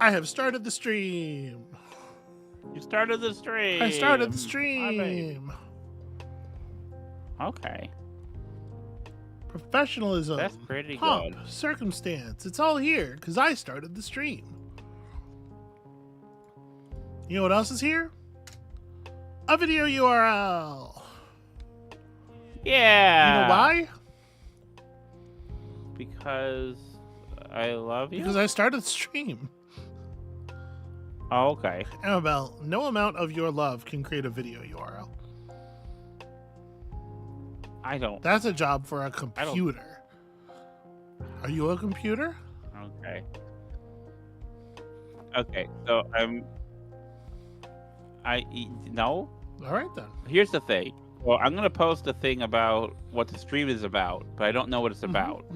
I have started the stream. You started the stream. I started the stream. Okay. Professionalism. That's pretty pomp, good. circumstance. It's all here because I started the stream. You know what else is here? A video URL. Yeah. You know why? Because I love you? Because I started the stream. Oh, okay. Amabel, no amount of your love can create a video URL. I don't. That's a job for a computer. Are you a computer? Okay. Okay, so no. All right then. Here's the thing. Well, I'm gonna post a thing about what the stream is about, but I don't know what it's about.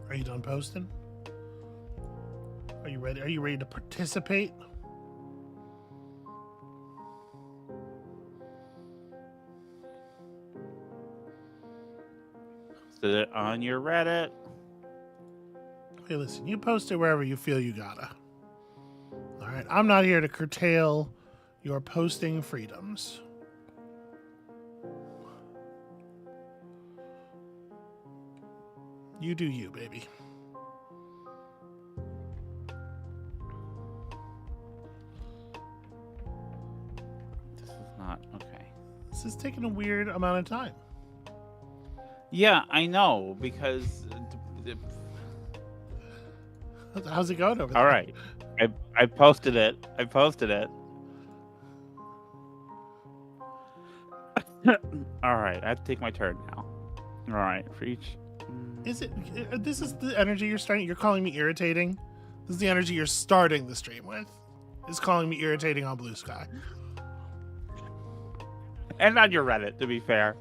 Are you done posting? Are you ready? Are you ready to participate? Is it on your Reddit? Hey, listen, you post it wherever you feel you gotta. All right, I'm not here to curtail your posting freedoms. You do you, baby. This is not okay. This is taking a weird amount of time. Yeah, I know, because How's it going over there? all right. I posted it. I posted it. All right, I have to take my turn now. All right, for each. Is it? This is the energy you're starting. You're calling me irritating. This is the energy you're starting the stream with. Is calling me irritating on Blue Sky. And on your Reddit, to be fair.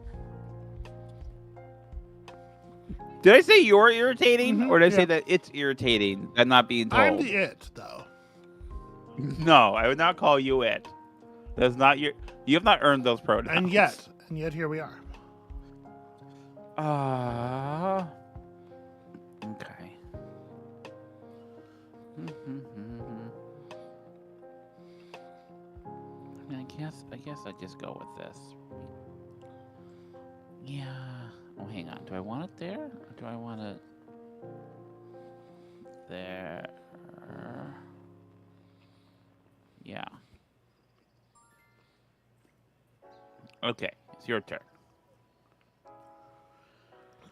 Did I say you're irritating, or did I say that it's irritating that not being told? I'm the it, though. No, I would not call you it. That's not your. You have not earned those pronouns. And yet here we are. Okay. I mean, I guess I just go with this. Yeah. Oh, hang on. Do I want it there, or do I want it there? Yeah. Okay, it's your turn.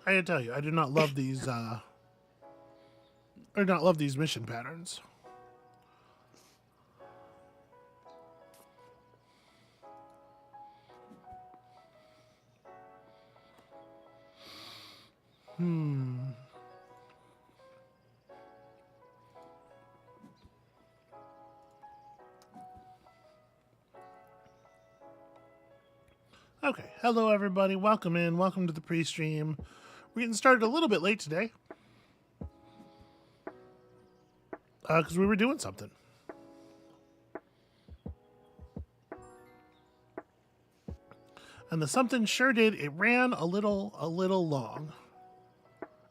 I gotta tell you, I do not love these. I do not love these mission patterns. Okay, hello everybody. Welcome in. Welcome to the pre-stream. We're getting started a little bit late today. Because we were doing something. And the something sure did. It ran a little long.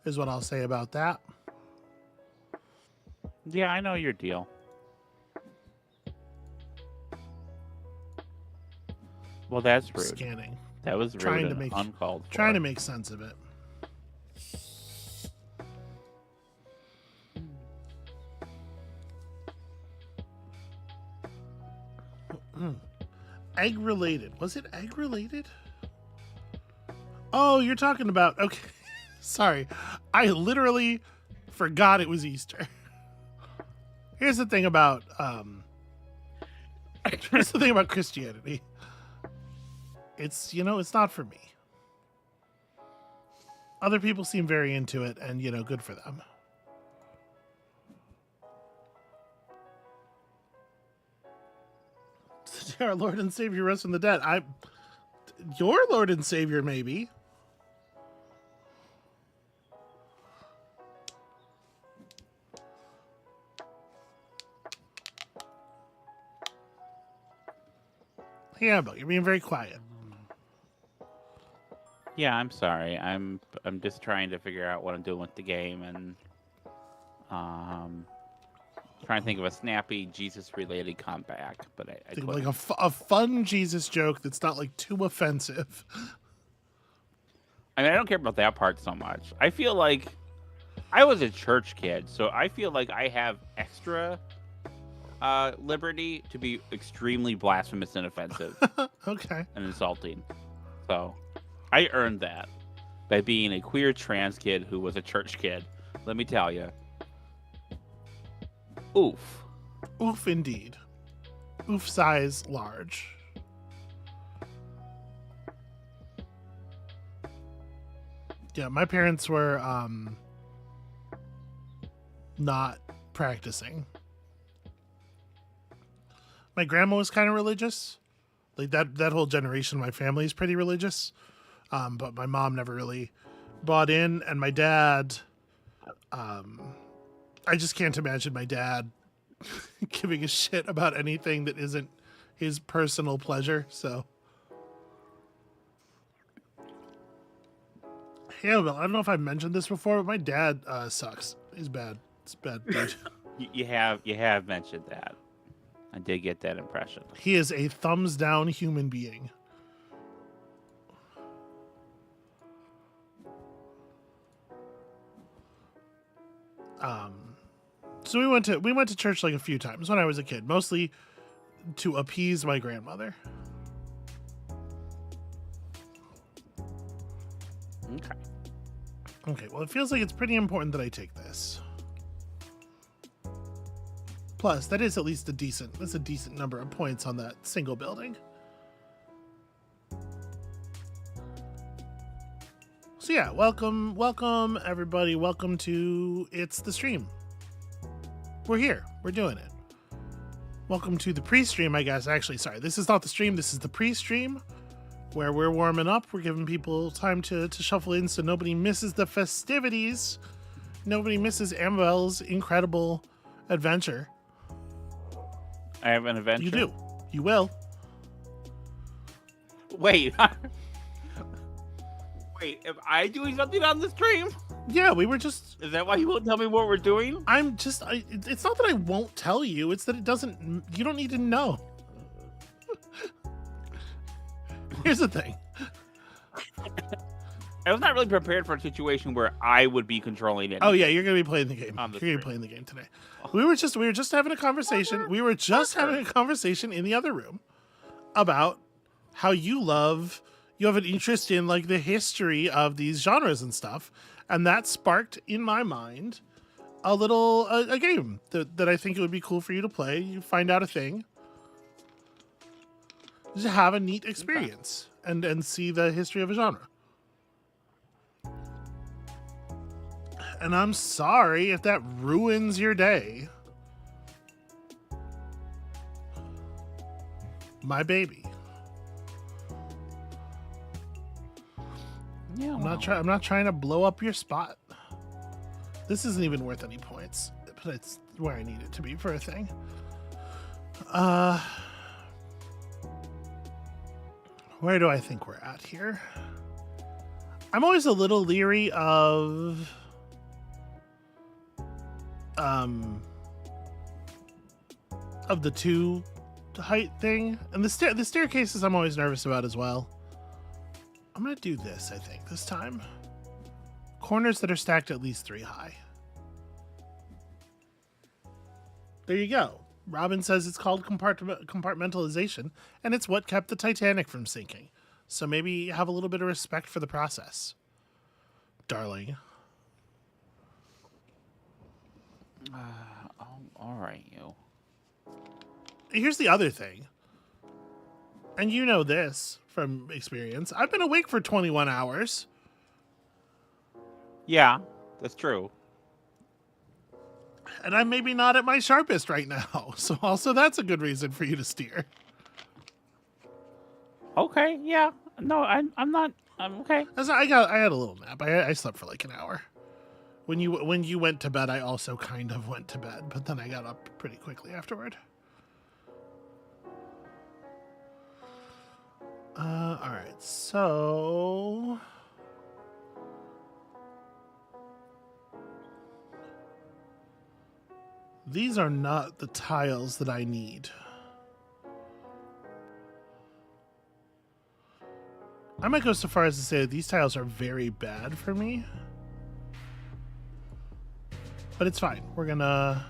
Is what I'll say about that. Yeah, I know your deal. Well, that's rude. Scanning. That was rude Trying to and make uncalled for. Trying to make sense of it. Egg related. Was it egg related? Oh, you're talking about. Okay. Sorry. I literally forgot it was Easter. Here's the thing about Christianity. It's, it's not for me. Other people seem very into it, and, good for them. Our Lord and Savior rose from the dead. Your Lord and Savior, maybe. Hey, Amabel, you're being very quiet. Yeah, I'm sorry. I'm just trying to figure out what I'm doing with the game and trying to think of a snappy Jesus-related comeback, but I Think of couldn't. like a fun Jesus joke that's not like too offensive. I mean, I don't care about that part so much. I feel like I was a church kid, so I feel like I have extra liberty to be extremely blasphemous and offensive Okay. and insulting. So I earned that by being a queer trans kid who was a church kid. Let me tell you. Oof. Oof, indeed. Oof size large. Yeah, my parents were not practicing. My grandma was kind of religious. Like that whole generation of my family is pretty religious. But my mom never really bought in, and my dad, I just can't imagine my dad giving a shit about anything that isn't his personal pleasure. So, hey, Annabelle, I don't know if I've mentioned this before, but my dad sucks. He's bad. It's bad, dude. You have mentioned that. I did get that impression. He is a thumbs down human being. So we went to church like a few times when I was a kid, mostly to appease my grandmother. Okay. Okay, well, it feels like it's pretty important that I take this. Plus, that is at least a decent number of points on that single building. So yeah, welcome everybody. Welcome to It's the Stream. We're here. We're doing it. Welcome to the pre-stream, I guess. Actually, sorry, this is not the stream. This is the pre-stream where we're warming up. We're giving people time to shuffle in so nobody misses the festivities. Nobody misses Amabel's incredible adventure. I have an adventure. You do. You will. Wait. Wait, am I doing something on the stream? Yeah, we were just... Is that why you won't tell me what we're doing? It's not that I won't tell you. It's that you don't need to know. Here's the thing. I was not really prepared for a situation where I would be controlling it. Oh yeah, you're gonna be playing the game. You're On the gonna be stream. playing the game today. We were just having a conversation. We were just having a conversation in the other room about how you have an interest in like the history of these genres and stuff, and that sparked in my mind a game that I think it would be cool for you to play. You find out a thing, just have a neat experience and see the history of a genre. And I'm sorry if that ruins your day. My baby. Yeah, I'm not trying to blow up your spot. This isn't even worth any points, but it's where I need it to be for a thing. Where do I think we're at here? I'm always a little leery of the 2 height thing, and the staircases I'm always nervous about as well. I'm gonna do this, I think, this time. Corners that are stacked at least 3 high. There you go. Robin says it's called compartmentalization, and it's what kept the Titanic from sinking. So maybe have a little bit of respect for the process, darling. all right, you. Here's the other thing, and you know this from experience. I've been awake for 21 hours. Yeah, that's true. And I'm maybe not at my sharpest right now. So also that's a good reason for you to steer. Okay, yeah. No, I'm not. I'm okay. I had a little nap. I slept for like an hour. When you went to bed, I also kind of went to bed, but then I got up pretty quickly afterward. All right, so these are not the tiles that I need. I might go so far as to say that these tiles are very bad for me. But it's fine. We're gonna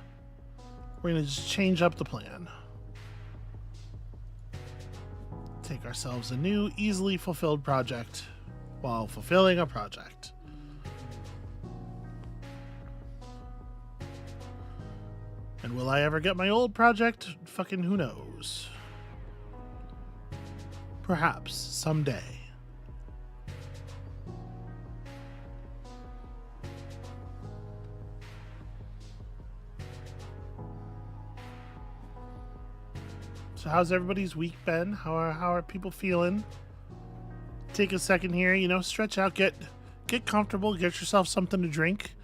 just change up the plan. Take ourselves a new, easily fulfilled project while fulfilling a project. And will I ever get my old project? Fucking who knows. Perhaps someday. So how's everybody's week been? How are people feeling? Take a second here, stretch out, get comfortable, get yourself something to drink.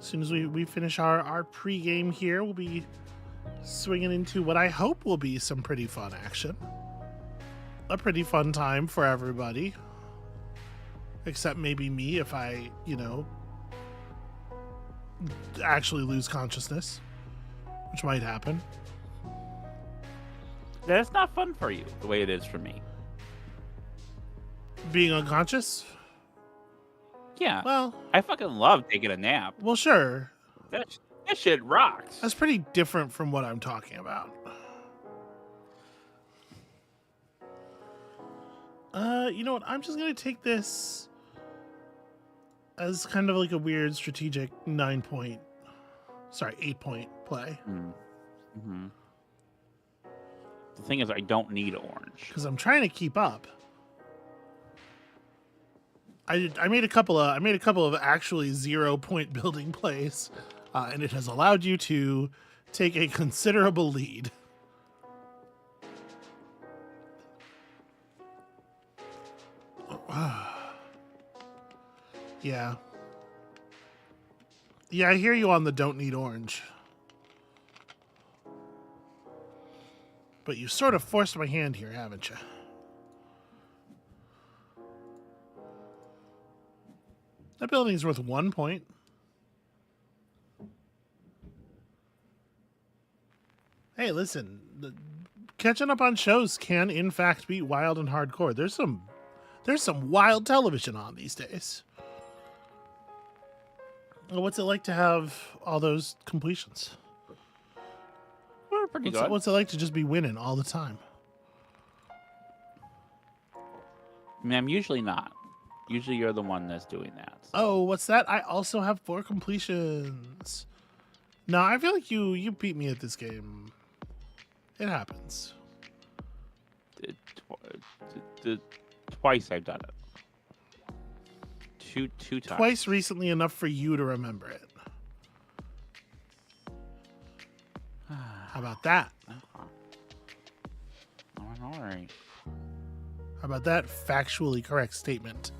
As soon as we finish our pregame here, we'll be swinging into what I hope will be some pretty fun action. A pretty fun time for everybody. Except maybe me if I, actually lose consciousness, which might happen. That's not fun for you, the way it is for me. Being unconscious? Yeah. Well, I fucking love taking a nap. Well, sure. That shit rocks. That's pretty different from what I'm talking about. You know what? I'm just going to take this as kind of like a weird strategic 8-point play. Mm-hmm. The thing is, I don't need orange. Because I'm trying to keep up. I made a couple of actually 0-point building plays, and it has allowed you to take a considerable lead. Yeah. Yeah, I hear you on the don't need orange. But you sort of forced my hand here, haven't you? That building's worth 1 point. Hey, listen, catching up on shows can, in fact, be wild and hardcore. There's some wild television on these days. What's it like to have all those completions? We're pretty good. What's it like to just be winning all the time? I mean, I'm usually not. Usually you're the one that's doing that. So. Oh, what's that? I also have 4 completions. No, I feel like you beat me at this game. It happens. Twice I've done it. Two times. Twice recently enough for you to remember it. How about that? All right. How about that factually correct statement?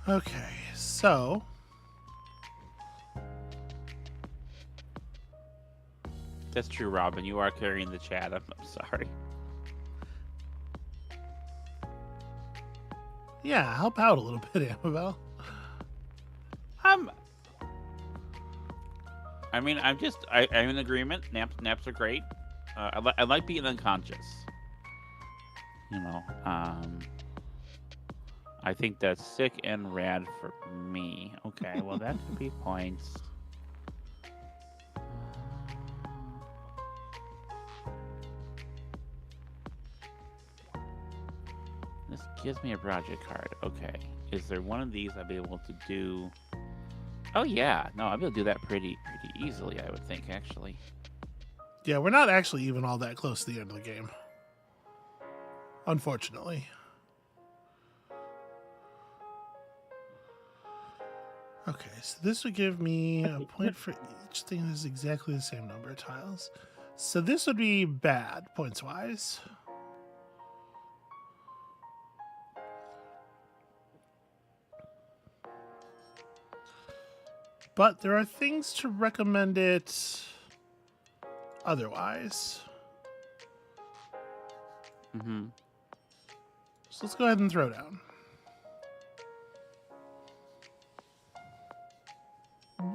Okay, so that's true, Robin. You are carrying the chat. I'm sorry. Yeah, help out a little bit, Amabel. I'm in agreement. Naps are great. I like being unconscious. I think that's sick and rad for me. Okay, well that could be points. This gives me a project card. Okay, is there one of these I'll be able to do? Oh yeah, no, I'll be able to do that pretty easily. I would think, actually. Yeah, we're not actually even all that close to the end of the game, unfortunately. Okay, so this would give me a point for each thing that is exactly the same number of tiles. So this would be bad, points-wise. but there are things to recommend it otherwise. Mm-hmm. So let's go ahead and throw down.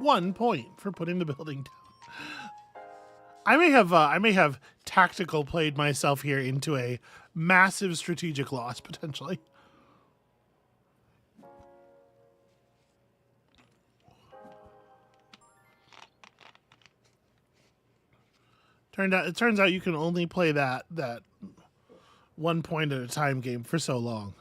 1 point for putting the building down. I may have tactical played myself here into a massive strategic loss potentially. It turns out you can only play that 1 point at a time game for so long.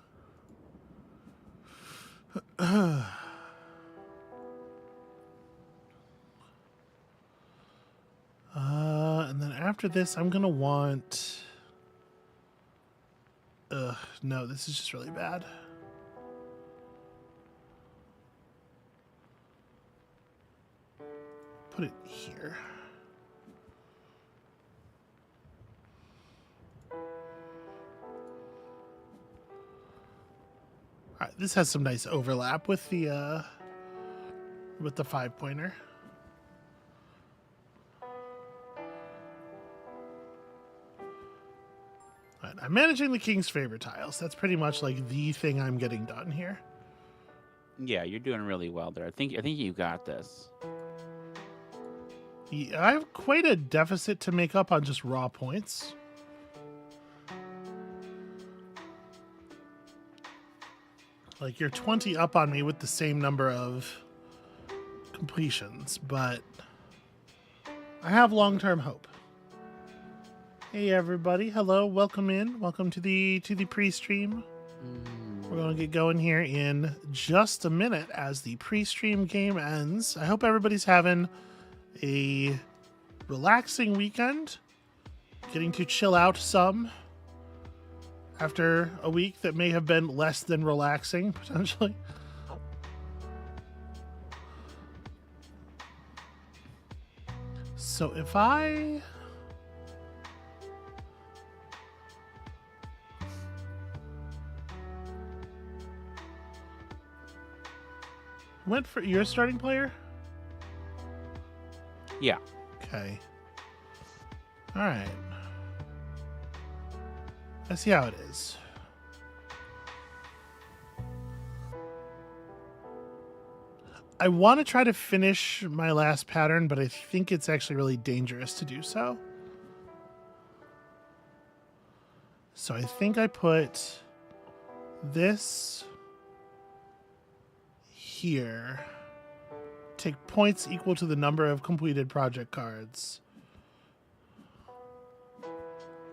And then after this, I'm gonna want. No, this is just really bad. Put it here. All right, this has some nice overlap with the 5-pointer. All right, I'm managing the king's favor tiles. That's pretty much like the thing I'm getting done here. Yeah, you're doing really well there. I think you got this. Yeah, I have quite a deficit to make up on just raw points. Like, you're 20 up on me with the same number of completions, but I have long-term hope. Hey everybody, hello, welcome in. Welcome to the pre-stream. We're going to get going here in just a minute as the pre-stream game ends. I hope everybody's having a relaxing weekend, getting to chill out some after a week that may have been less than relaxing, potentially. So if I... went for your starting player? Yeah. Okay. All right. Let's see how it is. I want to try to finish my last pattern, but I think it's actually really dangerous to do so. So I think I put this here. Take points equal to the number of completed project cards.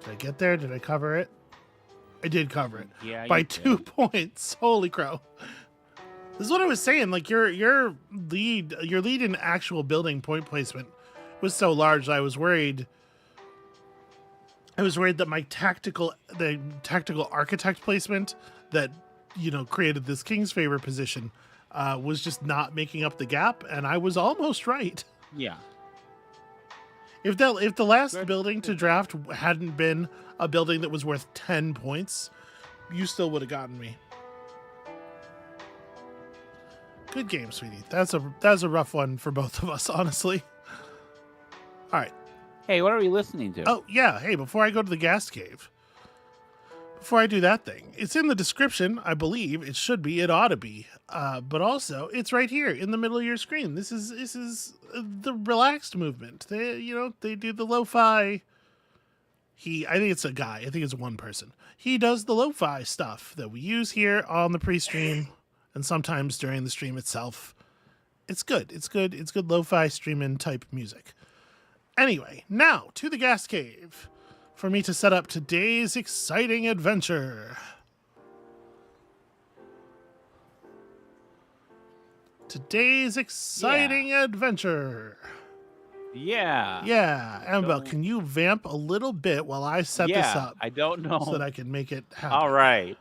Did I get there? Did I cover it? I did cover it. Yeah, by 2 points. Holy crow. This is what I was saying. Like your lead in actual building point placement was so large that I was worried that my tactical architect placement that, you know, created this king's favor position was just not making up the gap, and I was almost right. Yeah. If the last building to draft hadn't been a building that was worth 10 points, you still would have gotten me. Good game, sweetie. That's a rough one for both of us, honestly. All right. Hey, what are we listening to? Oh, yeah. Hey, before I go to the gas cave, before I do that thing, it's in the description, I believe. It should be. It ought to be. But also, it's right here in the middle of your screen. This is the relaxed movement. They do the lo-fi. I think it's a guy. I think it's one person. He does the lo-fi stuff that we use here on the pre-stream and sometimes during the stream itself. It's good. It's good lo-fi streaming type music. Anyway, now to the gas cave for me to set up today's exciting adventure. Today's exciting adventure. Yeah. Yeah. Amabel, can you vamp a little bit while I set this up? I don't know. So that I can make it happen. All right.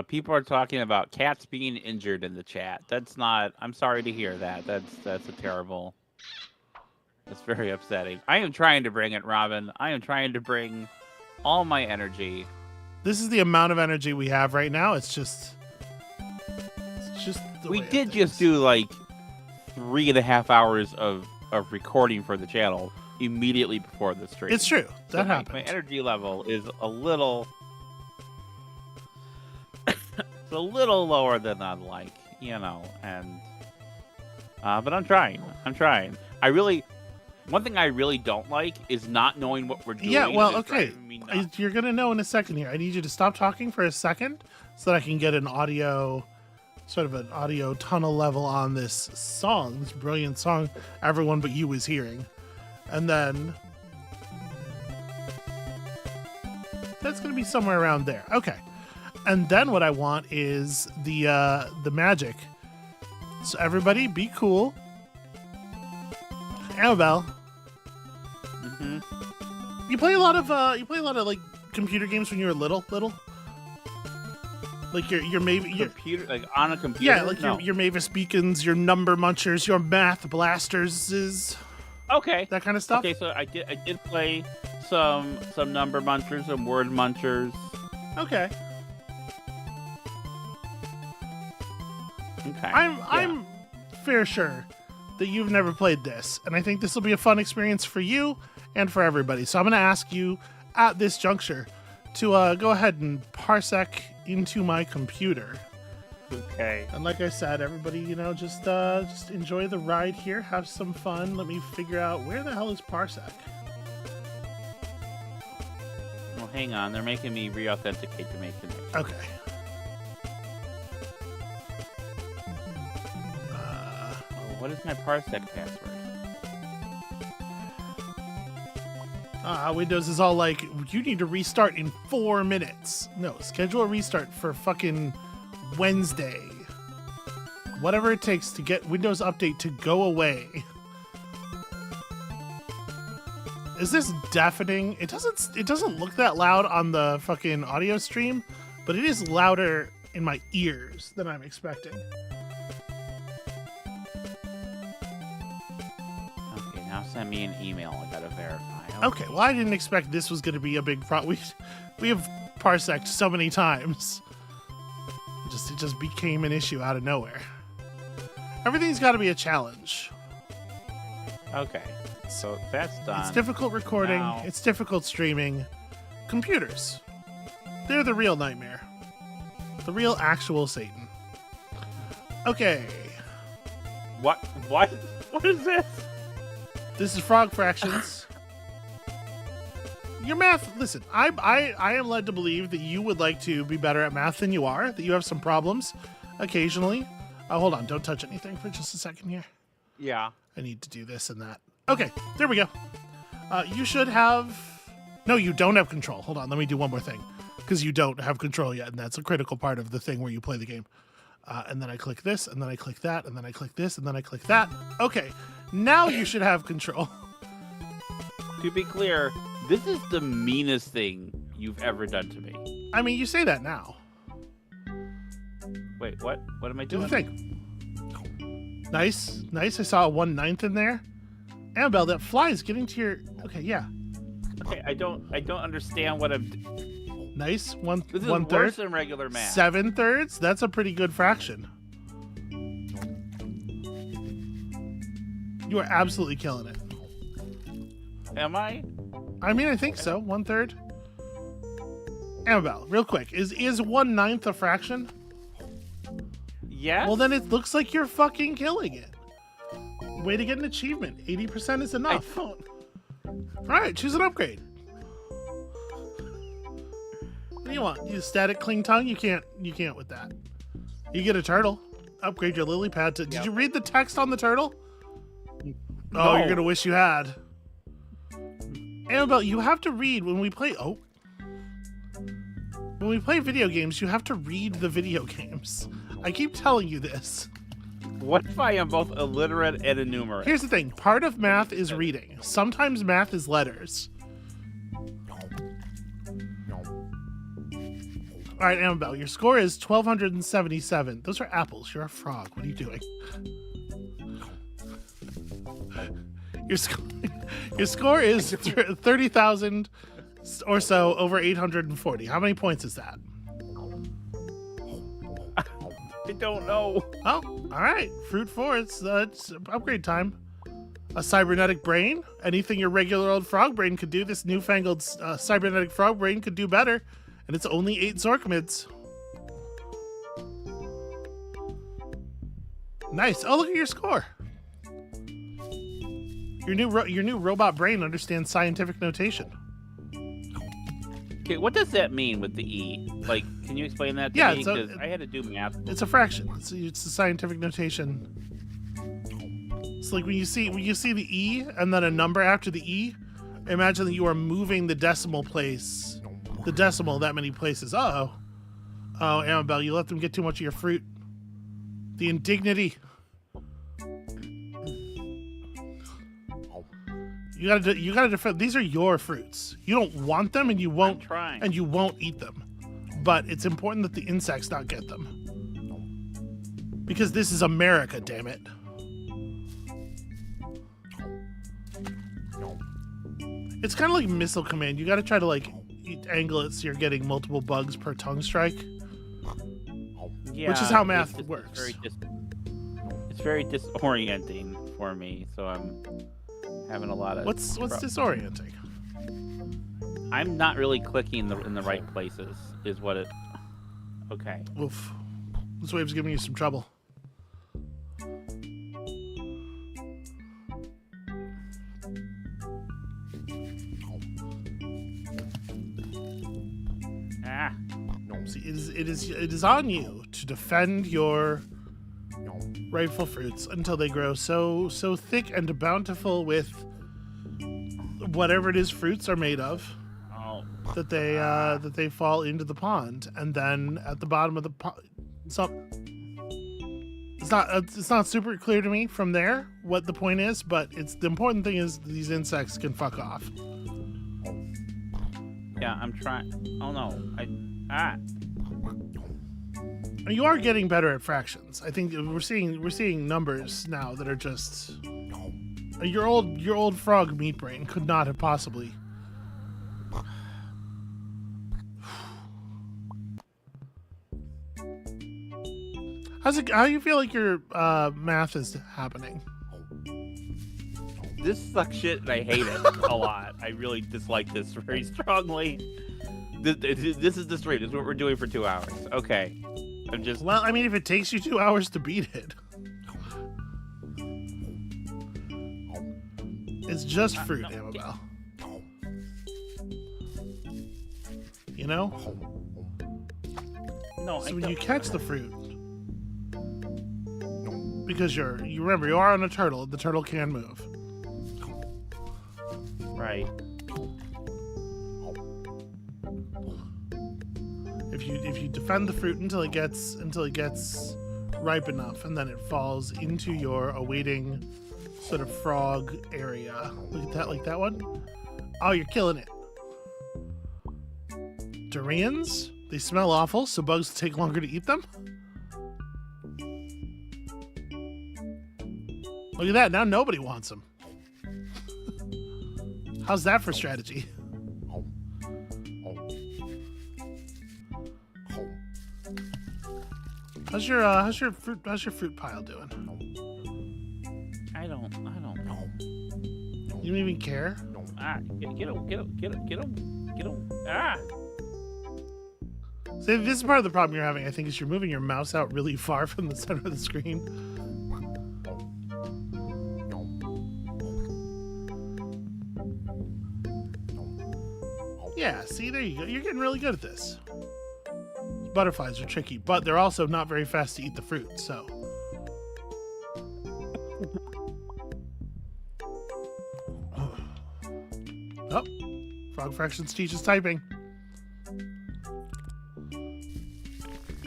People are talking about cats being injured in the chat. That's not... I'm sorry to hear that. That's a terrible... That's very upsetting. I am trying to bring it, Robin. I am trying to bring all my energy. This is the amount of energy we have right now. It's just we did just do like 3.5 hours of recording for the channel immediately before the stream. It's true. That happened. My energy level is a little it's a little lower than I'd like, and but I'm trying. One thing I really don't like is not knowing what we're doing. Yeah, well, okay. You're going to know in a second here. I need you to stop talking for a second so that I can get an audio tunnel level on this song, this brilliant song everyone but you is hearing. And then that's going to be somewhere around there. Okay. And then what I want is the magic. So everybody be cool. Amabel. You play a lot of like computer games when you were little. Like your computer, like on a computer. Yeah, like your Mavis Beacons, your Number Munchers, your Math Blasters. Okay. That kind of stuff. Okay, so I did play some Number Munchers, some Word Munchers. Okay. Okay. I'm fair sure that you've never played this, and I think this will be a fun experience for you and for everybody. So I'm going to ask you at this juncture to go ahead and parsec into my computer. Okay. And like I said, everybody, just enjoy the ride here, have some fun. Let me figure out where the hell is parsec. Well, hang on. They're making me re-authenticate to make it. Okay. What is my parsec password? Windows is all like, you need to restart in 4 minutes. No, schedule a restart for fucking Wednesday. Whatever it takes to get Windows Update to go away. Is this deafening? It doesn't look that loud on the fucking audio stream, but it is louder in my ears than I'm expecting. Okay, now send me an email. I gotta verify. Okay, well, I didn't expect this was going to be a big problem. We have parseced so many times. It just became an issue out of nowhere. Everything's got to be a challenge. Okay, so that's done. It's difficult recording. Now... It's difficult streaming. Computers. They're the real nightmare. The real actual Satan. Okay. What? What is this? This is Frog Fractions. Your math, listen, I am led to believe that you would like to be better at math than you are, that you have some problems occasionally. Hold on, don't touch anything for just a second here. Yeah. I need to do this and that. Okay, there we go. You should have... No, you don't have control. Hold on, let me do one more thing. Because you don't have control yet, and that's a critical part of the thing where you play the game. And then I click this, and then I click that, and then I click this, and then I click that. Okay, now you should have control. To be clear... This is the meanest thing you've ever done to me. I mean, you say that now. Wait, what? What am I doing? Do the thing. Nice. I saw a 1/9 in there. Amabel, that fly is getting to your... Okay, yeah. Okay, I don't understand what I'm... Nice. This is 1/3. Worse than regular math. 7/3. That's a pretty good fraction. You are absolutely killing it. Am I? I mean, I think so. 1/3. Amabel, real quick, is 1/9 a fraction? Yes. Well, then it looks like you're fucking killing it. Way to get an achievement. 80% is enough. I don't. All right, choose an upgrade. What do you want? You static cling tongue? You can't with that. You get a turtle. Upgrade your lily pad to... Yep. Did you read the text on the turtle? No. Oh, you're gonna wish you had. Amabel, you have to read when we play... Oh. When we play video games, you have to read the video games. I keep telling you this. What if I am both illiterate and enumerate? Here's the thing. Part of math is reading. Sometimes math is letters. All right, Amabel, your score is 1,277. Those are apples. You're a frog. What are you doing? Your score is 30,000 or so over 840. How many points is that? don't know. Oh, all right. Fruit 4. It's upgrade time. A cybernetic brain. Anything your regular old frog brain could do, this newfangled cybernetic frog brain could do better. And it's only 8 Zorkmids. Nice. Oh, look at your score. Your new robot brain understands scientific notation. Okay, what does that mean with the E? Like, can you explain that to me? Because I had to do math. It's a fraction. It's a scientific notation. It's like when you see the E and then a number after the E, imagine that you are moving the decimal place, the decimal that many places. Oh, Amabel, you let them get too much of your fruit. The indignity. You gotta defend. These are your fruits. You don't want them, and you won't. And you won't eat them. But it's important that the insects not get them, because this is America. Damn it. It's kind of like Missile Command. You gotta try to like angle it so you're getting multiple bugs per tongue strike. Yeah, which is how math works. It's very disorienting for me. So I'm having a lot of. What's disorienting? I'm not really clicking in the right places. Is what it. Okay. Oof. This wave's giving you some trouble. Ah. See, it is on you to defend your rightful fruits until they grow so thick and bountiful with whatever it is fruits are made of, that they fall into the pond, and then at the bottom of the pond, it's not super clear to me from there what the point is, but the important thing is these insects can fuck off. Yeah, I'm trying. Oh no, You are getting better at fractions. I think we're seeing numbers now that are just your old frog meat brain could not have possibly. How do you feel like your math is happening? This sucks shit, and I hate it a lot. I really dislike this very strongly. This is the stream. This is what we're doing for 2 hours. Okay. Well, I mean, if it takes you 2 hours to beat it, it's just fruit, Amabel. You know? No. So when you catch the fruit, because you remember you are on a turtle, the turtle can move. Right. If you defend the fruit until it gets ripe enough, and then it falls into your awaiting sort of frog area. Look at that, like that one. Oh, you're killing it. Durians, they smell awful, so bugs take longer to eat them. Look at that, now nobody wants them. How's that for strategy? How's your fruit pile doing? I don't know. You don't even care? Get him. Ah. See, this is part of the problem you're having, I think, is you're moving your mouse out really far from the center of the screen. Yeah, see, there you go. You're getting really good at this. Butterflies are tricky, but they're also not very fast to eat the fruit, so. Oh, Frog Fractions teaches typing.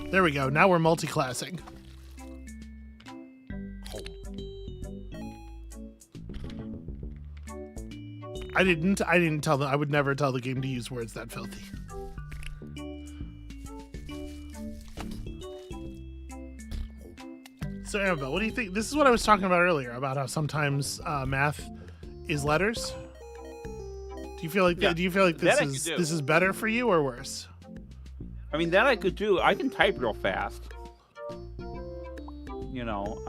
There we go. Now we're multi-classing. I didn't tell them. I would never tell the game to use words that filthy. So Amabel, what do you think? This is what I was talking about earlier, about how sometimes math is letters. Do you feel like this is better for you or worse? I mean, that I could do. I can type real fast. you know,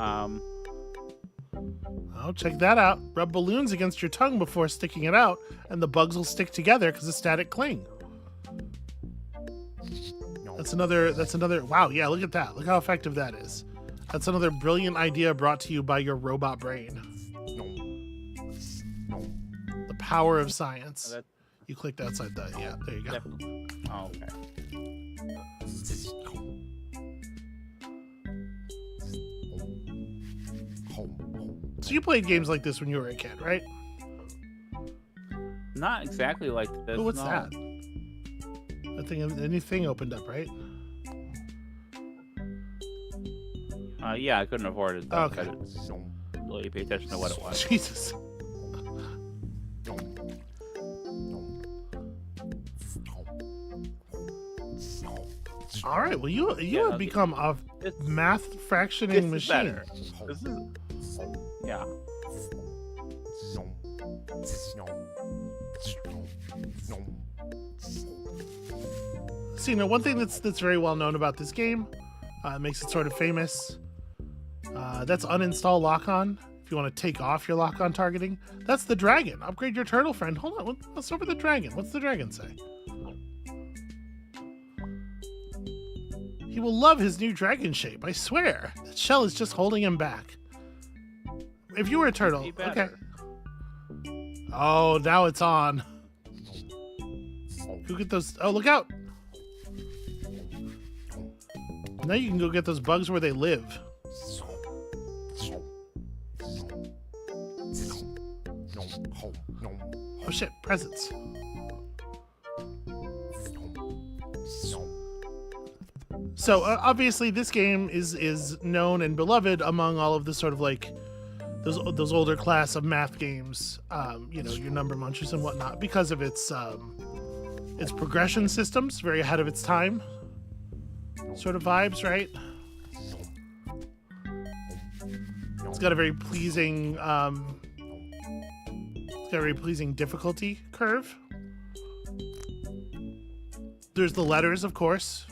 Oh, check that out. Rub balloons against your tongue before sticking it out, and the bugs will stick together because of static cling. That's another. Wow, yeah, look at that. Look how effective that is. That's another brilliant idea brought to you by your robot brain. The power of science. that- You clicked outside that. Yeah, there you go. oh, okay. So you played games like this when you were a kid, right? Not exactly like this. Oh, what's no. that? That thing, a new thing opened up, right? Yeah, I couldn't afford it. Though, Okay. I didn't really pay attention to what it was. Jesus. All right. Well, you Yeah, have become a This, math this fractioning is machine. better. This is, yeah. See, now one thing that's very well known about this game, makes it sort of famous. That's uninstall lock-on. If you want to take off your lock-on targeting, that's the dragon. Upgrade your turtle friend. Hold on, what's over the dragon? What's the dragon say? He will love his new dragon shape. I swear. That shell is just holding him back. If you were a turtle, Be okay. better. Oh, now it's on. Go get those. Oh, look out! Now you can go get those bugs where they live. Oh shit! Presents. So obviously, this game is known and beloved among all of the sort of like those older class of math games. You know, your number munchers and whatnot, because of its progression systems, very ahead of its time. Sort of vibes, right? It's got a very pleasing difficulty curve. There's the letters, of course.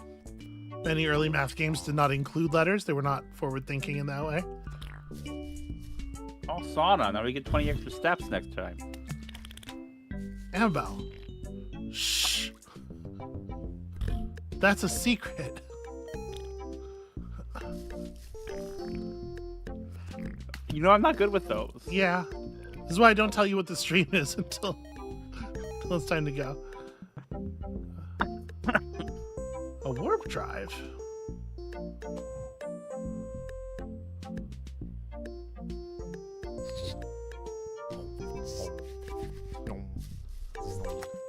Many early math games did not include letters. They were not forward-thinking in that way. Oh, sauna. Now we get 20 extra steps next time. Amabel. Shh. That's a secret. You know, I'm not good with those. Yeah. This is why I don't tell you what the stream is until it's time to go. A warp drive.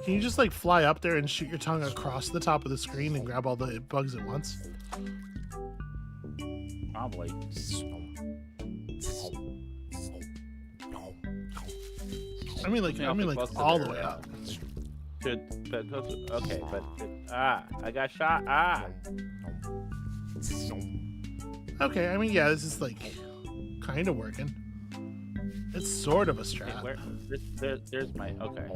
Can you just like fly up there and shoot your tongue across the top of the screen and grab all the bugs at once? Probably. I mean like all the way up. Okay, but I got shot. Okay, I mean yeah, this is like kind of working. It's sort of a Okay, strat. there's my okay.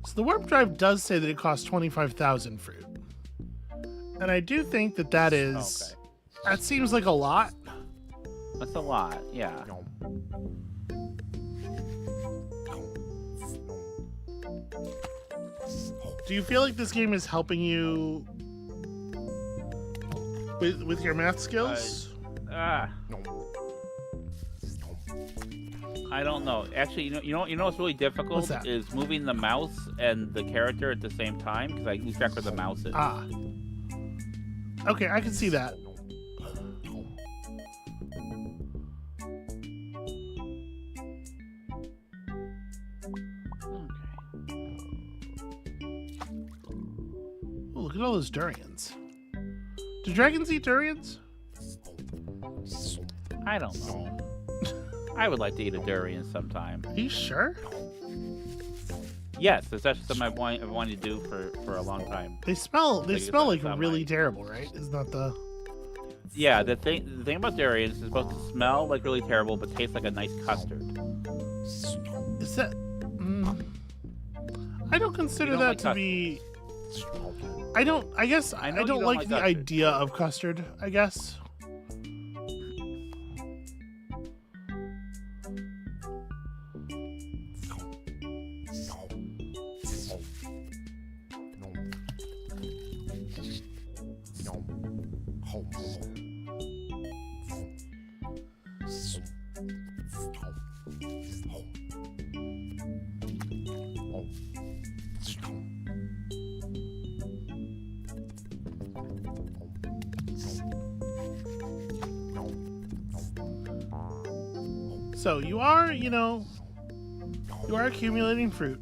So the warp drive does say that it costs 25,000 fruit, and I do think that that is that seems like a lot. That's a lot. Yeah. Do you feel like this game is helping you with your math skills? I don't know. Actually, you know what's really difficult What's that? is moving the mouse and the character at the same time because I lose track where the mouse is. Ah. Okay, I can see that. Oh, look at all those durians. Do dragons eat durians? I don't know. I would like to eat a durian sometime. Are you sure? Yes, that's actually something I've wanted to do for a long time. They smell like not really mine. terrible, right? Isn't that the Yeah, the thing about durians is supposed to smell like really terrible, but taste like a nice custard. is that I don't consider You don't that like to custard. be I don't. I guess I I know you don't don't like like the custard. idea of custard. I guess. So you are, you are accumulating fruit.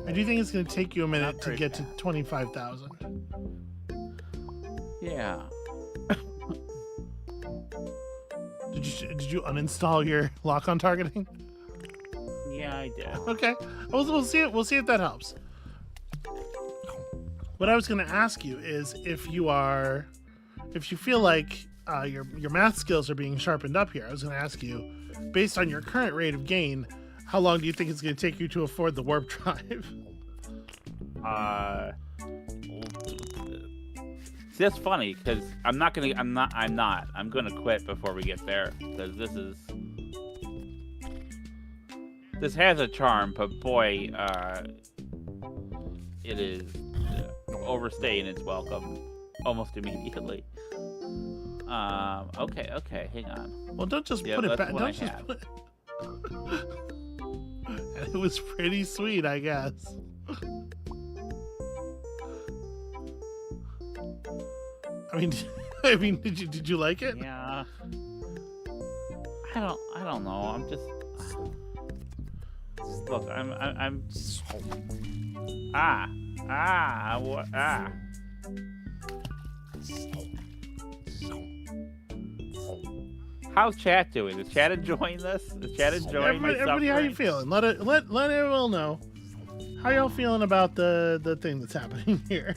I do think it's going to take you a minute to very get to 25,000. Yeah. Did you uninstall your lock-on targeting? Yeah, I did. Okay, we'll see it. We'll see if that helps. What I was going to ask you is if you feel like your math skills are being sharpened up here. I was going to ask you, based on your current rate of gain, how long do you think it's going to take you to afford the warp drive? See, that's funny because I'm gonna quit before we get there because this has a charm, but boy, it is overstaying its welcome almost immediately. Okay, hang on. Well, don't just Yeah, put it that's back. what Don't I just had. put it. It was pretty sweet, I guess. Did you like it? Yeah. I don't know. I'm just look. I'm. What? How's chat doing? Is chat enjoying this? Is chat enjoying my Everybody, how you suffering? feeling? Let everyone know. How y'all feeling about the thing that's happening here?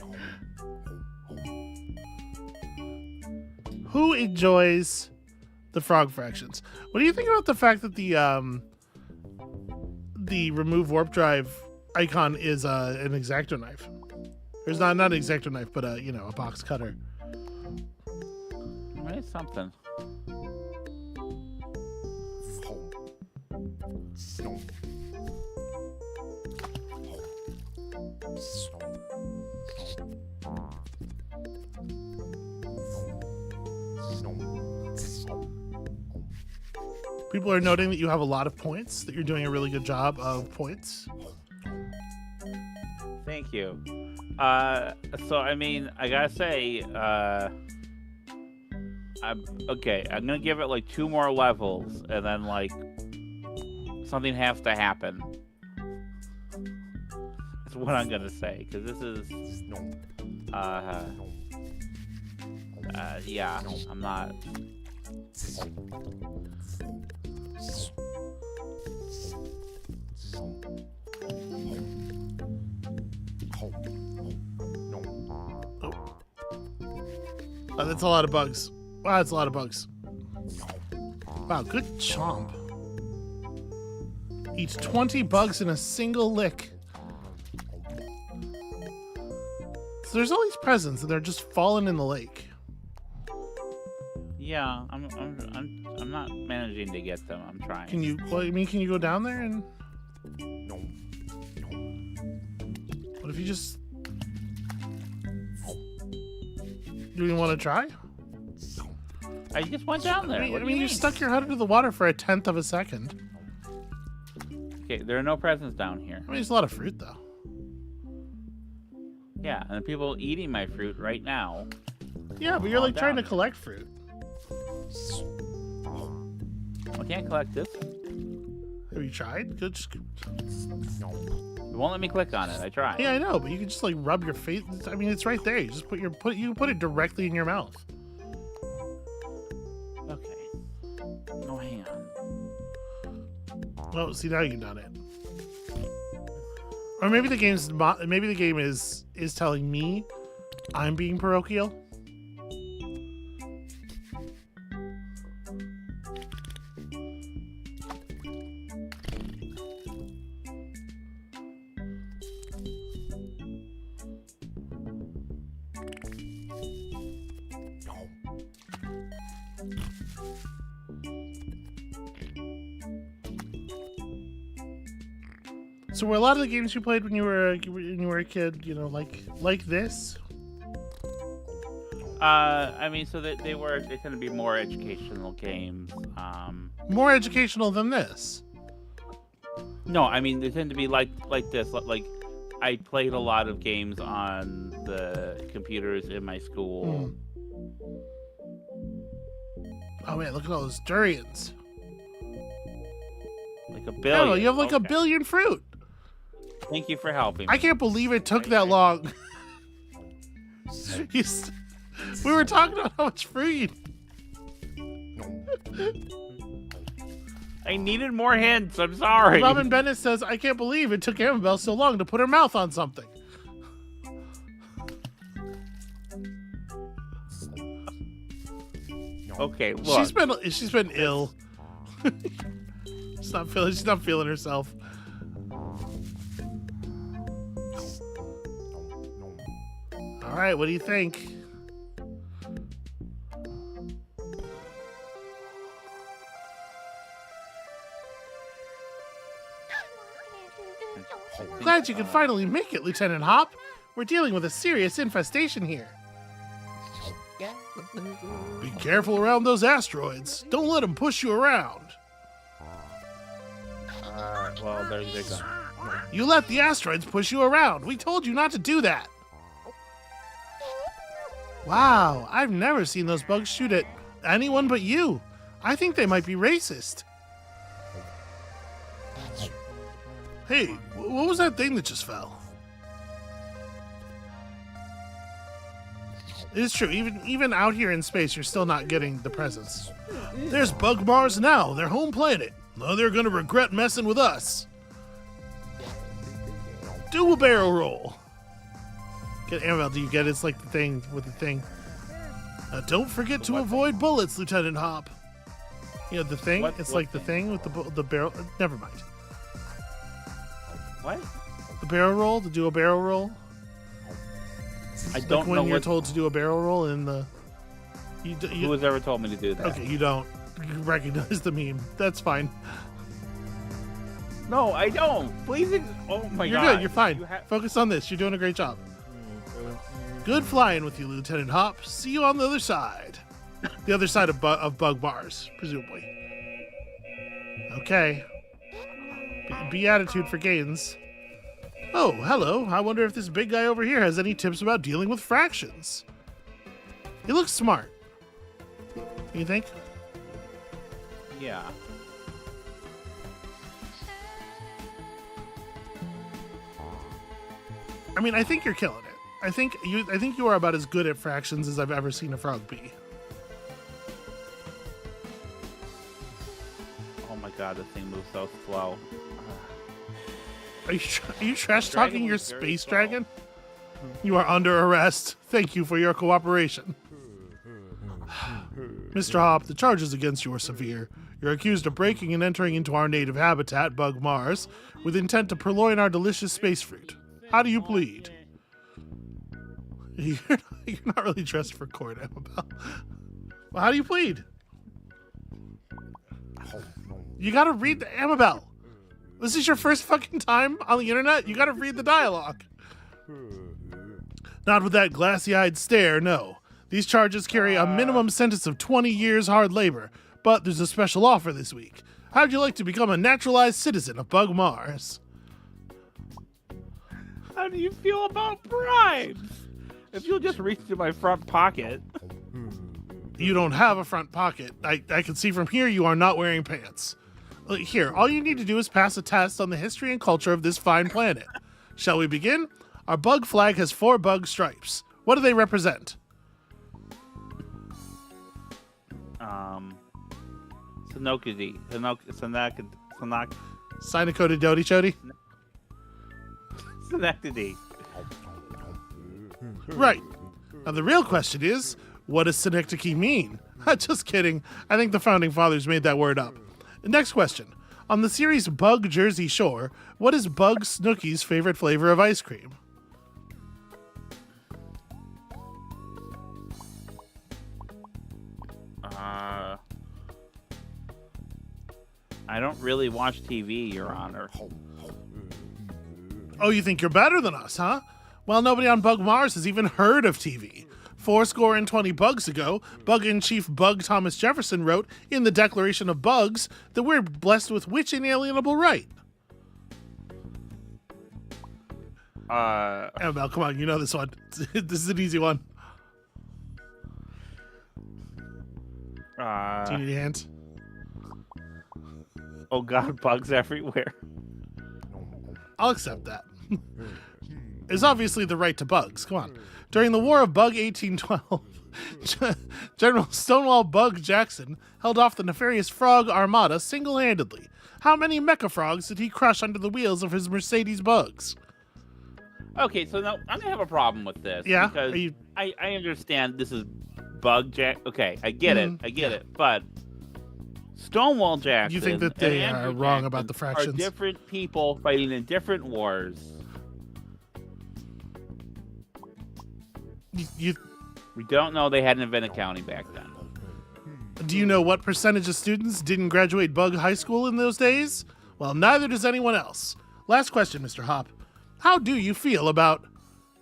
Who enjoys the frog fractions? What do you think about the fact that the remove warp drive icon is an X-Acto knife? There's not an X-Acto knife, but a box cutter. It's something. People are noting that you have a lot of points, that you're doing a really good job of points. Thank you. So I mean, I gotta say, I'm gonna give it like 2 more levels, and then like something has to happen. That's what I'm gonna say, because this is, yeah, I'm not. Oh, that's a lot of bugs. Wow, that's a lot of bugs. Wow, good chomp. Eats 20 bugs in a single lick. So there's all these presents and they're just falling in the lake. Yeah, I'm not managing to get them. I'm trying. Can you go down there and... What if you just... Do you want to try? I just went down there. What do you you stuck your head into the water for 1/10 of a second. Okay, there are no presents down here. There's a lot of fruit, though. Yeah, and the people eating my fruit right now. Yeah, but you're like trying to collect fruit. I can't collect this. Have you tried? Good. It won't let me click on it. I tried. Yeah, I know, but you can just like rub your face. I mean, it's right there. You just you can put it directly in your mouth. Okay. Oh, hang on. Oh, see, now you've done it. Or maybe the game is telling me I'm being parochial. So were a lot of the games you played when you were a kid, you know, like this? I mean, so they tend to be more educational games. More educational than this? No, I mean they tend to be like this. Like I played a lot of games on the computers in my school. Oh man, look at all those durians. Like a billion. Oh, you have like a billion fruit. Thank you for helping me. I can't believe it took that long. We were talking about how much fruit I needed more hints. I'm sorry. Robin Bennett says, I can't believe it took Amabel so long to put her mouth on something. Okay, look. She's been ill. She's not feeling herself. All right, what do you think? Glad you could finally make it, Lieutenant Hop. We're dealing with a serious infestation here. Be careful around those asteroids. Don't let them push you around. Well, there they go. You let the asteroids push you around. We told you not to do that. Wow, I've never seen those bugs shoot at anyone but you. I think they might be racist. Hey, what was that thing that just fell? It is true, even out here in space, you're still not getting the presents. There's Bug Mars now, their home planet. Now they're gonna regret messing with us. Do a barrel roll. Get Amabel, do you get it? It's like the thing with the thing. Don't forget to avoid bullets, Lieutenant Hop. You know, the thing? It's like the thing with the barrel. Never mind. What? The barrel roll? To do a barrel roll? I don't know when you're told to do a barrel roll in the... Who has ever told me to do that? Okay, you don't recognize the meme. That's fine. No, I don't. Please. Oh my God. You're good. You're fine. Focus on this. You're doing a great job. Good flying with you, Lieutenant Hop. See you on the other side. The other side of Bug Bars, presumably. Okay. Beatitude for Gaines. Oh, hello. I wonder if this big guy over here has any tips about dealing with fractions. He looks smart. You think? Yeah. I mean, I think you're killing it. I think you are about as good at fractions as I've ever seen a frog be. Oh my God, this thing moves so slow. Are you trash talking your space dragon? You are under arrest. Thank you for your cooperation. Mr. Hop, the charges against you are severe. You're accused of breaking and entering into our native habitat, Bug Mars, with intent to purloin our delicious space fruit. How do you plead? You're not really dressed for court, Amabel. Well, how do you plead? You gotta read the Amabel. This is your first fucking time on the internet? You gotta read the dialogue. Not with that glassy-eyed stare, no. These charges carry a minimum sentence of 20 years hard labor, but there's a special offer this week. How'd you like to become a naturalized citizen of Bug Mars? How do you feel about bribes? If you'll just reach into my front pocket. You don't have a front pocket. I can see from here you are not wearing pants. Here, all you need to do is pass a test on the history and culture of this fine planet. Shall we begin? Our bug flag has 4 bug stripes. What do they represent? Sinokudi. Synecdoche Dodi Chody? Synecdoche. Right. Now the real question is, what does synecdoche mean? Just kidding. I think the founding fathers made that word up. Next question. On the series Bug Jersey Shore, what is Bug Snooky's favorite flavor of ice cream? I don't really watch TV, Your Honor. Oh, you think you're better than us, huh? Well, nobody on Bug Mars has even heard of TV. 420 bugs ago, Bug-in-Chief Bug Thomas Jefferson wrote in the Declaration of Bugs that we're blessed with which inalienable right? Amabel, come on, you know this one. This is an easy one. Do you need a hand? Oh God, bugs everywhere. I'll accept that. It's obviously the right to bugs. Come on. During the War of Bug 1812, General Stonewall Bug Jackson held off the nefarious Frog Armada single-handedly. How many mecha frogs did he crush under the wheels of his Mercedes bugs? Okay, so now I'm gonna have a problem with this. Yeah? Because I understand this is Bug Jack. Okay, I get it. But Stonewall Jackson. You think that they are wrong about the fractions? Are different people fighting in different wars. We don't know they hadn't invented counting back then. Do you know what percentage of students didn't graduate Bug High School in those days? Well, neither does anyone else. Last question, Mr. Hop. How do you feel about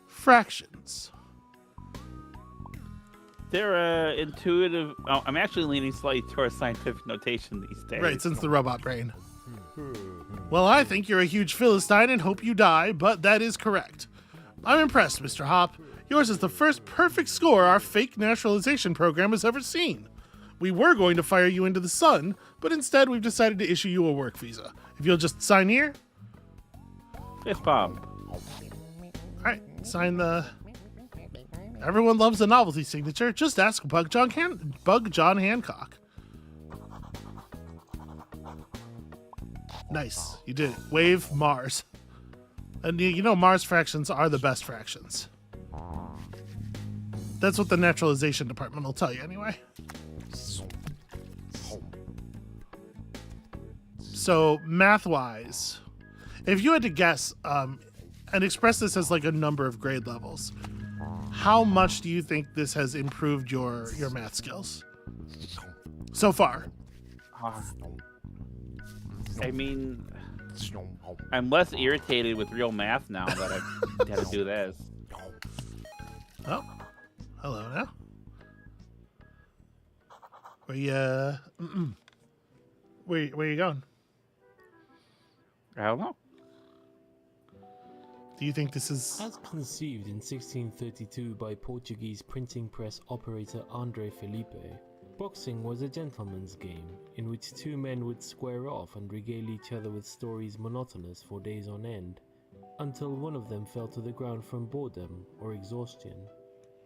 fractions? They're intuitive. Oh, I'm actually leaning slightly towards scientific notation these days. Right, since the robot brain. Well, I think you're a huge Philistine and hope you die, but that is correct. I'm impressed, Mr. Hop. Yours is the first perfect score our fake naturalization program has ever seen. We were going to fire you into the sun, but instead we've decided to issue you a work visa. If you'll just sign here. Fist bump. All right, sign the... Everyone loves a novelty signature. Just ask Bug John Hancock. Nice, you did it. Wave Mars. And you know Mars fractions are the best fractions. That's what the naturalization department will tell you anyway. So math-wise, if you had to guess and express this as like a number of grade levels, how much do you think this has improved your math skills so far? I mean, I'm less irritated with real math now that I've had to do this. Oh, hello now. Where you going? I don't know. Do you think this is... As conceived in 1632 by Portuguese printing press operator André Felipe, boxing was a gentleman's game in which two men would square off and regale each other with stories monotonous for days on end, until one of them fell to the ground from boredom or exhaustion.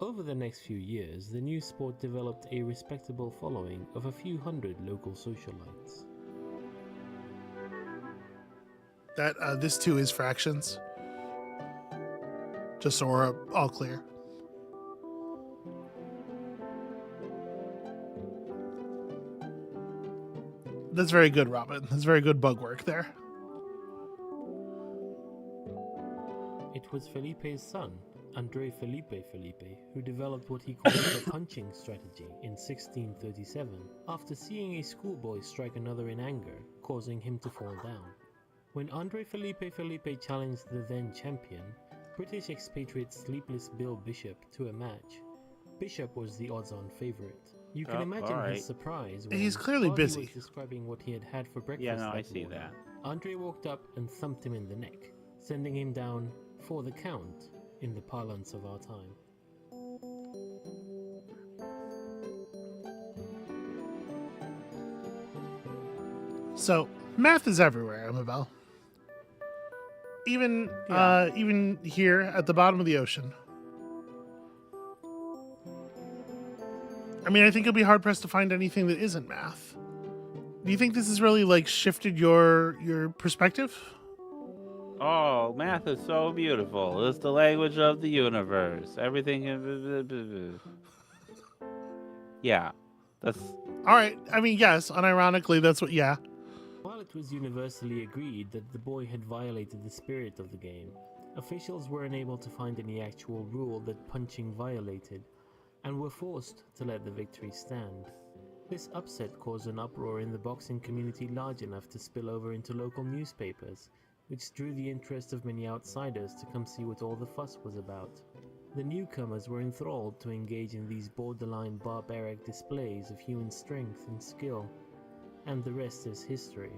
Over the next few years, the new sport developed a respectable following of a few hundred local socialites. That this too is fractions? Just so we're all clear. That's very good, Robin. That's very good bug work there. It was Felipe's son, André Felipe, who developed what he called the punching strategy in 1637, after seeing a schoolboy strike another in anger, causing him to fall down. When André Felipe challenged the then champion, British expatriate Sleepless Bill Bishop, to a match, Bishop was the odds-on favorite. You can imagine his surprise when he's clearly busy. He was describing what he had had for breakfast. Yeah, no, I see that. André walked up and thumped him in the neck, sending him down for the count in the parlance of our time. So, math is everywhere, Amabel. Even here at the bottom of the ocean. I mean, I think it'll be hard pressed to find anything that isn't math. Do you think this has really like shifted your perspective? Oh, math is so beautiful. It's the language of the universe. Everything. Yeah, that's all right. I mean, yes. Unironically, that's what. Yeah. While it was universally agreed that the boy had violated the spirit of the game, officials were unable to find any actual rule that punching violated, and were forced to let the victory stand. This upset caused an uproar in the boxing community large enough to spill over into local newspapers, which drew the interest of many outsiders to come see what all the fuss was about. The newcomers were enthralled to engage in these borderline barbaric displays of human strength and skill, and the rest is history.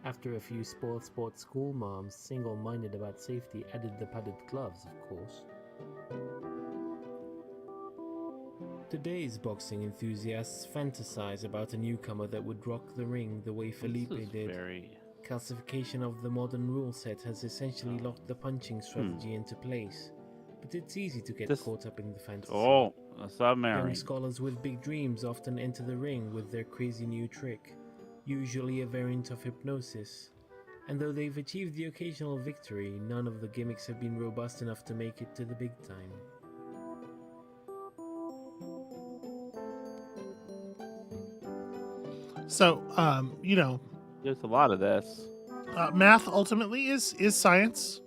After a few sports school moms, single-minded about safety, added the padded gloves, of course. Today's boxing enthusiasts fantasize about a newcomer that would rock the ring the way Felipe did. Calcification of the modern rule set has essentially locked the punching strategy into place, but it's easy to get caught up in the fantasy. Oh, a submarine. Young scholars with big dreams often enter the ring with their crazy new trick, usually a variant of hypnosis. And though they've achieved the occasional victory, none of the gimmicks have been robust enough to make it to the big time. So, There's a lot of this. math ultimately is science,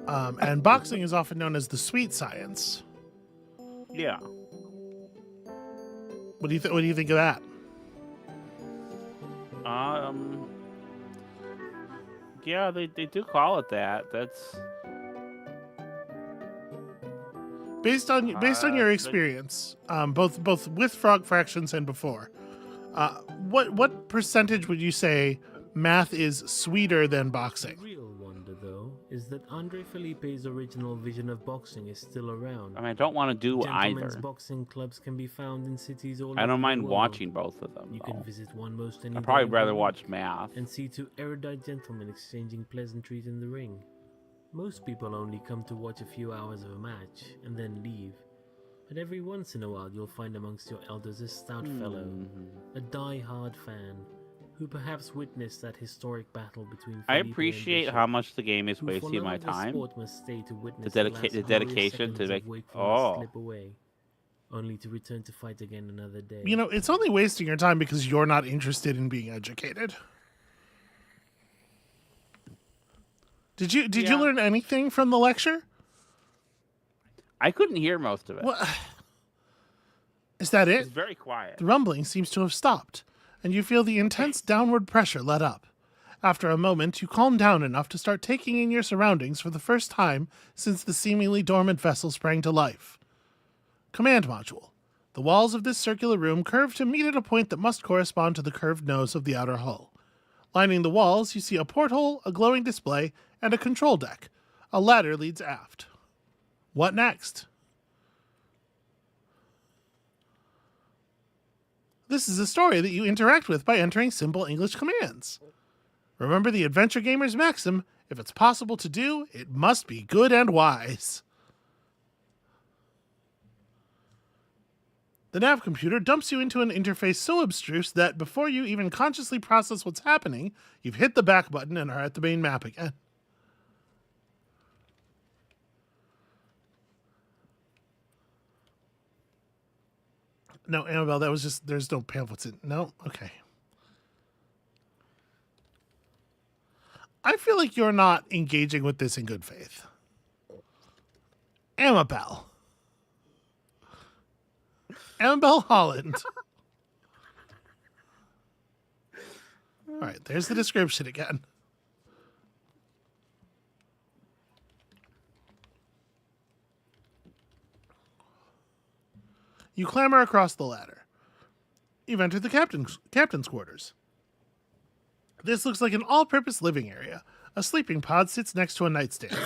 and boxing is often known as the sweet science. Yeah. What do you What do you think of that? Yeah, they do call it that. That's Based on your experience, both with Frog Fractions and before, what percentage would you say math is sweeter than boxing? The real wonder, though, is that Andre Felipe's original vision of boxing is still around. I mean, I don't want to do Gentlemen's either. boxing clubs can be found in cities all over I don't mind the world. watching both of them. You though. can visit one most any I'd probably day rather in watch math. and see two erudite gentlemen exchanging pleasantries in the ring. Most people only come to watch a few hours of a match and then leave. But every once in a while you'll find amongst your elders a stout fellow, a die-hard fan, who perhaps witnessed that historic battle between I Felipe appreciate and how much the game is Bishop, who for wasting love my of the time. sport must stay to witness The the last glorious dedication to seconds make. of wakefulness Oh, slip away, only to return to fight again another day. It's only wasting your time because you're not interested in being educated. Did you Yeah. learn anything from the lecture? I couldn't hear most of it. What? Is that It's it? very quiet. The rumbling seems to have stopped, and you feel the intense downward pressure let up. After a moment, you calm down enough to start taking in your surroundings for the first time since the seemingly dormant vessel sprang to life. Command module. The walls of this circular room curve to meet at a point that must correspond to the curved nose of the outer hull. Lining the walls, you see a porthole, a glowing display, and a control deck. A ladder leads aft. What next? This is a story that you interact with by entering simple English commands. Remember the adventure gamer's maxim, if it's possible to do, it must be good and wise. The nav computer dumps you into an interface so abstruse that before you even consciously process what's happening, you've hit the back button and are at the main map again. No, Amabel, that was just, there's no pamphlets in. No? Okay. I feel like you're not engaging with this in good faith. Amabel. Amabel Holland. All right, there's the description again. You clamber across the ladder. You've entered the captain's quarters. This looks like an all-purpose living area. A sleeping pod sits next to a nightstand.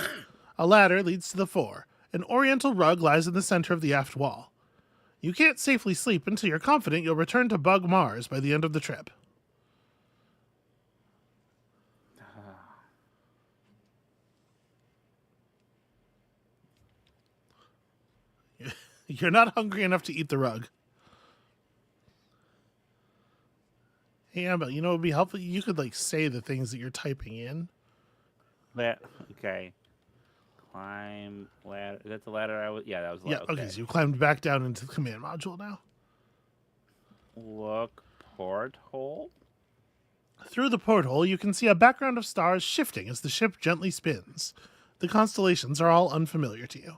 A ladder leads to the fore. An oriental rug lies in the center of the aft wall. You can't safely sleep until you're confident you'll return to Bug Mars by the end of the trip. You're not hungry enough to eat the rug. Hey, Amber, you know what would be helpful? You could, say the things that you're typing in. Okay. Climb ladder. Is that the ladder I was? Yeah, that was the Yeah, ladder. okay, so you climbed back down into the command module now. Look, porthole. Through the porthole, you can see a background of stars shifting as the ship gently spins. The constellations are all unfamiliar to you.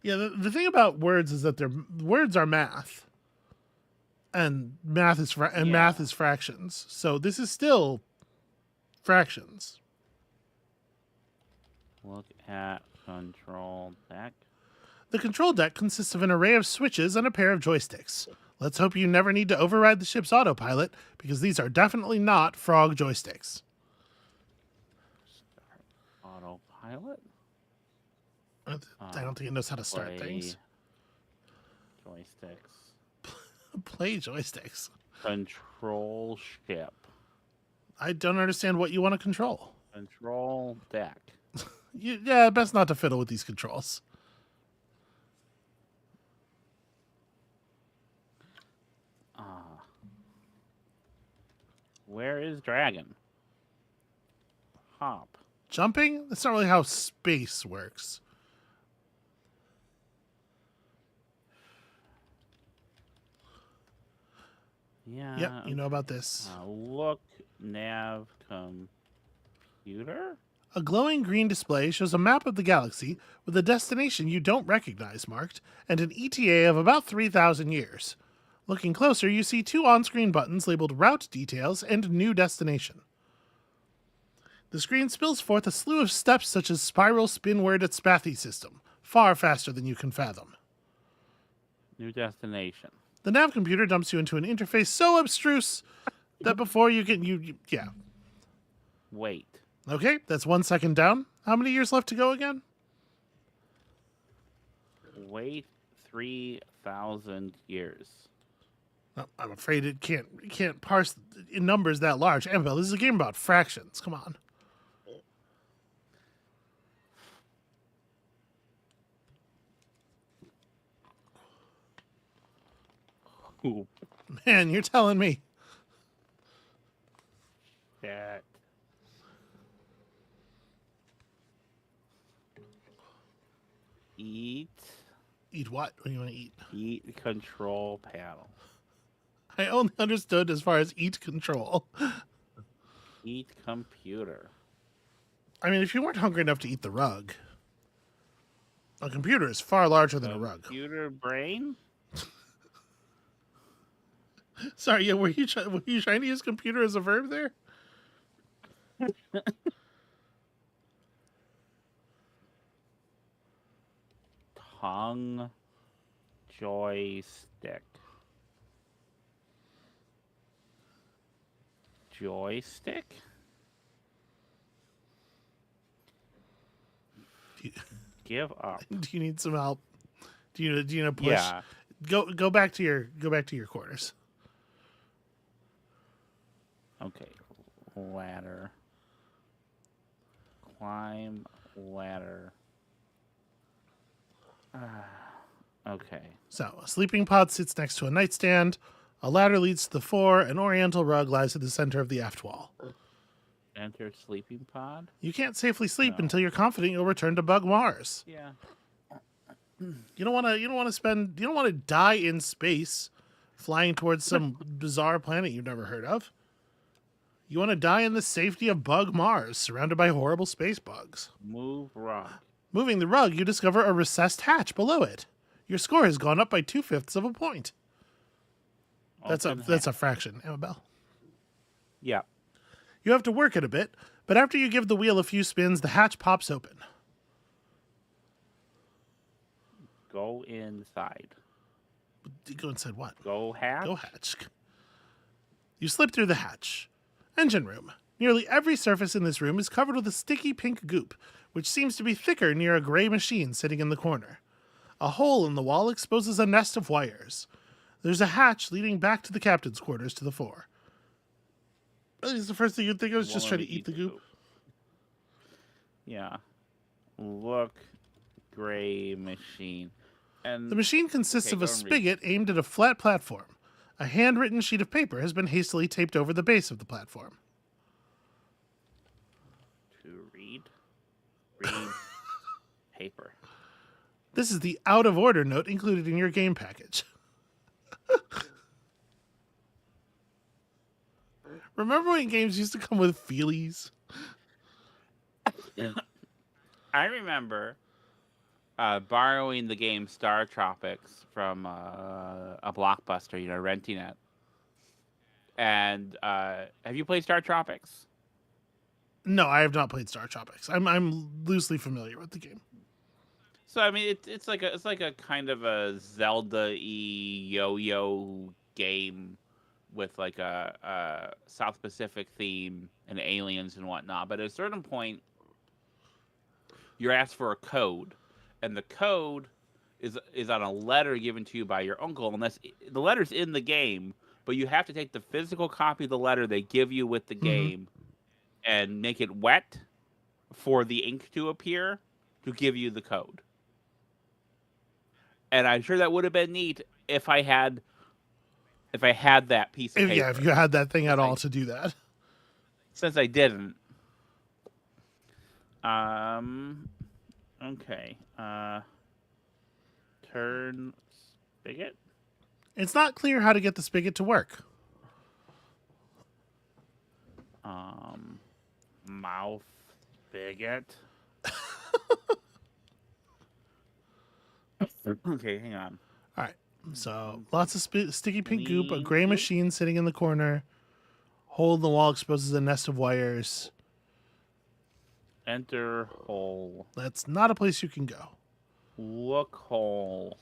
Yeah, the thing about words is that words are math, and math is fractions. So this is still fractions. Look at control deck. The control deck consists of an array of switches and a pair of joysticks. Let's hope you never need to override the ship's autopilot, because these are definitely not frog joysticks. Autopilot? I don't think it knows how to start things. Joysticks. Play joysticks. Control ship. I don't understand what you want to control. Control deck. Yeah, best not to fiddle with these controls. Where is dragon? Hop. Jumping? That's not really how space works. Yeah. Yep, you know about this. Look, nav, computer? A glowing green display shows a map of the galaxy with a destination you don't recognize marked and an ETA of about 3,000 years. Looking closer, you see two on-screen buttons labeled Route Details and New Destination. The screen spills forth a slew of steps such as Spiral Spinward at Spathi System, far faster than you can fathom. New destination. The nav computer dumps you into an interface so abstruse that before you can... Yeah. Wait. Okay, that's 1 second down. How many years left to go again? Wait 3,000 years. No, I'm afraid it can't parse in numbers that large. Amabel, this is a game about fractions. Come on. Ooh. Man, you're telling me. That. Eat. Eat what? What do you want to eat? Eat control panel. I only understood as far as eat control. Eat computer. I mean, if you weren't hungry enough to eat the rug, a computer is far larger than a rug. Computer brain? Sorry, yeah, were you trying to use computer as a verb there? Tongue joystick. Joystick? Give up. Do you need some help? Do you need a push? Yeah. Go back to your quarters. Okay. Ladder. Climb ladder. Okay. So, a sleeping pod sits next to a nightstand. A ladder leads to the floor. An oriental rug lies at the center of the aft wall. Enter sleeping pod? You can't safely sleep until you're confident you'll return to Bug Mars. Yeah. You don't want to die in space flying towards some bizarre planet you've never heard of. You want to die in the safety of Bug Mars, surrounded by horrible space bugs. Move rock. Moving the rug, you discover a recessed hatch below it. Your score has gone up by 2/5 of a point. That's a fraction, Amabel. Yeah. You have to work it a bit, but after you give the wheel a few spins, the hatch pops open. Go inside. Go inside what? Go hatch? Go hatch. You slip through the hatch. Engine room. Nearly every surface in this room is covered with a sticky pink goop, which seems to be thicker near a gray machine sitting in the corner. A hole in the wall exposes a nest of wires. There's a hatch leading back to the captain's quarters to the fore. Really, is the first thing you'd think of is just try to eat the goop? Yeah. Look, gray machine. And the machine consists of a spigot aimed at a flat platform. A handwritten sheet of paper has been hastily taped over the base of the platform. To read? Read paper. This is the out-of-order note included in your game package. Remember when games used to come with feelies? I remember borrowing the game Star Tropics from a Blockbuster, renting it. And have you played Star Tropics? No, I have not played Star Tropics. I'm loosely familiar with the game. So I mean, it's like a kind of a Zelda-y yo-yo game with like a South Pacific theme and aliens and whatnot. But at a certain point, you're asked for a code, and the code is on a letter given to you by your uncle. Unless the letter's in the game, but you have to take the physical copy of the letter they give you with the game and make it wet for the ink to appear to give you the code. And I'm sure that would have been neat if I had that piece of paper. Yeah, if you had that thing at all to do that. Since I didn't. Okay. Turn spigot. It's not clear how to get the spigot to work. Mouth spigot. Okay, hang on. All right. So lots of sticky pink goop, a gray machine sitting in the corner. Hole in the wall exposes a nest of wires. Enter hole. That's not a place you can go. Look hole.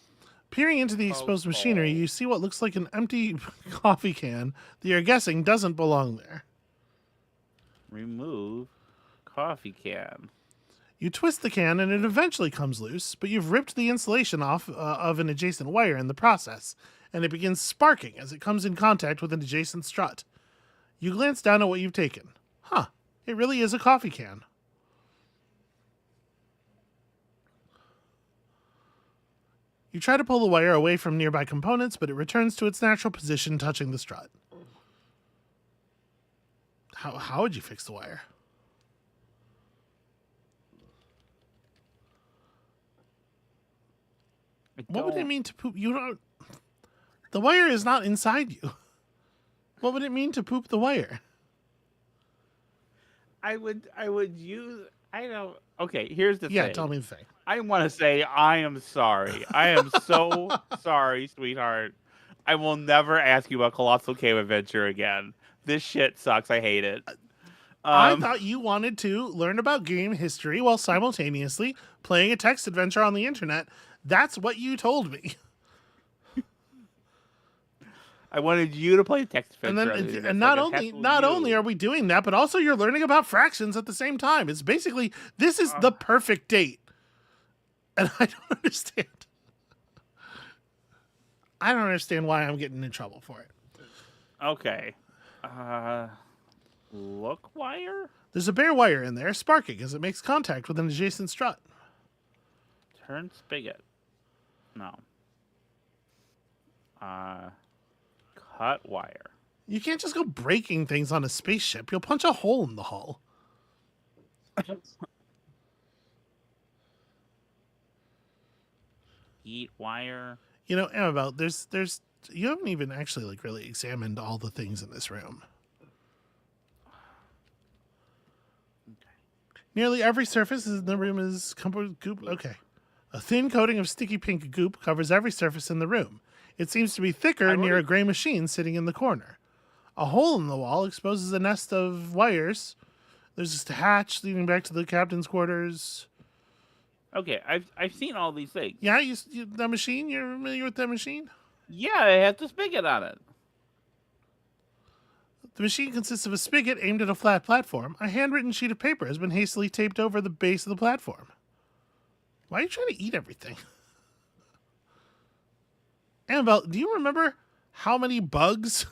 Peering into the exposed machinery, you see what looks like an empty coffee can that you're guessing doesn't belong there. Remove coffee can. You twist the can and it eventually comes loose, but you've ripped the insulation off of an adjacent wire in the process, and it begins sparking as it comes in contact with an adjacent strut. You glance down at what you've taken. Huh, it really is a coffee can. You try to pull the wire away from nearby components, but it returns to its natural position, touching the strut. How would you fix the wire? What would it mean to poop? You don't. The wire is not inside you. What would it mean to poop the wire? I would use. I don't. Okay, here's the thing. Yeah, tell me the thing. I want to say I am sorry. I am so sorry, sweetheart. I will never ask you about Colossal Cave Adventure again. This shit sucks. I hate it. I thought you wanted to learn about game history while simultaneously playing a text adventure on the internet. That's what you told me. I wanted you to play text adventure. And not only are we doing that, but also you're learning about fractions at the same time. It's basically, this is the perfect date. And I don't understand. I don't understand why I'm getting in trouble for it. Okay. Look wire? There's a bare wire in there, sparking as it makes contact with an adjacent strut. Turn spigot. No. Cut wire. You can't just go breaking things on a spaceship. You'll punch a hole in the hull. Heat wire. You know, Amabel, there's you haven't even actually like really examined all the things in this room. Nearly every surface in the room is covered with goop. Okay. A thin coating of sticky pink goop covers every surface in the room. It seems to be thicker near a gray machine sitting in the corner. A hole in the wall exposes a nest of wires. There's just a hatch leading back to the captain's quarters. Okay, I've seen all these things. Yeah, that machine? You're familiar with that machine? Yeah, it has the spigot on it. The machine consists of a spigot aimed at a flat platform. A handwritten sheet of paper has been hastily taped over the base of the platform. Why are you trying to eat everything? Amabel, do you remember how many bugs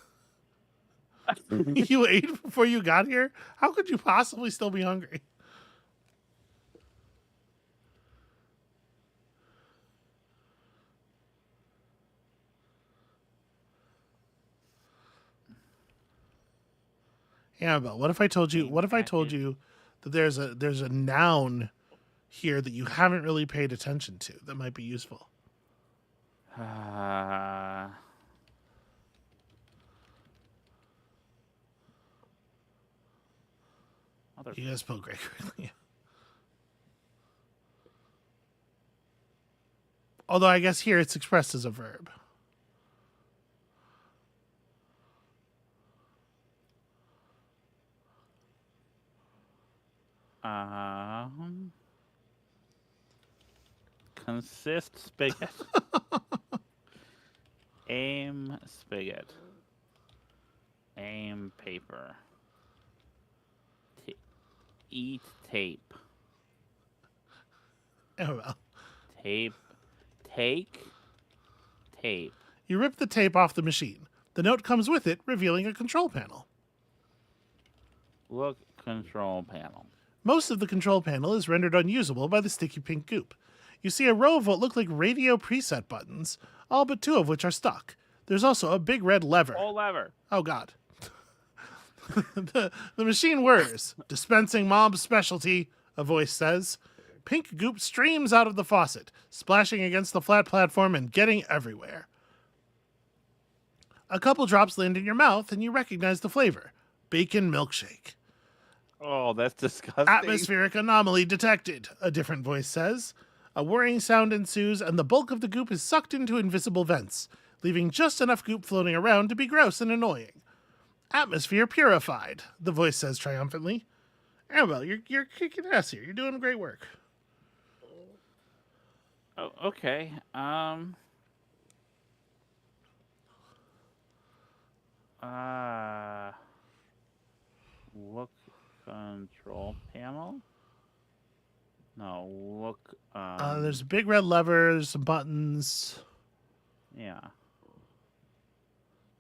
you ate before you got here? How could you possibly still be hungry? Amabel, what if I told you that there's a noun here that you haven't really paid attention to that might be useful? You guys spell Gregory. Although I guess here it's expressed as a verb. Consist spigot. Aim spigot. Aim paper. Eat tape. Amabel. Tape. Take. Tape. You rip the tape off the machine. The note comes with it, revealing a control panel. Look, control panel. Most of the control panel is rendered unusable by the sticky pink goop. You see a row of what look like radio preset buttons, all but 2 of which are stuck. There's also a big red lever. Oh, lever. Oh, God. the machine whirs. Dispensing mom's specialty, a voice says. Pink goop streams out of the faucet, splashing against the flat platform and getting everywhere. A couple drops land in your mouth, and you recognize the flavor. Bacon milkshake. Oh, that's disgusting. Atmospheric anomaly detected, a different voice says. A whirring sound ensues, and the bulk of the goop is sucked into invisible vents, leaving just enough goop floating around to be gross and annoying. Atmosphere purified, the voice says triumphantly. Amabel, you're kicking ass here. You're doing great work. Oh, okay. Look control panel? No, look, There's a big red lever, there's some buttons. yeah.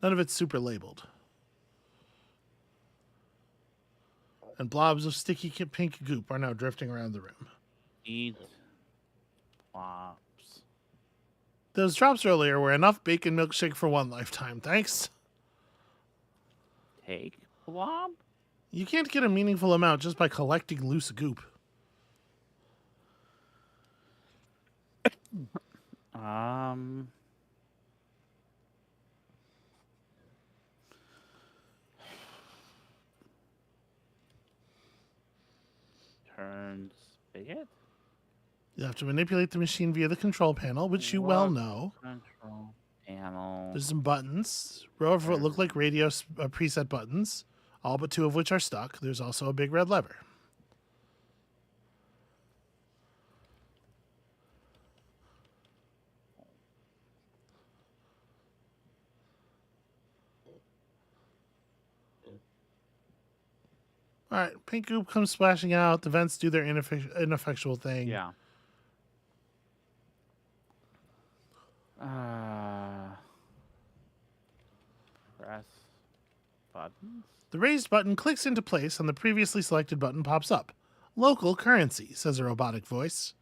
None of it's super labeled. And blobs of sticky pink goop are now drifting around the room. Eat plops. Those drops earlier were enough bacon milkshake for one lifetime, thanks. Take blob? You can't get a meaningful amount just by collecting loose goop. Turn spigot? You have to manipulate the machine via the control panel, which you well Look know. Control panel. There's some buttons, row of what look like radio preset buttons, all but 2 of which are stuck. There's also a big red lever. All right, pink goop comes splashing out. The vents do their ineffectual thing. Yeah. Press buttons? The raised button clicks into place and the previously selected button pops up. Local currency, says a robotic voice.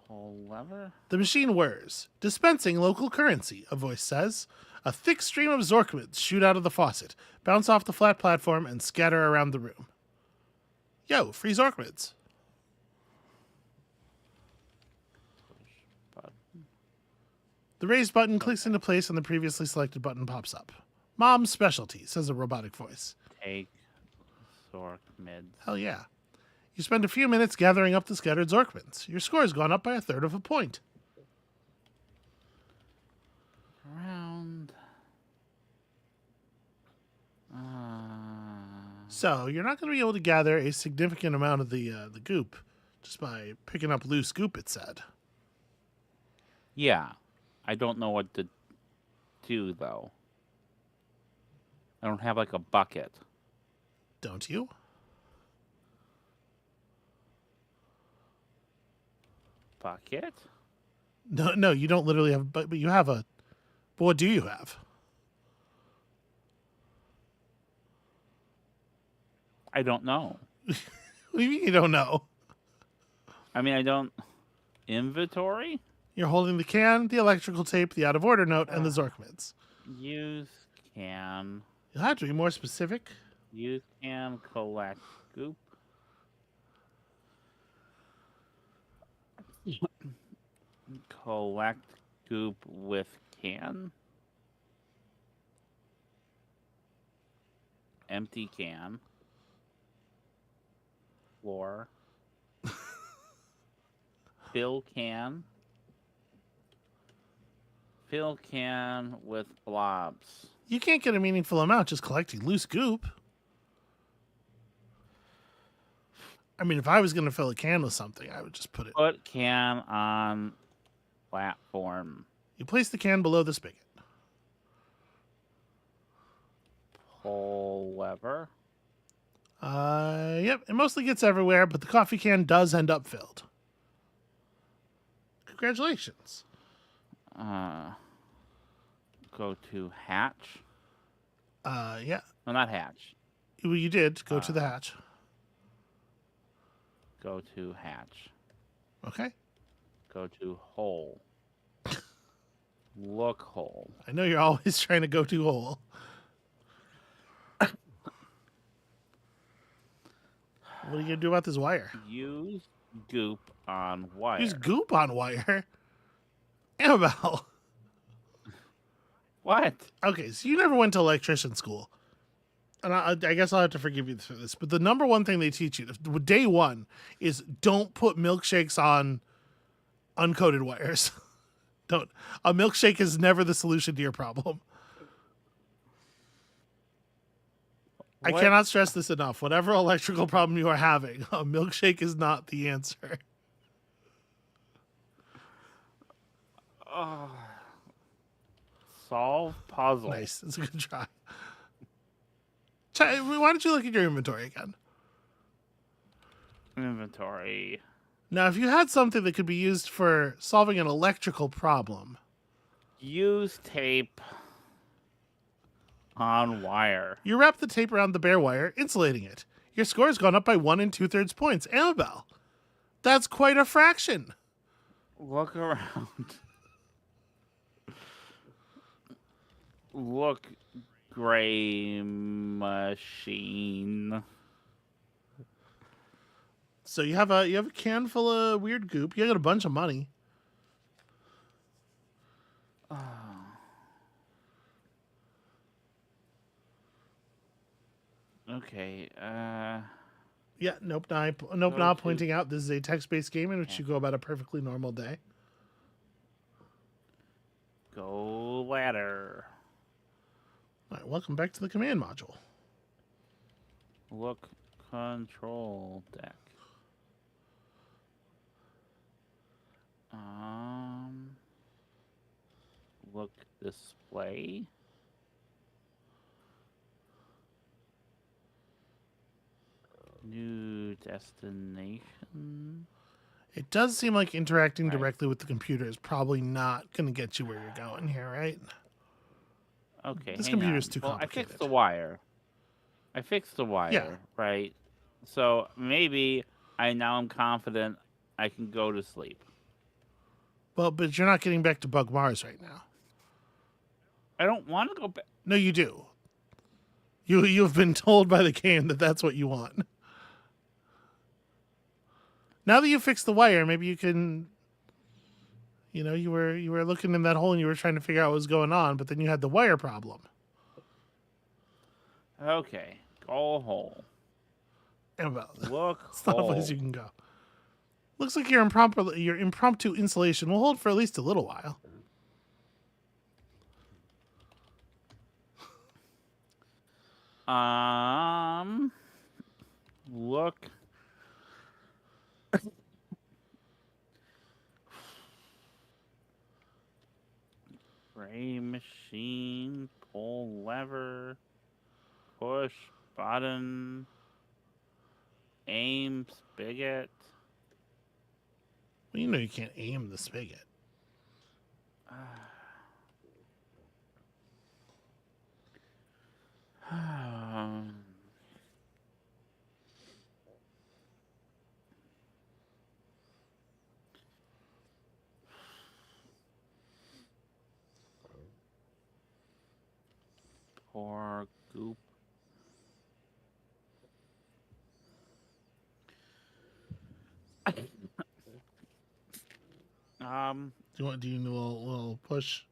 Pull lever? The machine whirs. Dispensing local currency, a voice says. A thick stream of Zorkmids shoot out of the faucet, bounce off the flat platform, and scatter around the room. Yo, free Zorkmids. The raised button clicks into place and the previously selected button pops up. Mom's specialty, says a robotic voice. Take Zork mids. Hell yeah. You spend a few minutes gathering up the scattered Zorkmids. Your score has gone up by 1/3 of a point. Round. So you're not going to be able to gather a significant amount of the goop just by picking up loose goop, it said. Yeah. I don't know what to do, though. I don't have, like, a bucket. Don't you? Bucket? No, you don't literally have, but you have a. But what do you have? I don't know. What do you mean you don't know? I mean, I don't... Inventory? You're holding the can, the electrical tape, the out of order note, and the Zorkmids. Use can. You'll have to be more specific. Use can collect goop. Collect goop with can. Empty can. Floor. Fill can. Fill can with blobs. You can't get a meaningful amount just collecting loose goop. I mean, if I was going to fill a can with something, I would just put it. Put can on platform. You place the can below the spigot. Pull lever. Yep, it mostly gets everywhere, but the coffee can does end up filled. Congratulations. Go to hatch. Yeah. No, not hatch. Well, you did go to the hatch. Go to hatch. Okay. Go to hole. Look hole. I know you're always trying to go to hole. What are you going to do about this wire? Use goop on wire. Use goop on wire? Amabel. What? Okay, so you never went to electrician school. And I guess I'll have to forgive you for this. But the number one thing they teach you, day one, is don't put milkshakes on uncoated wires. Don't. A milkshake is never the solution to your problem. I What? cannot stress this enough. Whatever electrical problem you are having, a milkshake is not the answer. Solve puzzle. Nice. That's a good try. Why don't you look at your inventory again? Inventory. Now, if you had something that could be used for solving an electrical problem, Use tape on wire. you wrap the tape around the bare wire, insulating it. Your score has gone up by 1 2/3 points. Amabel, that's quite a fraction. Look around. Look, gray machine. So you have a can full of weird goop. You got a bunch of money. Okay. Yeah, nope. Not pointing out this is a text-based game in which you go about a perfectly normal day. Go ladder. All right, welcome back to the command module. Look control deck. Look display. New destination. It does seem like interacting directly with the computer is probably not going to get you where you're going here, right? Okay, This hang computer's on. too Well, I complicated. fixed the wire. Right? So maybe I'm confident I can go to sleep. Well, but you're not getting back to Bug Mars right now. I don't want to go back. No, you do. You've been told by the game that that's what you want. Now that you fixed the wire, maybe you can. You know, you were looking in that hole and you were trying to figure out what was going on, but then you had the wire problem. Okay, go hole. Amabel, Look it's not a hole. place you can go. Looks like your impromptu installation will hold for at least a little while. Look. Gray machine, pull lever, push button, aim spigot. Well, you know you can't aim the spigot. Pour goop. Do you need a little push?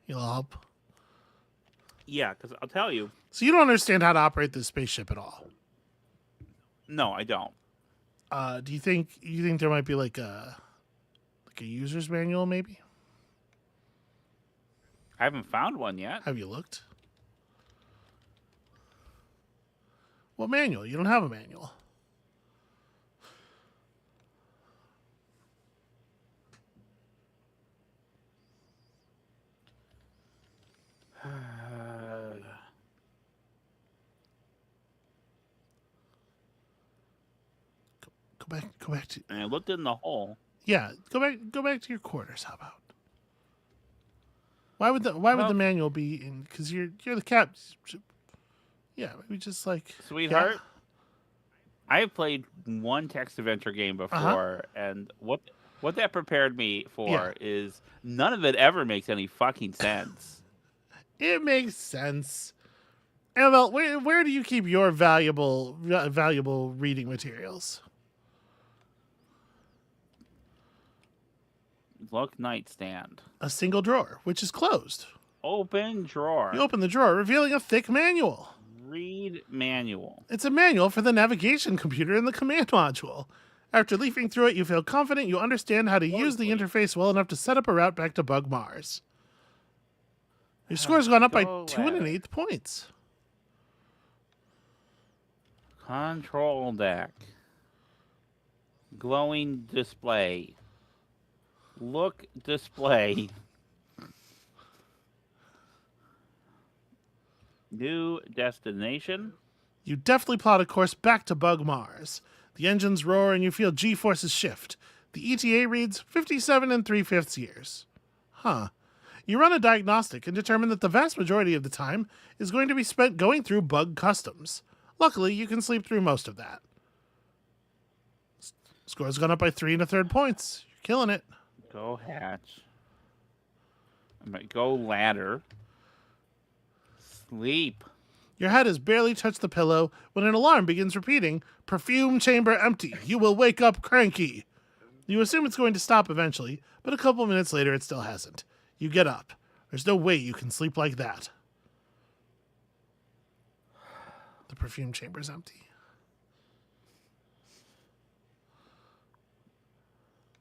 You'll help. Yeah, because I'll tell you. So you don't understand how to operate this spaceship at all. No, I don't. Do you think there might be like a user's manual maybe? I haven't found one yet. Have you looked? What manual? You don't have a manual. Go back to. And I looked in the hole. Yeah, go back to your quarters. How about? Why would the manual be in? Because you're the cap. Yeah, maybe just like Sweetheart. Yeah. I've played one text adventure game before, and what that prepared me for is none of it ever makes any fucking sense. It makes sense. Amabel, where do you keep your valuable reading materials? Look, nightstand. A single drawer, which is closed. Open drawer. You open the drawer, revealing a thick manual. Read manual. It's a manual for the navigation computer in the command module. After leafing through it, you feel confident you understand how to use the interface well enough to set up a route back to Bug Mars. Your score's gone up by 2 1/8 points. Control deck. Glowing display. Look display. New destination. You deftly plot a course back to Bug Mars. The engines roar and you feel G-forces shift. The ETA reads 57 3/5 years. Huh. You run a diagnostic and determine that the vast majority of the time is going to be spent going through bug customs. Luckily, you can sleep through most of that. Score's gone up by 3 1/3 points. You're killing it. Go hatch. Go ladder. Sleep. Your head has barely touched the pillow when an alarm begins repeating, "Perfume chamber empty. You will wake up cranky." You assume it's going to stop eventually, but a couple minutes later it still hasn't. You get up. There's no way you can sleep like that. The perfume chamber's empty.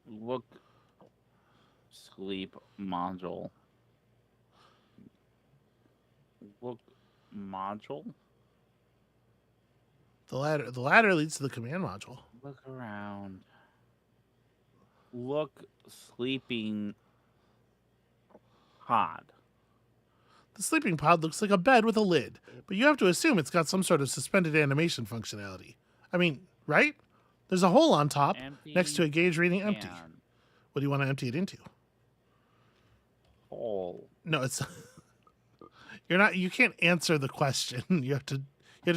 Look. Sleep module. Look module. The ladder leads to the command module. Look around. Look sleeping pod. The sleeping pod looks like a bed with a lid, but you have to assume it's got some sort of suspended animation functionality. I mean, right? There's a hole on top next to a gauge reading empty. What do you want to empty it into? Hole. No, it's you can't answer the question. You have to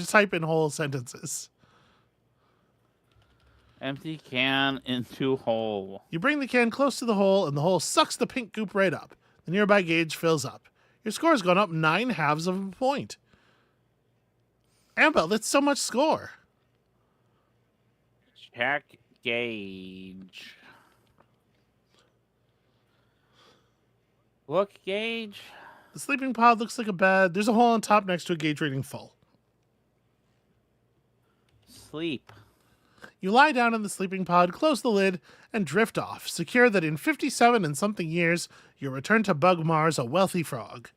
type in whole sentences. Empty can into hole. You bring the can close to the hole, and the hole sucks the pink goop right up. The nearby gauge fills up. Your score's gone up 9/2 of a point. Amabel, that's so much score. Check gauge. Look gauge. The sleeping pod looks like a bed. There's a hole on top next to a gauge reading full. Sleep. You lie down in the sleeping pod, close the lid, and drift off, secure that in 57 and something years, you'll return to Bug Mars a wealthy frog.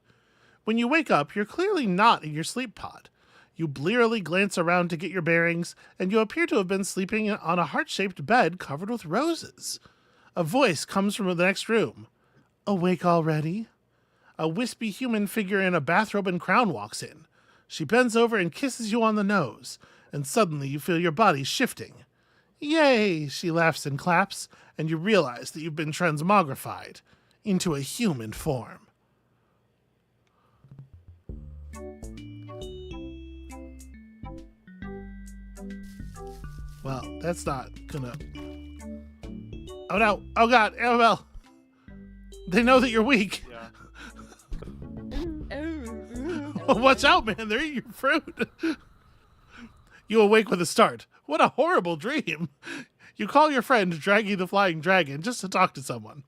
When you wake up, you're clearly not in your sleep pod. You blearily glance around to get your bearings, and you appear to have been sleeping on a heart-shaped bed covered with roses. A voice comes from the next room. Awake already? A wispy human figure in a bathrobe and crown walks in. She bends over and kisses you on the nose, and suddenly you feel your body shifting. Yay, she laughs and claps, and you realize that you've been transmogrified into a human form. Well, that's not gonna... Oh no! Oh god, Amabel! They know that you're weak. Yeah. Watch out, man! They're eating your fruit. You awake with a start. What a horrible dream! You call your friend Draggy the Flying Dragon just to talk to someone.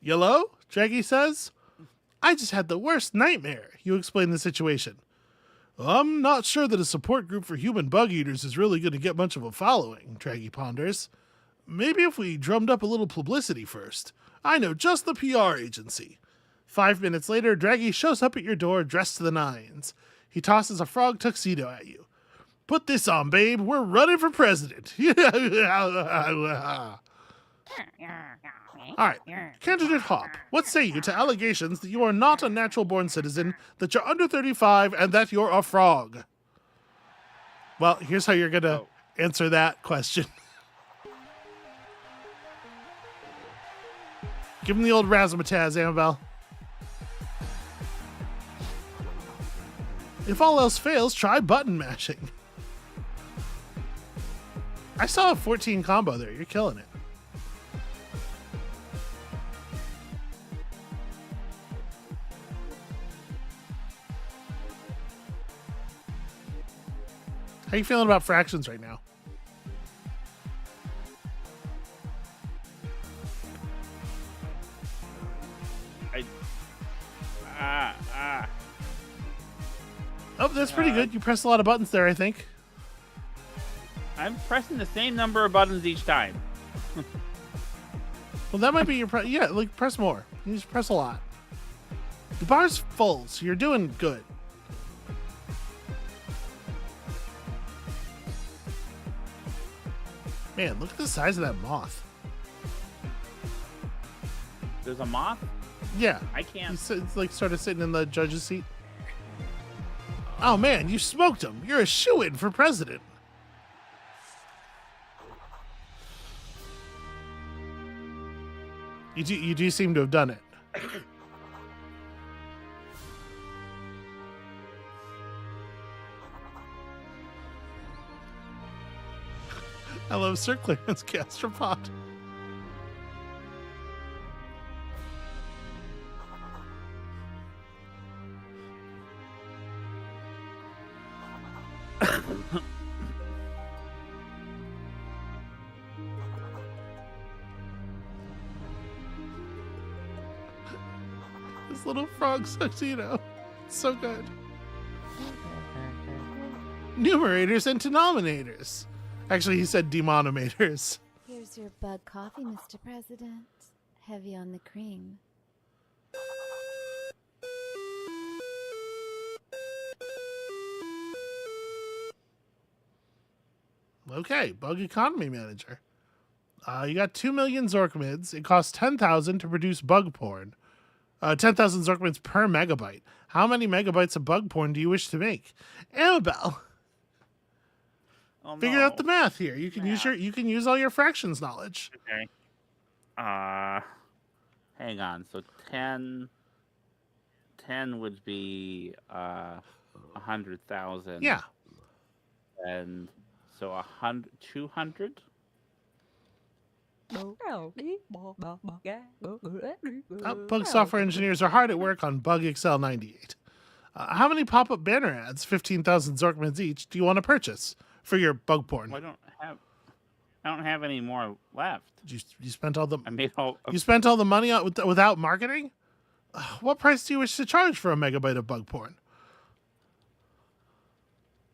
Yellow? Draggy says. I just had the worst nightmare. You explain the situation. I'm not sure that a support group for human bug eaters is really going to get much of a following, Draggy ponders. Maybe if we drummed up a little publicity first. I know just the PR agency. 5 minutes later, Draggy shows up at your door dressed to the nines. He tosses a frog tuxedo at you. Put this on, babe. We're running for president. All right, Candidate Hop, what say you to allegations that you are not a natural-born citizen, that you're under 35, and that you're a frog? Well, here's how you're going to answer that question. Give him the old razzmatazz, Amabel. If all else fails, try button mashing. I saw a 14 combo there. You're killing it. How you feeling about fractions right now? Oh, that's pretty good. You pressed a lot of buttons there, I think. I'm pressing the same number of buttons each time. Well, that might be your... yeah, like, press more. You just press a lot. The bar's full, so you're doing good. Man, look at the size of that moth. There's a moth? Yeah. I can't... It's like sort of sitting in the judge's seat. Oh, man, you smoked him. You're a shoo-in for president. You do seem to have done it. I love Sir Clarence Gastropod. This little frog tuxedo. So good. Numerators and denominators. Actually, he said demonomators. Here's your bug coffee, Mr. President. Heavy on the cream. Okay, bug economy manager. You got 2 million Zorkmids. It costs 10,000 to produce bug porn. 10,000 Zorkmids per megabyte. How many megabytes of bug porn do you wish to make? Amabel. Oh, no. Figure out the math here. You can use all your fractions knowledge. Okay. Hang on. So 10 would be 100,000. Yeah. And so 200. Bug software engineers are hard at work on Bug Excel 98. How many pop-up banner ads, 15,000 Zorkmids each, do you want to purchase for your bug porn? Well, I don't have any more left. You spent all the... I made all... You spent all the money out without marketing? What price do you wish to charge for a megabyte of bug porn?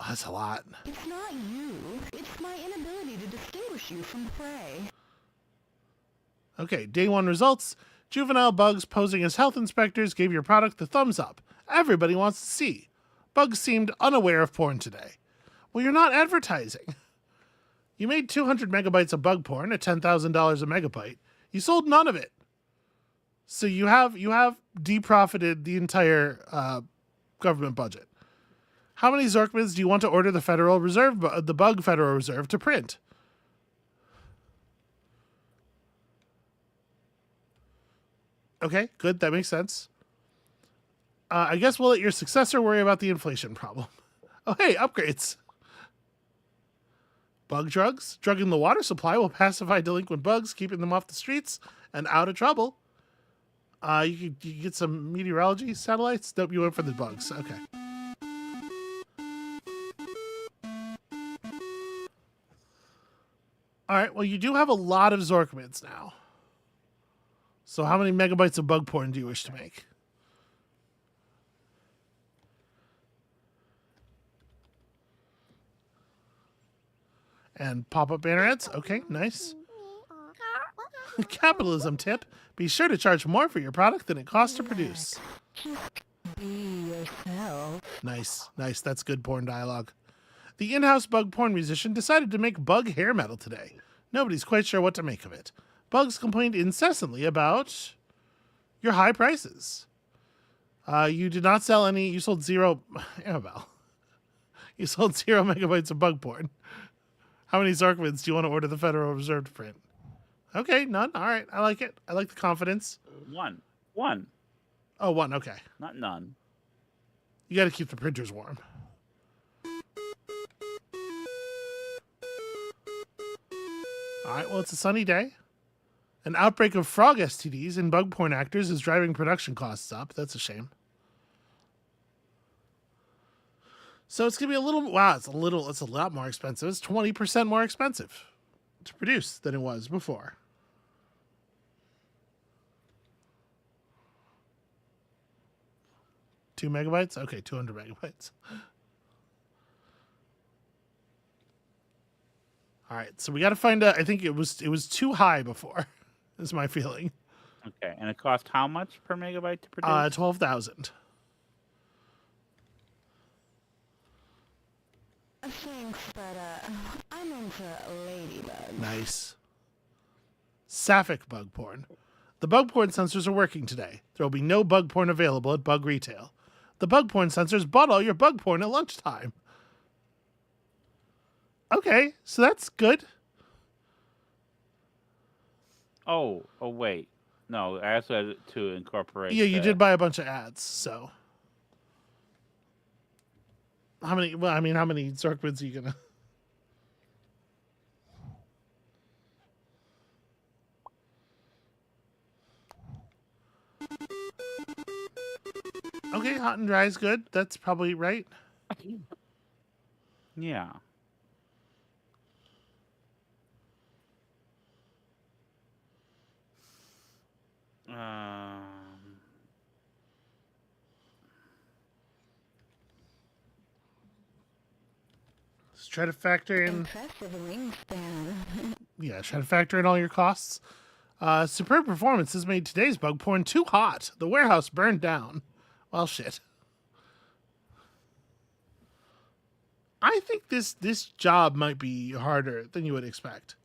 Oh, that's a lot. It's not you. It's my inability to distinguish you from the prey. Okay, day one results. Juvenile bugs posing as health inspectors gave your product the thumbs up. Everybody wants to see. Bugs seemed unaware of porn today. Well, you're not advertising. You made 200 megabytes of bug porn at $10,000 a megabyte. You sold none of it. So you have de-profited the entire government budget. How many Zorkmids do you want to order the Federal Reserve, the Bug Federal Reserve, to print? Okay, good. That makes sense. I guess we'll let your successor worry about the inflation problem. Oh, hey, upgrades. Bug drugs. Drugging the water supply will pacify delinquent bugs, keeping them off the streets and out of trouble. You get some meteorology satellites? Nope, you went for the bugs. Okay. All right, well, you do have a lot of Zorkmids now. So how many megabytes of bug porn do you wish to make? And pop-up banner ads? Okay, nice. Capitalism tip. Be sure to charge more for your product than it costs to produce. Be yourself. Nice, nice. That's good porn dialogue. The in-house bug porn musician decided to make bug hair metal today. Nobody's quite sure what to make of it. Bugs complained incessantly about your high prices. You did not sell any. You sold 0. Amabel. You sold 0 megabytes of bug porn. How many Zorkmids do you want to order the Federal Reserve to print? Okay, none. All right, I like it. I like the confidence. One. Oh, one. Okay, Not none. you got to keep the printers warm. All right, well, it's a sunny day. An outbreak of frog STDs in bug porn actors is driving production costs up. That's a shame. So it's gonna be a little. Wow, it's a lot more expensive. It's 20% more expensive to produce than it was before. Two megabytes? Okay, 200 megabytes. All right, so we got to find a. I think it was too high before. Is my feeling. Okay, and it cost how much per megabyte to produce? 12,000. Thanks, but I'm into ladybugs. Nice. Sapphic bug porn. The bug porn sensors are working today. There will be no bug porn available at Bug Retail. The bug porn sensors bought all your bug porn at lunchtime. Okay, so that's good. Oh, wait. No, I also had to incorporate. Yeah, you did buy a bunch of ads, so. How many Zorkmans are you gonna? Okay, hot and dry is good. That's probably right. Yeah. Let's try to factor in. Impressive wingspan. Yeah, try to factor in all your costs. Superb performance has made today's bug porn too hot. The warehouse burned down. Well, shit. I think this job might be harder than you would expect.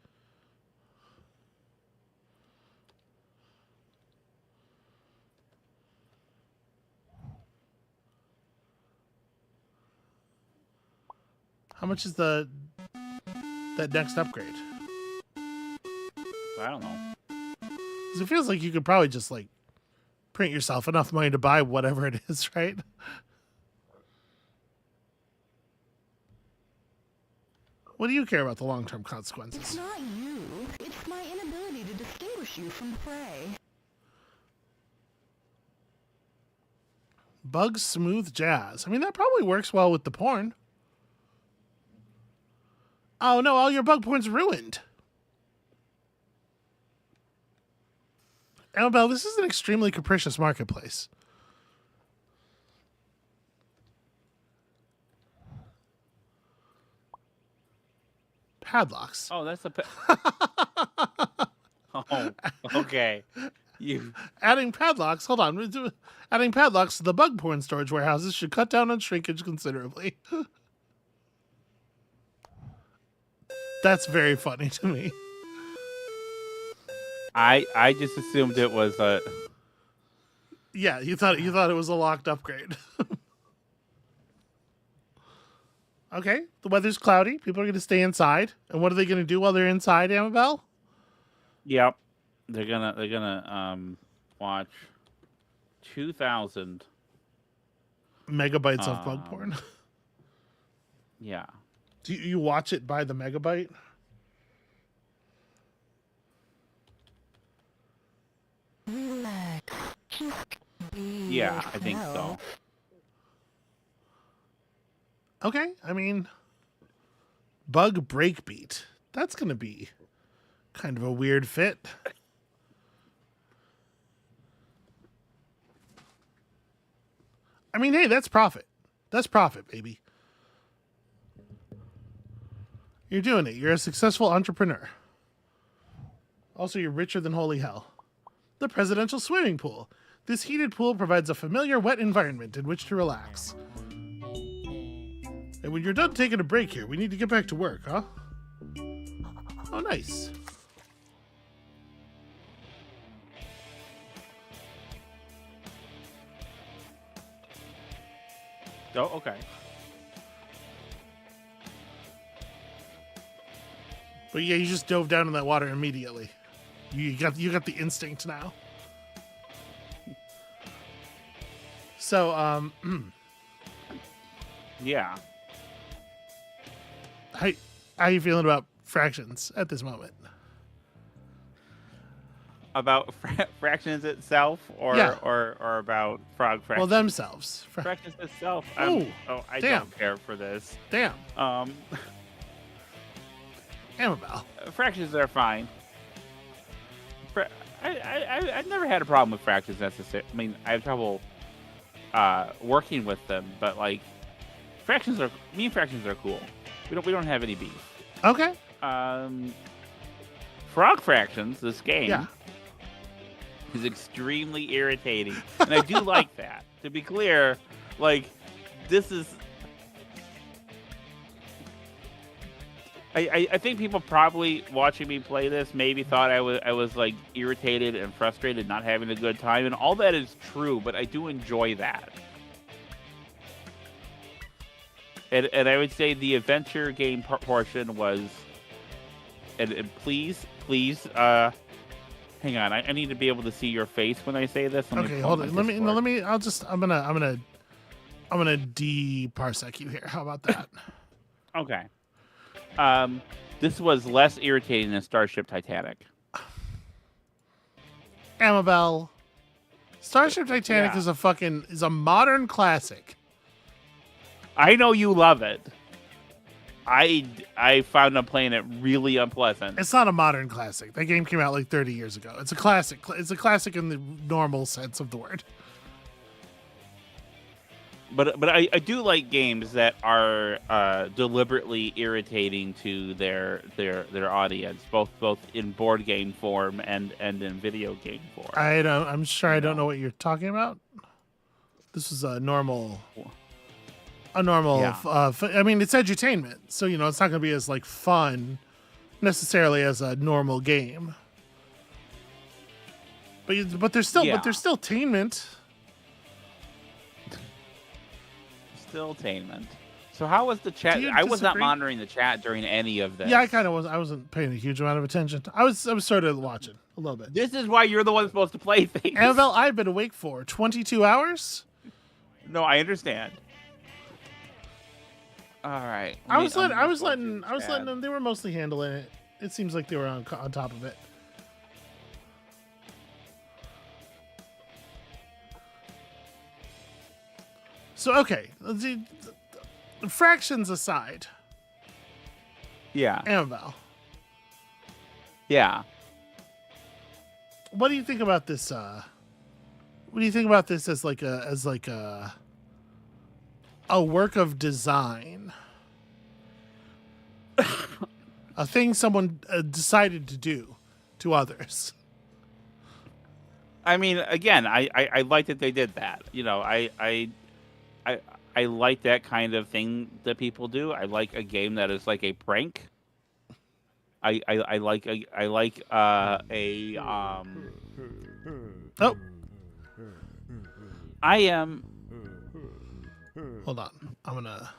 How much is that next upgrade? I don't know. Because it feels like you could probably just like print yourself enough money to buy whatever it is, right? What do you care about the long-term It's consequences? not you. It's my inability to distinguish you from the prey. Bug smooth jazz. I mean, that probably works well with the porn. Oh no, all your bug porn's ruined. Amabel, this is an extremely capricious marketplace. Padlocks. Oh, that's a. Oh, okay. You. Adding padlocks, hold on. Adding padlocks to the bug porn storage warehouses should cut down on shrinkage considerably. That's very funny to me. I just assumed it was a. Yeah, you thought it was a locked upgrade. Okay, the weather's cloudy. People are going to stay inside. And what are they going to do while they're inside, Amabel? Yep, they're gonna watch 2,000 megabytes of bug porn. Yeah. Do you watch it by the megabyte? Relax. Just be Yeah, I think so. yourself. Okay, I mean, bug breakbeat. That's going to be kind of a weird fit. I mean, hey, that's profit. That's profit, baby. You're doing it. You're a successful entrepreneur. Also, you're richer than holy hell. The presidential swimming pool. This heated pool provides a familiar wet environment in which to relax. And when you're done taking a break here, we need to get back to work, huh? Oh, nice. Oh, okay. But yeah, you just dove down in that water immediately. You got the instinct now. So Yeah. how you feeling about fractions at this moment? About fractions itself, or Yeah. or about frog fractions? Well, themselves. Fractions itself. Ooh, I damn. don't care for this. Damn. Um, Amabel. fractions are fine. I've never had a problem with fractions necessarily. I mean, I have trouble working with them, but like fractions are cool. We don't have any beef. Okay. Frog fractions, this game, Yeah. is extremely irritating, and I do like that. To be clear, like this is. I think people probably watching me play this maybe thought I was like irritated and frustrated, not having a good time, and all that is true. But I do enjoy that, and I would say the adventure game portion was. And please, hang on. I need to be able to see your face when I say this. Okay, hold on. Let me. I'm gonna de-parsec you here. How about that? Okay. This was less irritating than Starship Titanic. Amabel, Starship Titanic Yeah. is a modern classic. I know you love it. I found them playing it really unpleasant. It's not a modern classic. That game came out like 30 years ago. It's a classic. It's a classic in the normal sense of the word. But I do like games that are deliberately irritating to their audience, both in board game form and in video game form. I'm sure I don't know what you're talking about. This is a normal. Yeah. I mean, it's edutainment, so it's not going to be as like fun necessarily as a normal game. But there's still tainment. Still tainment. So how was the chat? I was not monitoring the chat during any of this. Yeah, I kind of was. I wasn't paying a huge amount of attention. I was sort of watching a little bit. This is why you're the one supposed to play things. Amabel, I've been awake for 22 hours. No, I understand. All right. I was letting them. They were mostly handling it. It seems like they were on top of it. So okay, the fractions aside, Yeah. Amabel, Yeah. what do you think about this? What do you think about this as like a work of design? A thing someone decided to do to others. I mean, again, I like that they did that. I like that kind of thing that people do. I like a game that is like a prank. I like Oh, I am. hold on. I'm gonna.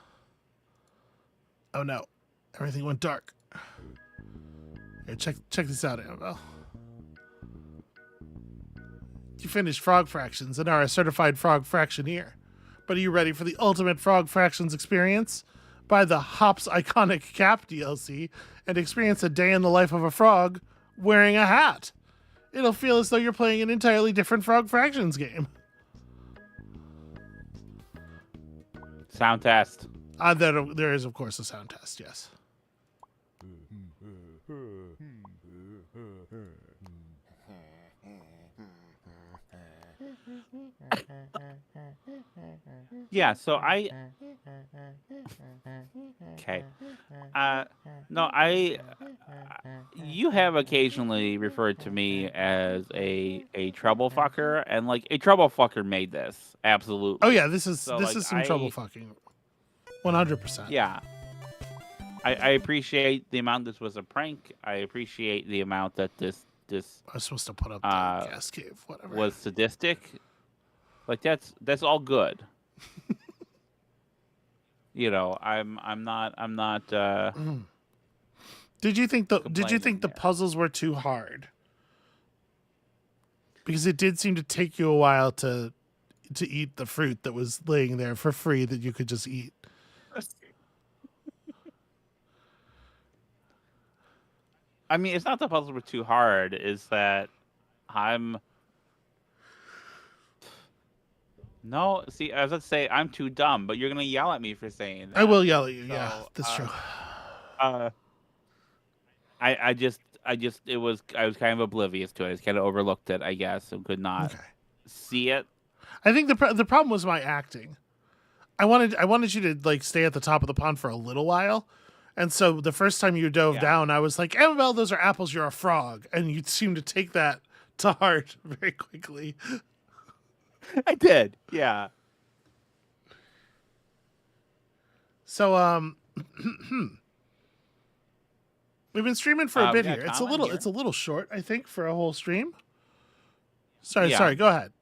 Oh no, everything went dark. Here, check this out, Amabel. You finished Frog Fractions and are a certified Frog Fractioneer. But are you ready for the ultimate Frog Fractions experience? Buy the Hops Iconic Cap DLC and experience a day in the life of a frog wearing a hat. It'll feel as though you're playing an entirely different Frog Fractions game. Sound test. There is, of course, a sound test, yes. Yeah, so okay. No, you have occasionally referred to me as a trouble fucker, and like a trouble fucker made this. Absolutely. Oh yeah, this is So, some trouble fucking. 100%. Yeah. I appreciate the amount this was a prank. I appreciate the amount that this I was supposed to put up the gas cave, whatever. was sadistic. Like that's all good. I'm not Did you think the complaining, puzzles were too hard? because it did seem to take you a while to eat the fruit that was laying there for free that you could just eat. I mean, it's not the puzzles were too hard. Is that No, see, I was going to say I'm too dumb, but you're going to yell at me for saying that. I will yell at you. So, Yeah, that's true. I just I was kind of oblivious to it. I just kind of overlooked it, I guess, and could not see it. I think the problem was my acting. I wanted you to like stay at the top of the pond for a little while. And so the first time you dove down, I was like, Amabel, those are apples, you're a frog. And you seemed to take that to heart very quickly. I did, yeah. So we've been streaming for a bit here. It's a little short, I think, for a whole stream. Sorry, go ahead.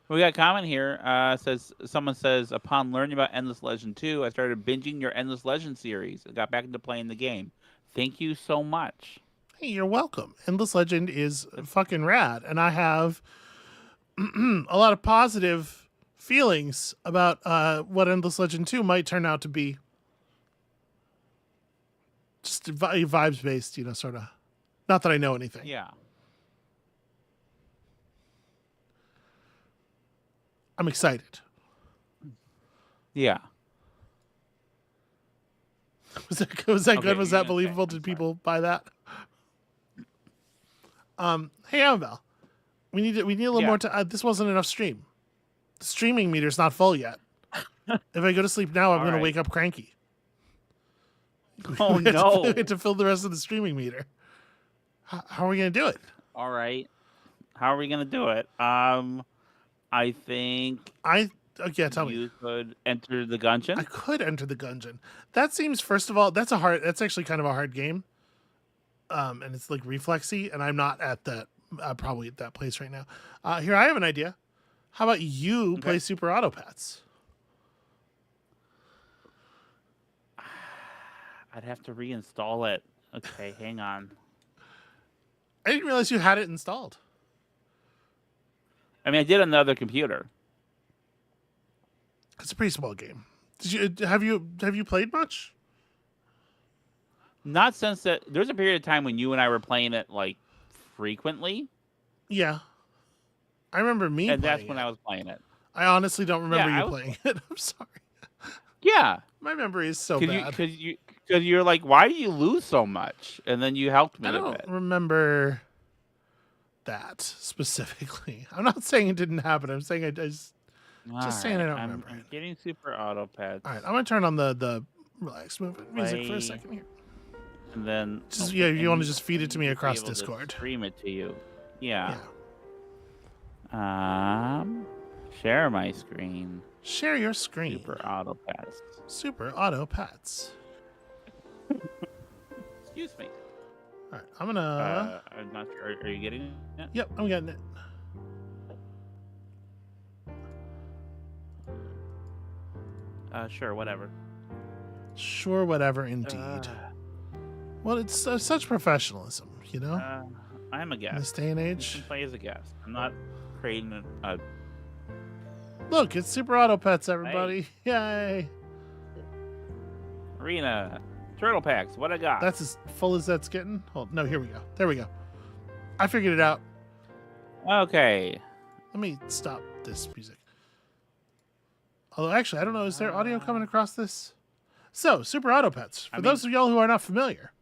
We got a comment here. Someone says, upon learning about Endless Legend 2, I started binging your Endless Legend series and got back into playing the game. Thank you so much. Hey, you're welcome. Endless Legend is fucking rad, and I have a lot of positive feelings about what Endless Legend 2 might turn out to be. Just vibes based, sort of. Not that I know anything. Yeah. I'm excited. Yeah. Was that good? Was that believable? Did people buy that? Hey Amabel, we need a little more time. This wasn't enough stream. The streaming meter's not full yet. If I go to sleep now, I'm going to wake up cranky. Oh no! We have to fill the rest of the streaming meter. How are we going to do it? All right. How are we going to do it? I think tell me. You could enter the gungeon. I could enter the gungeon. That seems, first of all, that's actually kind of a hard game. And it's like reflexy, and I'm not at that probably at that place right now. Here, I have an idea. How about you play Super Auto Pets? I'd have to reinstall it. Okay, hang on. I didn't realize you had it installed. I mean, I did on the other computer. It's a pretty small game. Have you played much? Not since that. There's a period of time when you and I were playing it like frequently. Yeah, I remember me. And that's when I was playing it. I honestly don't remember you playing it. I'm sorry. Yeah, my memory is so bad. Because you're like, why do you lose so much? And then you helped me a bit. I don't remember that specifically. I'm not saying it didn't happen. I'm saying saying I don't remember. I'm getting Super Auto Pets. All right, I'm gonna turn on the relaxed movement music for a second here. And then you want to just feed it to me across Discord. Stream it to you. Yeah. Share my screen. Share your screen. Super Auto Pets. Super Auto Pets. Excuse me. All right, I'm gonna. I'm not sure. Are you getting it? Yep, I'm getting it. Sure, whatever. Sure, whatever, indeed. Well, it's such professionalism, I'm a guest. In this day and You age. can play as a guest. I'm not creating a. Look, it's Super Auto Pets, everybody! Yay! Arena. Turtle packs. What I got? That's as full as that's getting. Hold, no, here we go. There we go. I figured it out. Okay. Let me stop this music. Although, actually, I don't know. Is there audio coming across this? So, Super Auto Pets. For those of y'all who are not familiar,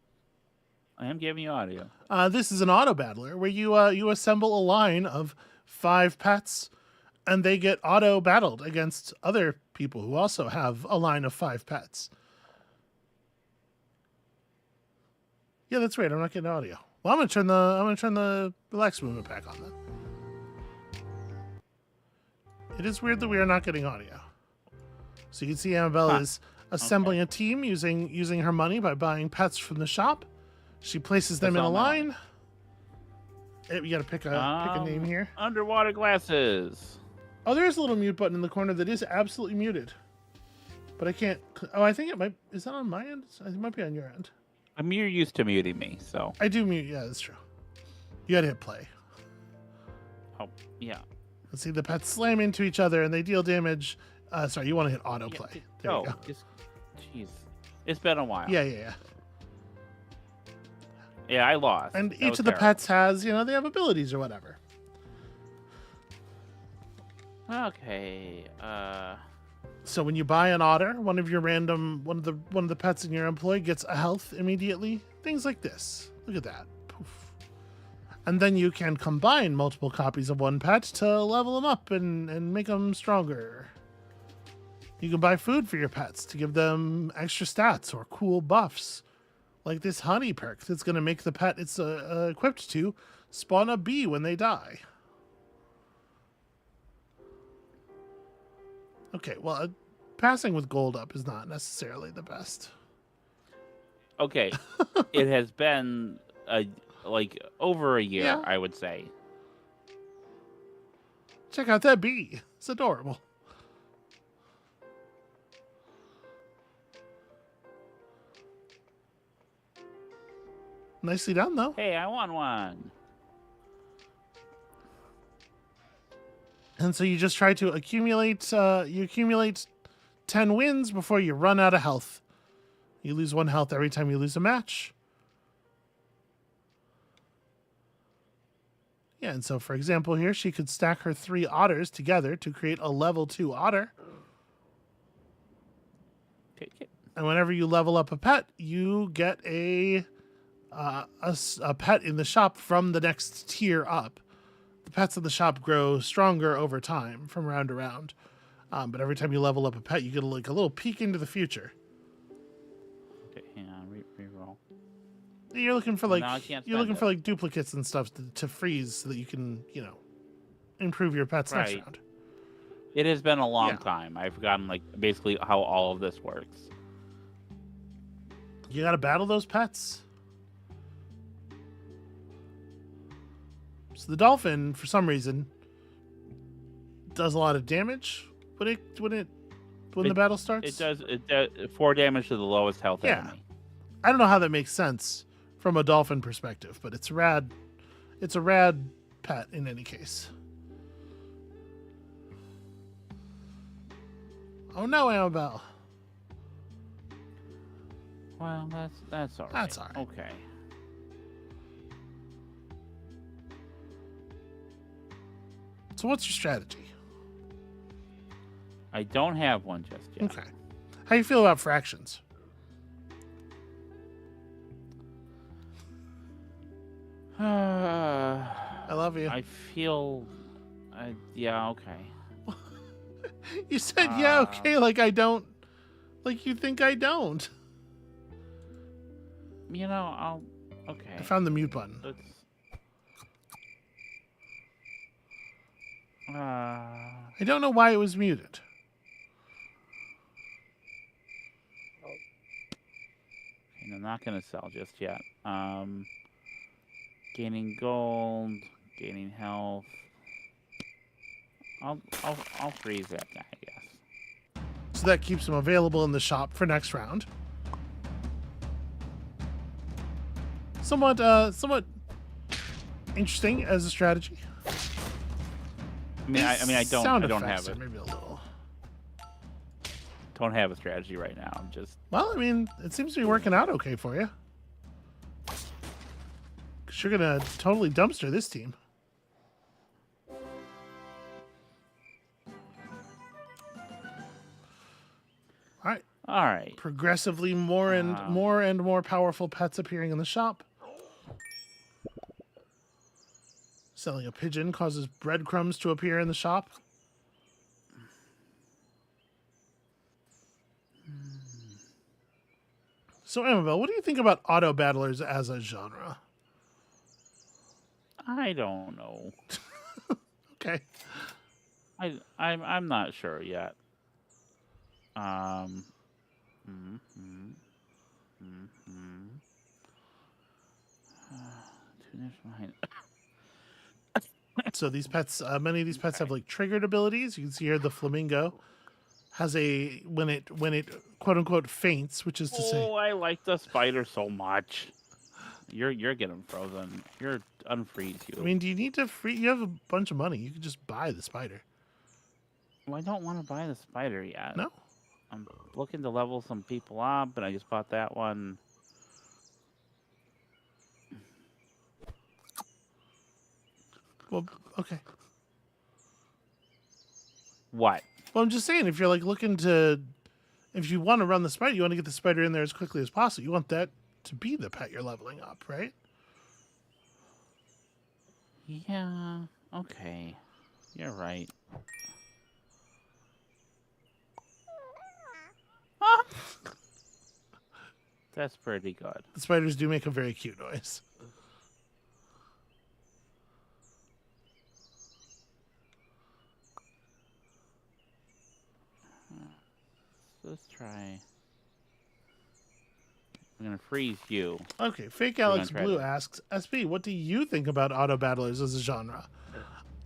I am giving you audio. This is an auto battler where you assemble a line of 5 pets, and they get auto battled against other people who also have a line of 5 pets. Yeah, that's right. I'm not getting audio. Well, I'm gonna turn the relaxed movement pack on then. It is weird that we are not getting audio. So you can see Amabel is assembling a team using her money by buying pets from the shop. She places them in a line. You got to pick a name here. Underwater glasses. Oh, there is a little mute button in the corner that is absolutely muted, but I can't. Oh, I think it might. Is that on my end? It might be on your end. You're used to muting me, so I do mute. Yeah, that's true. You got to hit play. Oh, yeah. Let's see, the pets slam into each other and they deal damage. Sorry, you want to hit autoplay. Yeah, There you oh, go. jeez. It's been a while. Yeah. Yeah, I lost. And That each was of the terrible. pets has, they have abilities or whatever. Okay. So when you buy an otter, one of the pets in your employ gets a health immediately. Things like this. Look at that. Poof. And then you can combine multiple copies of one pet to level them up and make them stronger. You can buy food for your pets to give them extra stats or cool buffs. Like this honey perk that's going to make the pet it's equipped to spawn a bee when they die. Okay, well, passing with gold up is not necessarily the best. Okay. It has been over a year, Yeah. I would say. Check out that bee. It's adorable. Nicely done, though. Hey, I won one. And so you just try to accumulate. You accumulate 10 wins before you run out of health. You lose 1 health every time you lose a match. Yeah, and so for example here, she could stack her 3 otters together to create a level 2 otter. Take it. And whenever you level up a pet, you get a pet in the shop from the next tier up. The pets in the shop grow stronger over time from round to round. But every time you level up a pet, you get a little peek into the future. Okay, hang on, reroll. You're looking for Now I can't spend it. for duplicates and stuff to freeze so that you can improve your pets next Right. round. It has been a long Yeah. time. I've forgotten basically how all of this works. You got to battle those pets. So the dolphin, for some reason, does a lot of damage when the battle starts. It does 4 damage to the lowest health Yeah. enemy. I don't know how that makes sense from a dolphin perspective, but it's rad. It's a rad pet in any case. Oh no, Amabel. Well, that's all right. That's all right. Okay. So what's your strategy? I don't have one just yet. Okay. How you feel about fractions? I love you. I feel. Yeah. Okay. You said yeah, okay, like I don't. Like you think I don't. I'll. Okay. I found the mute button. Let's. I don't know why it was muted. And I'm not gonna sell just yet. Gaining gold, gaining health. I'll freeze that guy, I guess. So that keeps him available in the shop for next round. Somewhat interesting as a strategy. I don't Sound have effects are it. maybe a little. Don't have a strategy right now. I'm just. Well, I mean, it seems to be working out okay for you. 'Cause you're gonna totally dumpster this team. All right. All right. Progressively more and more powerful pets appearing in the shop. Selling a pigeon causes breadcrumbs to appear in the shop. So, Amabel, what do you think about auto battlers as a genre? I don't know. Okay. I'm not sure yet. So these pets, many of these pets have triggered abilities. You can see here the flamingo has a when it quote unquote faints, which is to say, I like the spider so much. you're getting frozen. You're unfreeze you. I mean, do you need to free? You have a bunch of money. You could just buy the spider. Well, I don't want to buy the spider yet. No. I'm looking to level some people up, and I just bought that one. Well, okay. What? Well, I'm just saying, if you're like looking to, if you want to run the spider, you want to get the spider in there as quickly as possible. You want that to be the pet you're leveling up, right? Yeah. Okay. You're right. That's pretty good. The spiders do make a very cute noise. Let's try. I'm gonna freeze you. Okay, Fake gonna Alex try Blue to- asks, SB, what do you think about auto battlers as a genre?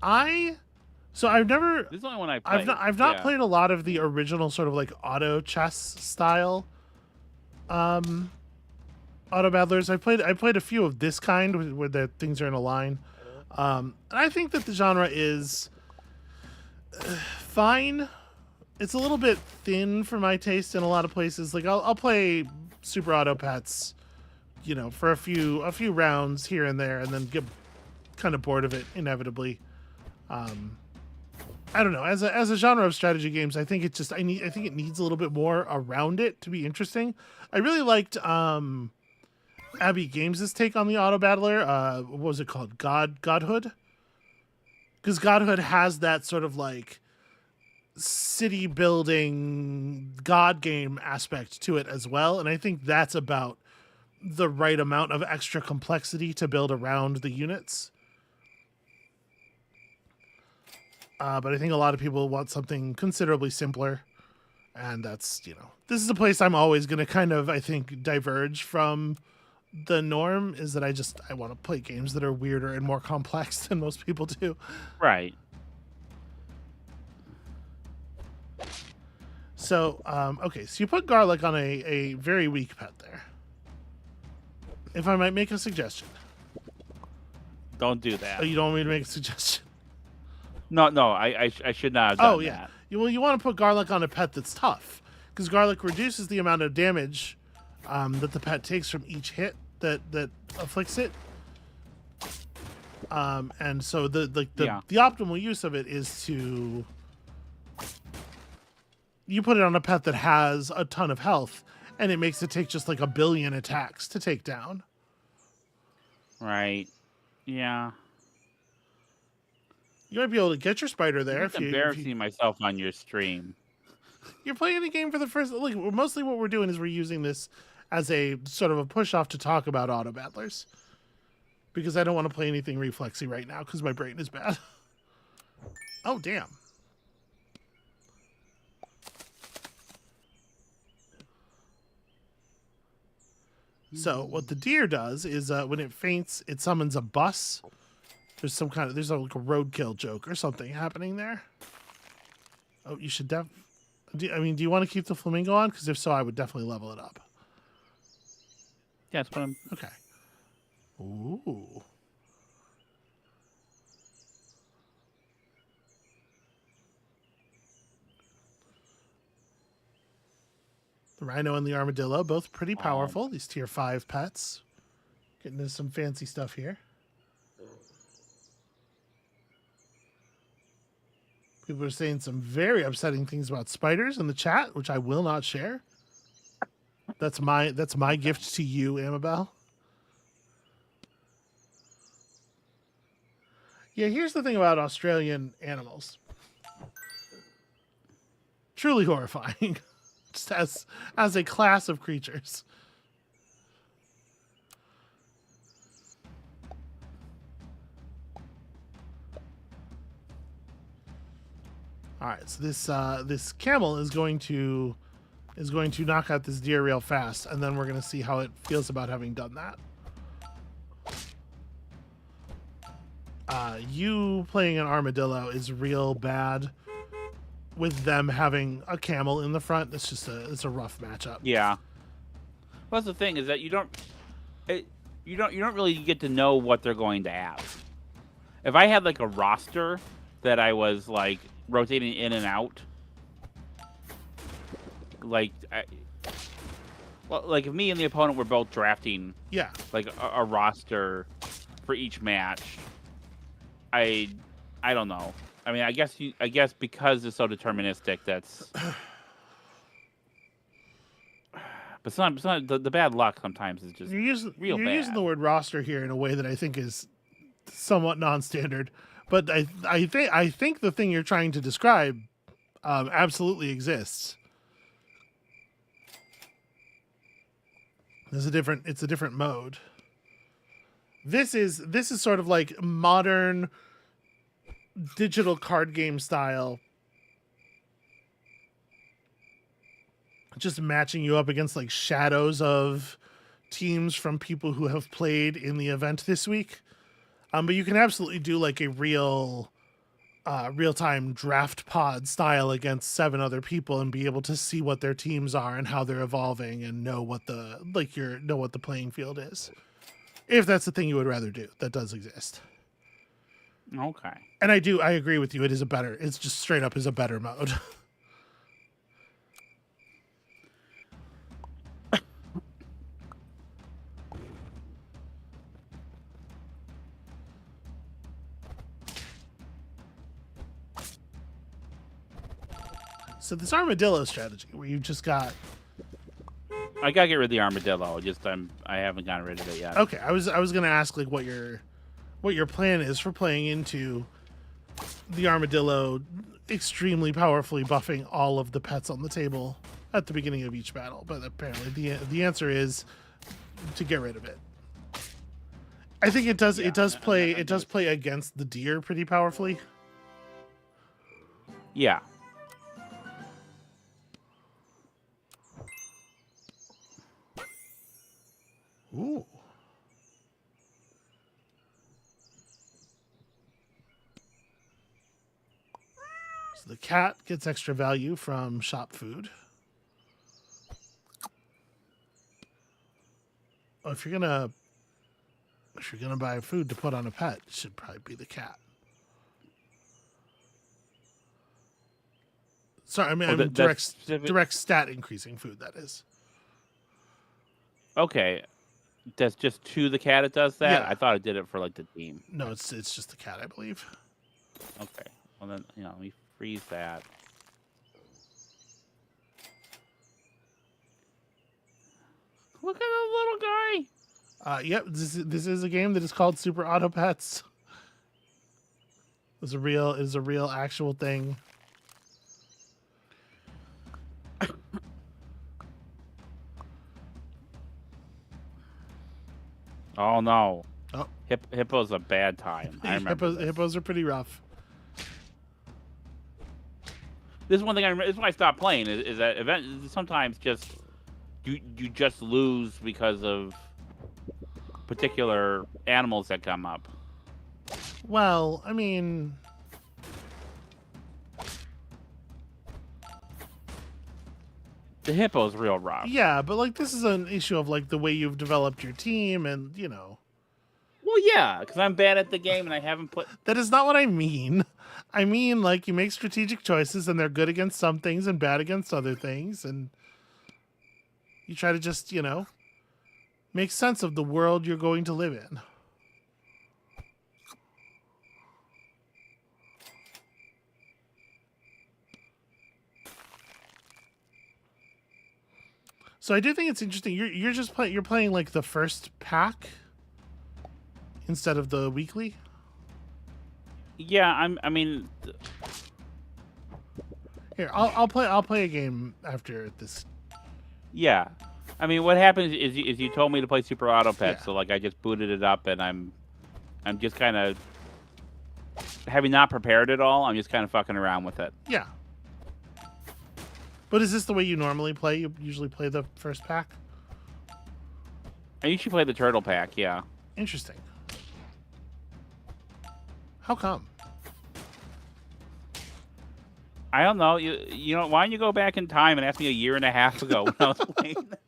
I've never, This is the only one I played. I've not Yeah. played a lot of the original sort of like auto chess style auto battlers. I played a few of this kind where the things are in a line. And I think that the genre is fine. It's a little bit thin for my taste in a lot of places. Like I'll play Super Auto Pets, you know, for a few rounds here and there, and then get kind of bored of it inevitably. I don't know. As a genre of strategy games, I think I think it needs a little bit more around it to be interesting. I really liked Abby Games' take on the auto battler. What was it called? Godhood? Because Godhood has that sort of like city building god game aspect to it as well, and I think that's about the right amount of extra complexity to build around the units. But I think a lot of people want something considerably simpler, and that's, you know, this is a place I'm always going to kind of, I think, diverge from the norm, is that I want to play games that are weirder and more complex than most people do. Right. So, okay, so you put garlic on a very weak pet there. If I might make a suggestion. Don't do that. Oh, you don't want me to make a suggestion? No, I should not have done Oh, yeah. that. You want to put garlic on a pet that's tough, because garlic reduces the amount of damage that the pet takes from each hit that afflicts it. And so the optimal use of it is to you put it on a pet that has a ton of health, and it makes it take just like 1 billion attacks to take down. Right. Yeah. You might be able to get your spider there I'm embarrassing myself on your stream. You're playing the game for the first. Like, mostly what we're doing is we're using this as a sort of a push off to talk about auto battlers, because I don't want to play anything reflexy right now because my brain is bad. Oh damn. So what the deer does is when it faints, it summons a bus. There's like a roadkill joke or something happening there. Oh, you should do you want to keep the flamingo on? Because if so, I would definitely level it up. Yeah, that's what I'm. Okay. Ooh. The rhino and the armadillo, both pretty powerful. These tier 5 pets. Getting into some fancy stuff here. People are saying some very upsetting things about spiders in the chat, which I will not share. That's my gift to you, Amabel. Yeah, here's the thing about Australian animals. Truly horrifying. Just as a class of creatures. All right, so this camel is going to knock out this deer real fast, and then we're going to see how it feels about having done that. You playing an armadillo is real bad with them having a camel in the front. It's a rough matchup. Yeah. Well, that's the thing is that you don't really get to know what they're going to have. If I had like a roster that I was like rotating in and out, like like if me and the opponent were both drafting like a roster for each match, I don't know. I mean, I guess because it's so deterministic, that's. But sometimes the bad luck sometimes is just real bad. You're using the word roster here in a way that I think is somewhat non-standard, but I think the thing you're trying to describe absolutely exists. It's a different mode. This is sort of like modern digital card game style, just matching you up against like shadows of teams from people who have played in the event this week. But you can absolutely do like a real-time draft pod style against 7 other people and be able to see what their teams are and how they're evolving and know what the playing field is. If that's the thing you would rather do, that does exist. Okay. And I agree with you. It's just straight up is a better mode. So this armadillo strategy, where you just got... I gotta get rid of the armadillo. I haven't gotten rid of it yet. Okay, I was gonna ask like what your plan is for playing into the armadillo, extremely powerfully buffing all of the pets on the table at the beginning of each battle. But apparently the answer is to get rid of it. I think it does play against the deer pretty powerfully. Yeah. Ooh. So the cat gets extra value from shop food. Oh, if you're gonna buy food to put on a pet, it should probably be the cat. Sorry, I mean direct stat increasing food, that is. Okay. That's just to the cat it does that? Yeah. I thought it did it for like the team. No, it's just the cat, I believe. Okay. Well then, let me freeze that. Look at the little guy. Yep, this is a game that is called Super Auto Pets. It is a real actual thing. Oh no. Oh. Hippo's a bad time. I remember Hippos are pretty rough. This is one thing I remember. This is why I stopped playing. Is that event sometimes just you just lose because of particular animals that come up. Well, I mean, the hippo's real rough. Yeah, but like this is an issue of like the way you've developed your team, and Well, yeah, because I'm bad at the game and I haven't put. That is not what I mean. I mean, like, you make strategic choices and they're good against some things and bad against other things, and you try to just, make sense of the world you're going to live in. So I do think it's interesting. You're playing like the first pack instead of the weekly. Yeah, I mean. Here, I'll play a game after this. Yeah, I mean, what happened is you told me to play Super Auto Pet, Yeah. so like I just booted it up, and I'm just kind of having not prepared it all. I'm just kind of fucking around with it. Yeah. But is this the way you normally play? You usually play the first pack? I usually play the Turtle Pack. Yeah. Interesting. How come? I don't know. You know, why don't you go back in time and ask me a year and a half ago when I was playing this?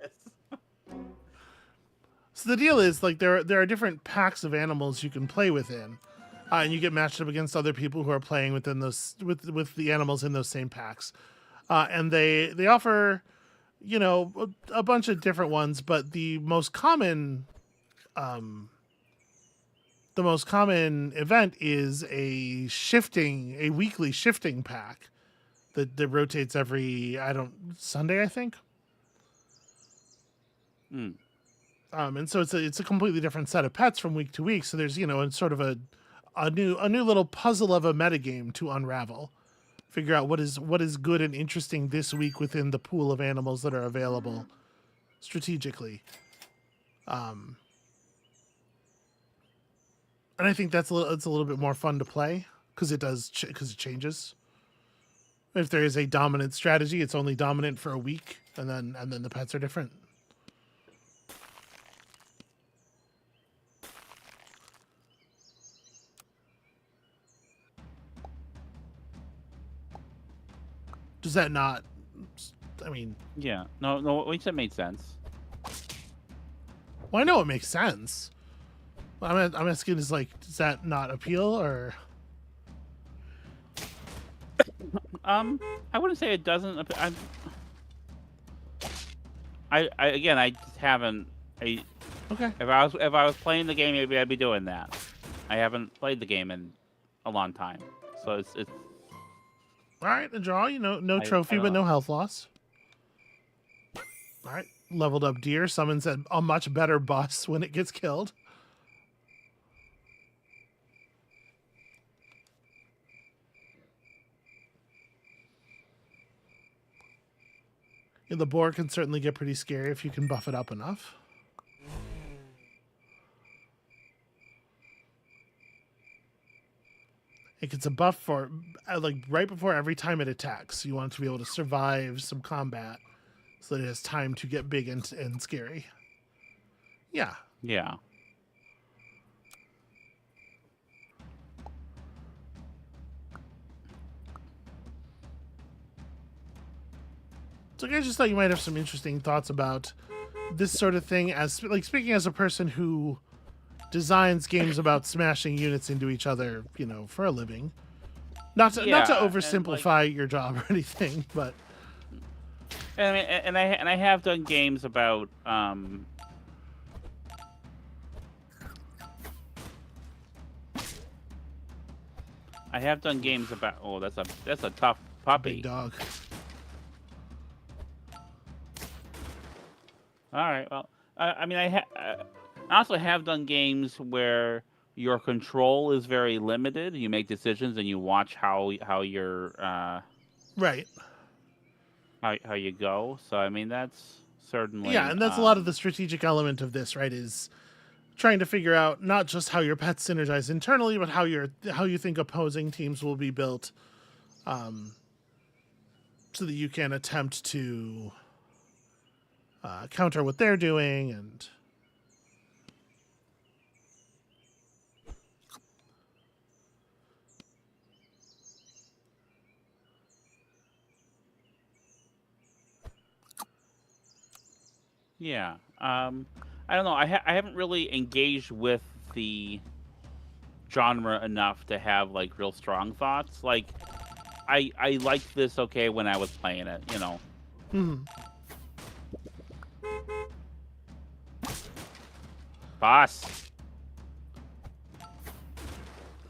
So the deal is, like, there are different packs of animals you can play within, and you get matched up against other people who are playing within those with the animals in those same packs, and they offer, you know, a bunch of different ones, but the most common event is a weekly shifting pack that rotates every Sunday, I think. Mm. And so it's a completely different set of pets from week to week. So there's, you know, it's sort of a new little puzzle of a metagame to unravel. Figure out what is good and interesting this week within the pool of animals that are available strategically. And I think it's a little bit more fun to play because it changes. If there is a dominant strategy, it's only dominant for a week, and then the pets are different. Does that not? I mean, Yeah. No. What you said made sense. well, I know it makes sense. I'm asking, is like, does that not appeal or? I wouldn't say it doesn't. I again, I just haven't. Okay. If I was playing the game, maybe I'd be doing that. I haven't played the game in a long time, so it's. All right, a draw. You know, no I trophy, don't but know. no health loss. All right, leveled up deer summons a much better boss when it gets killed. And the boar can certainly get pretty scary if you can buff it up enough. It gets a buff for like right before every time it attacks. You want it to be able to survive some combat so that it has time to get big and scary. Yeah. Yeah. So I just thought you might have some interesting thoughts about this sort of thing, as like speaking as a person who designs games about smashing units into each other, you know, for a living. Not to oversimplify your job or anything, but I mean, and I have done games about I have done games about. Oh, that's a tough puppy. big dog. All right. Well, I mean, I also have done games where your control is very limited. You make decisions and you watch how your Right. how you go. So I mean, that's certainly Yeah, and that's a lot of the strategic element of this, right? Is trying to figure out not just how your pets synergize internally, but how you think opposing teams will be built, so that you can attempt to counter what they're doing. And yeah. I don't know. I haven't really engaged with the genre enough to have like real strong thoughts. Like, I liked this okay when I was playing it, you know. Boss.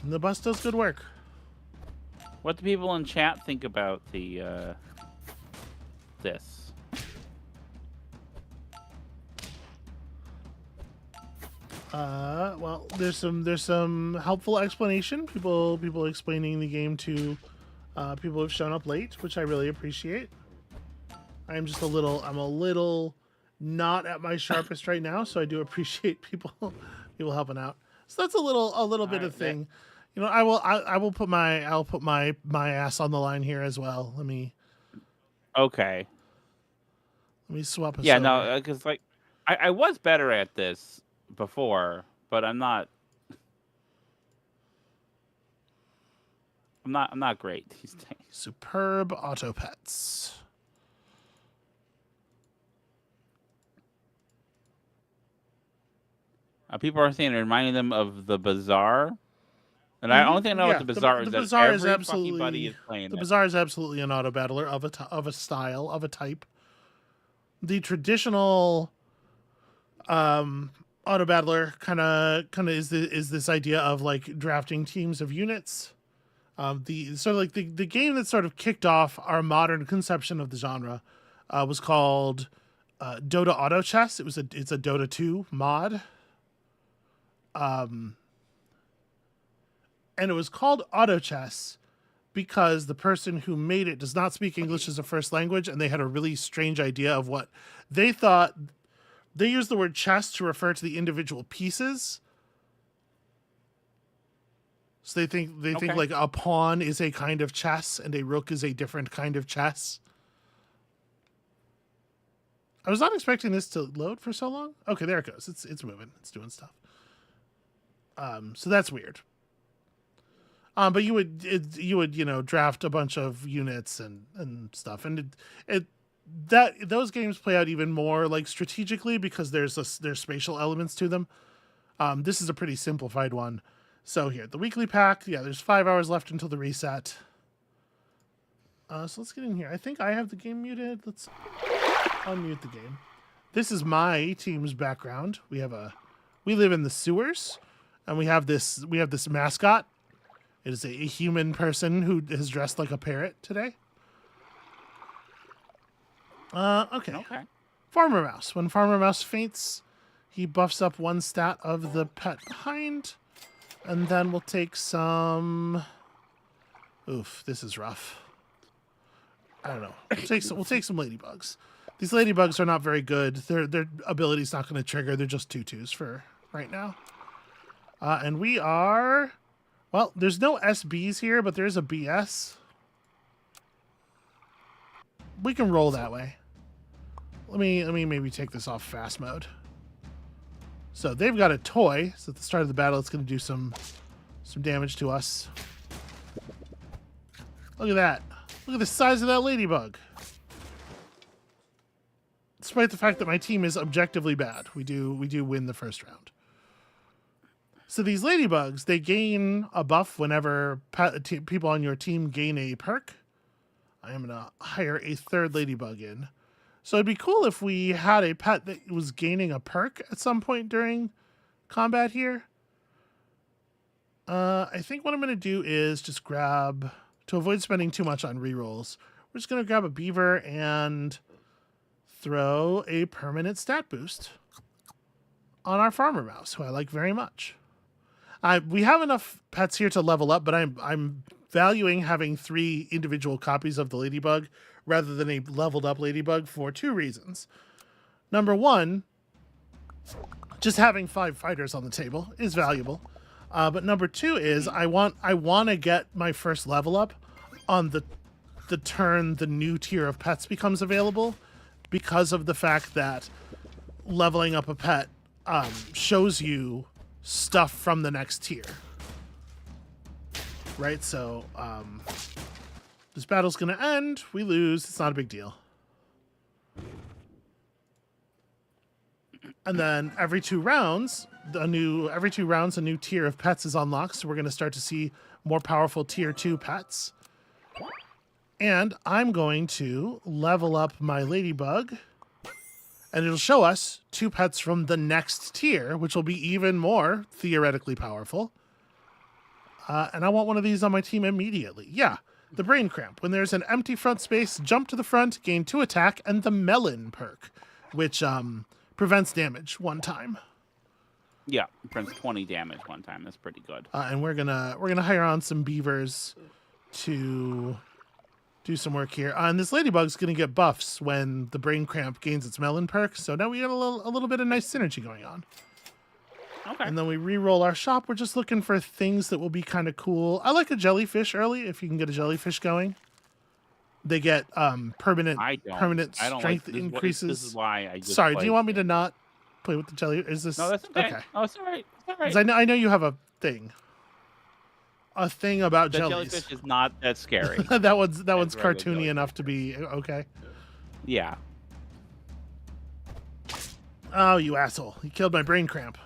the bus does good work. What do people in chat think about the this? Well, there's some helpful explanation. People explaining the game to people who've shown up late, which I really appreciate. I'm a little not at my sharpest right now, so I do appreciate people helping out. So that's a little bit of thing. You know, I will put my ass on the line here as well. Let me swap us. Yeah, over. no, because like I was better at this before, but I'm not great these days. Superb auto pets. People are saying it reminding them of the Bazaar. And I only thing I know Yeah, about the Bazaar is the that Bazaar is every fucking buddy absolutely is playing the it. Bazaar is absolutely an auto battler of a style, of a type. The traditional auto battler kind of is this idea of like drafting teams of units. The sort of like the game that sort of kicked off our modern conception of the genre was called Dota Auto Chess. It's a Dota 2 mod. And it was called Auto Chess because the person who made it does not speak English as a first language, and they had a really strange idea of what they thought. They used the word chess to refer to the individual pieces. So they think like a pawn is a kind of chess and a rook is a different kind of chess. I was not expecting this to load for so long. Okay, there it goes. It's moving. It's doing stuff. So that's weird. But you would draft a bunch of units and stuff, and those games play out even more like strategically because there's spatial elements to them. This is a pretty simplified one. So here, the weekly pack, there's 5 hours left until the reset. So let's get in here. I think I have the game muted. Let's unmute the game. This is my team's background. We live in the sewers, and we have this mascot. It is a human person who is dressed like a parrot today. Okay. Farmer Mouse. When Farmer Mouse faints, he buffs up one stat of the pet behind. And then we'll take some... Oof, this is rough. I don't know. We'll take some ladybugs. These ladybugs are not very good. Their ability's not going to trigger. They're just 2/2s for right now. And we are... Well, there's no SBs here, but there is a BS. We can roll that way. Let me maybe take this off fast mode. So they've got a toy. So at the start of the battle, it's going to do some damage to us. Look at that. Look at the size of that ladybug. Despite the fact that my team is objectively bad, we do win the first round. So these ladybugs, they gain a buff whenever people on your team gain a perk. I am going to hire a third ladybug in. So it'd be cool if we had a pet that was gaining a perk at some point during combat here. I think what I'm going to do is just grab, to avoid spending too much on rerolls, we're just going to grab a beaver and throw a permanent stat boost on our farmer mouse, who I like very much. We have enough pets here to level up, but I'm valuing having 3 individual copies of the ladybug rather than a leveled up ladybug for 2 reasons. Number 1, just having 5 fighters on the table is valuable. But number 2 is I want to get my first level up on the turn the new tier of pets becomes available, because of the fact that leveling up a pet shows you stuff from the next tier. Right, so this battle's gonna end. We lose. It's not a big deal. And then every 2 rounds, a new tier of pets is unlocked. So we're gonna start to see more powerful tier 2 pets. And I'm going to level up my ladybug, and it'll show us 2 pets from the next tier, which will be even more theoretically powerful. And I want one of these on my team immediately. Yeah, the Brain Cramp. When there's an empty front space, jump to the front, gain 2 attack, and the Melon perk, which prevents damage 1 time. Yeah, prevents 20 damage 1 time. That's pretty good. And we're gonna hire on some beavers to do some work here. And this ladybug's gonna get buffs when the Brain Cramp gains its Melon perk. So now we got a little bit of nice synergy going on. Okay. And then we re-roll our shop. We're just looking for things that will be kind of cool. I like a jellyfish early, if you can get a jellyfish going. They get permanent strength increases. This is why I just Sorry, do you want me to not play with the jelly? Is this... No, that's okay. Oh, it's all right. It's all right. 'Cause I know you have a thing. A thing about The jellies. jellyfish is not that scary. that one's cartoony jellyfish. enough to be okay. Yeah. Oh, you asshole. You killed my Brain Cramp.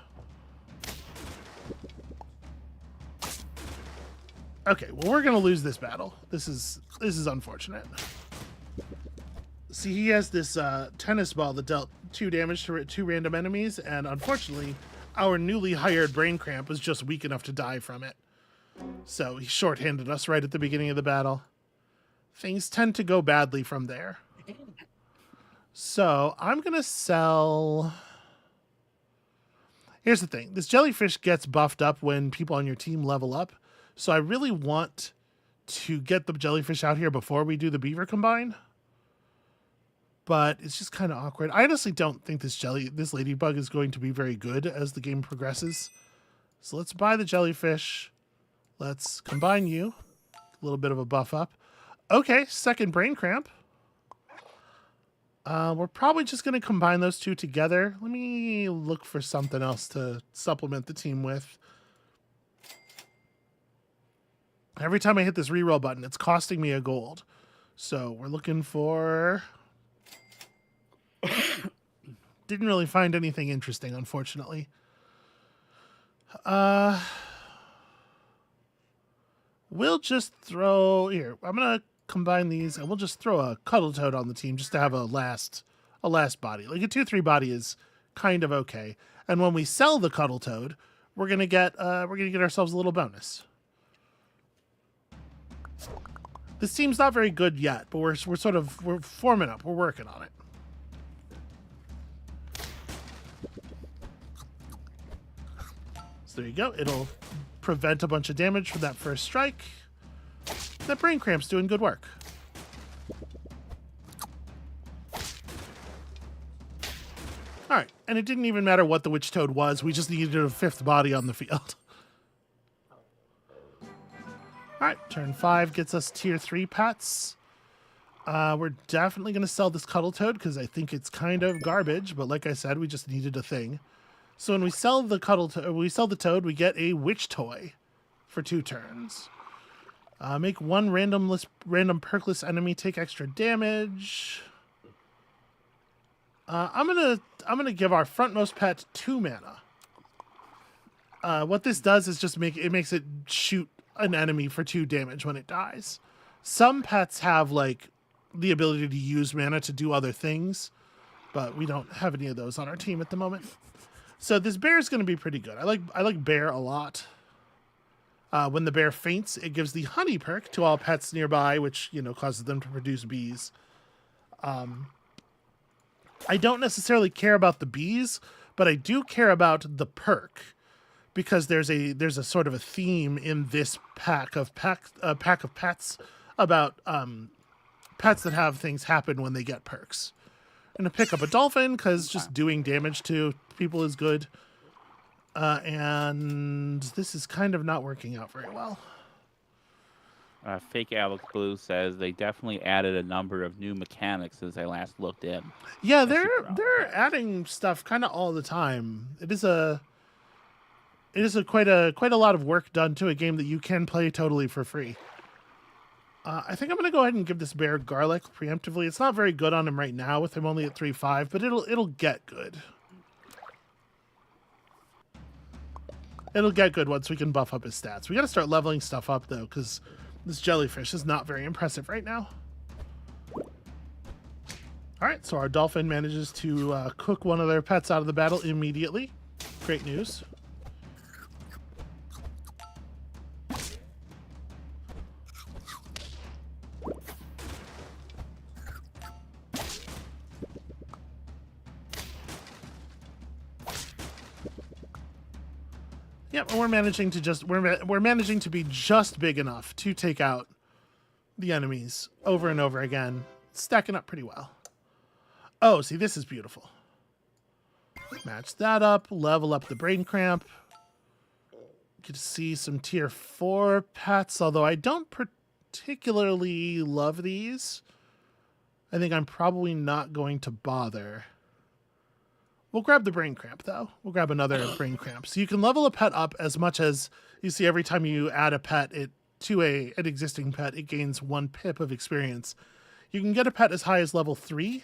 Okay, well, we're gonna lose this battle. This is unfortunate. See, he has this tennis ball that dealt 2 damage to 2 random enemies, and unfortunately, our newly hired Brain Cramp was just weak enough to die from it. So he shorthanded us right at the beginning of the battle. Things tend to go badly from there. So I'm gonna sell. Here's the thing: this jellyfish gets buffed up when people on your team level up. So I really want to get the jellyfish out here before we do the beaver combine. But it's just kind of awkward. I honestly don't think this ladybug is going to be very good as the game progresses. So let's buy the jellyfish. Let's combine you. A little bit of a buff up. Okay, second brain cramp. We're probably just going to combine those 2 together. Let me look for something else to supplement the team with. Every time I hit this reroll button, it's costing me a gold. So we're looking for... Didn't really find anything interesting, unfortunately. We'll just throw... Here, I'm going to combine these, and we'll just throw a Cuddle Toad on the team just to have a last body. Like a 2/3 body is kind of okay. And when we sell the Cuddle Toad, we're gonna get ourselves a little bonus. This team's not very good yet, but we're forming up. We're working on it. So there you go. It'll prevent a bunch of damage from that first strike. That Brain Cramp's doing good work. All right, and it didn't even matter what the Witch Toad was. We just needed a 5th body on the field. All right, turn 5 gets us tier 3 pets. We're definitely going to sell this Cuddle Toad because I think it's kind of garbage. But like I said, we just needed a thing. So when we sell the Toad, we get a Witch Toy for 2 turns. Make 1 random perkless enemy take extra damage. I'm gonna give our frontmost pet 2 mana. What this does is just makes it shoot an enemy for 2 damage when it dies. Some pets have like the ability to use mana to do other things, but we don't have any of those on our team at the moment. So this bear is going to be pretty good. I like bear a lot. When the bear faints, it gives the honey perk to all pets nearby, which, causes them to produce bees. I don't necessarily care about the bees, but I do care about the perk because there's a sort of a theme in this pack of pets about pets that have things happen when they get perks. I'm going to pick up a dolphin because just doing damage to people is good. And this is kind of not working out very well. Fake Alex Blue says they definitely added a number of new mechanics since I last looked in. Yeah, they're adding stuff kind of all the time. It is quite a lot of work done to a game that you can play totally for free. I think I'm going to go ahead and give this bear garlic preemptively. It's not very good on him right now with him only at 3/5, but it'll get good. It'll get good once we can buff up his stats. We got to start leveling stuff up, though, because this jellyfish is not very impressive right now. All right, so our dolphin manages to cook one of their pets out of the battle immediately. Great news. Yep, we're managing to be just big enough to take out the enemies over and over again, stacking up pretty well. Oh, see, this is beautiful. Match that up, level up the brain cramp. Get to see some tier 4 pets, although I don't particularly love these. I think I'm probably not going to bother. We'll grab the brain cramp, though. We'll grab another brain cramp. So you can level a pet up as much as you see every time you add a pet to an existing pet, it gains 1 pip of experience. You can get a pet as high as level 3.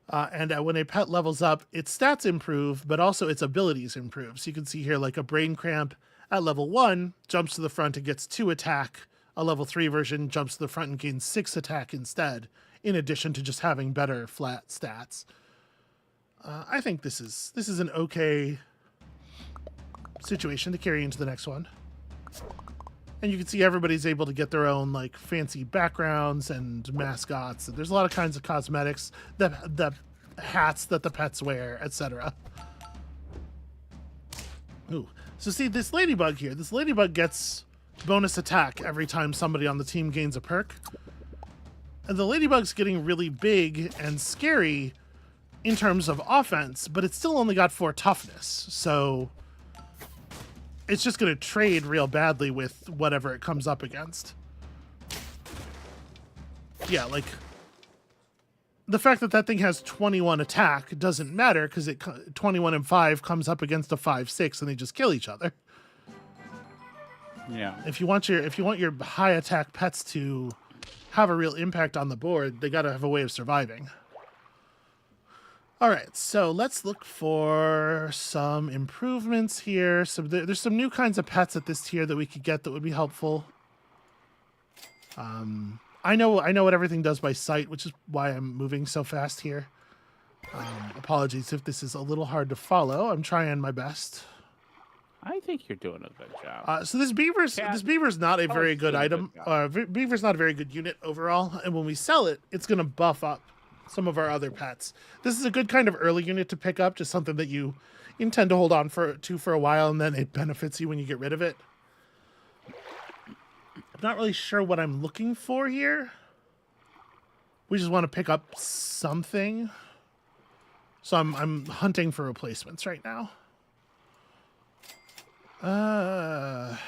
And when a pet levels up, its stats improve, but also its abilities improve. So you can see here like a brain cramp at level 1 jumps to the front and gets 2 attack. A level 3 version jumps to the front and gains 6 attack instead, in addition to just having better flat stats. I think this is an okay situation to carry into the next one. And you can see everybody's able to get their own like fancy backgrounds and mascots. There's a lot of kinds of cosmetics, the hats that the pets wear, etc. Ooh, so see this ladybug here. This ladybug gets bonus attack every time somebody on the team gains a perk. And the ladybug's getting really big and scary in terms of offense, but it's still only got 4 toughness. So it's just going to trade real badly with whatever it comes up against. Yeah, like the fact that that thing has 21 attack doesn't matter because 21 and 5 comes up against a 5-6 and they just kill each other. Yeah. If you want your high attack pets to have a real impact on the board, they got to have a way of surviving. All right, so let's look for some improvements here. So there's some new kinds of pets at this tier that we could get that would be helpful. I know what everything does by sight, which is why I'm moving so fast here. Apologies if this is a little hard to follow. I'm trying my best. I think you're doing a good job. So this beaver's not a very good item. Beaver's not a very good unit overall, and when we sell it, it's going to buff up some of our other pets. This is a good kind of early unit to pick up, just something that you intend to hold on for a while, and then it benefits you when you get rid of it. I'm not really sure what I'm looking for here. We just want to pick up something. So I'm hunting for replacements right now. And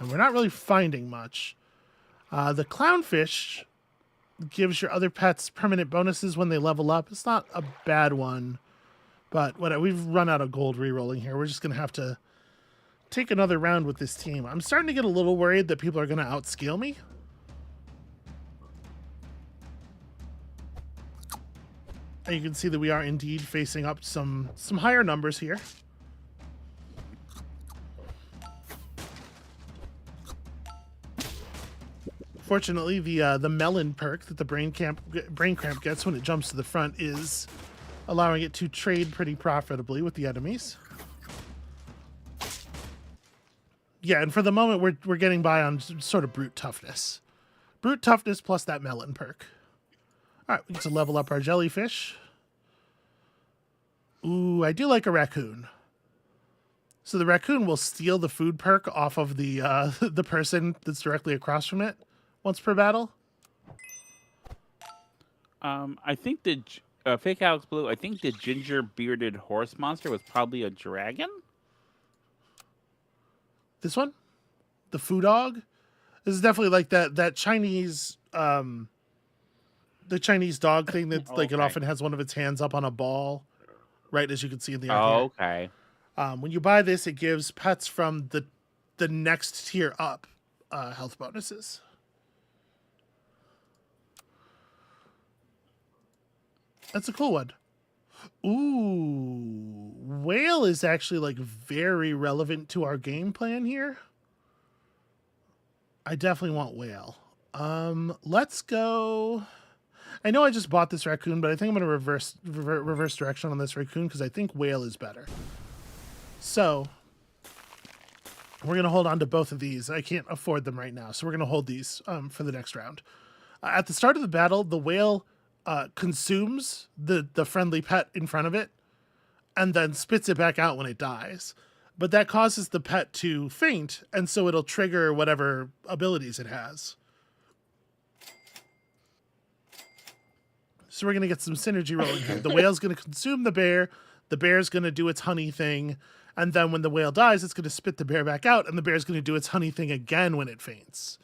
we're not really finding much. The clownfish gives your other pets permanent bonuses when they level up. It's not a bad one, but we've run out of gold re-rolling here. We're just going to have to take another round with this team. I'm starting to get a little worried that people are going to outscale me. And you can see that we are indeed facing up some higher numbers here. Fortunately, the melon perk that the brain cramp gets when it jumps to the front is allowing it to trade pretty profitably with the enemies. Yeah, and for the moment, we're getting by on sort of brute toughness. Brute toughness plus that melon perk. All right, we get to level up our jellyfish. Ooh, I do like a raccoon. So the raccoon will steal the food perk off of the the person that's directly across from it once per battle. I think the Fake Alex Blue. I think the ginger bearded horse monster was probably a dragon. This one, the foo dog. This is definitely like that Chinese the Chinese dog thing that like it often has one of its hands up on a ball, right, as you can see in the art here. Okay. When you buy this, it gives pets from the next tier up health bonuses. That's a cool one. Ooh, whale is actually like very relevant to our game plan here. I definitely want whale. Let's go. I know I just bought this raccoon, but I think I'm going to reverse direction on this raccoon because I think whale is better. So we're going to hold on to both of these. I can't afford them right now, so we're going to hold these for the next round. At the start of the battle, the whale consumes the friendly pet in front of it and then spits it back out when it dies. But that causes the pet to faint, and so it'll trigger whatever abilities it has. So we're going to get some synergy rolling here. The whale's going to consume the bear's going to do its honey thing, and then when the whale dies, it's going to spit the bear back out, and the bear's going to do its honey thing again when it faints.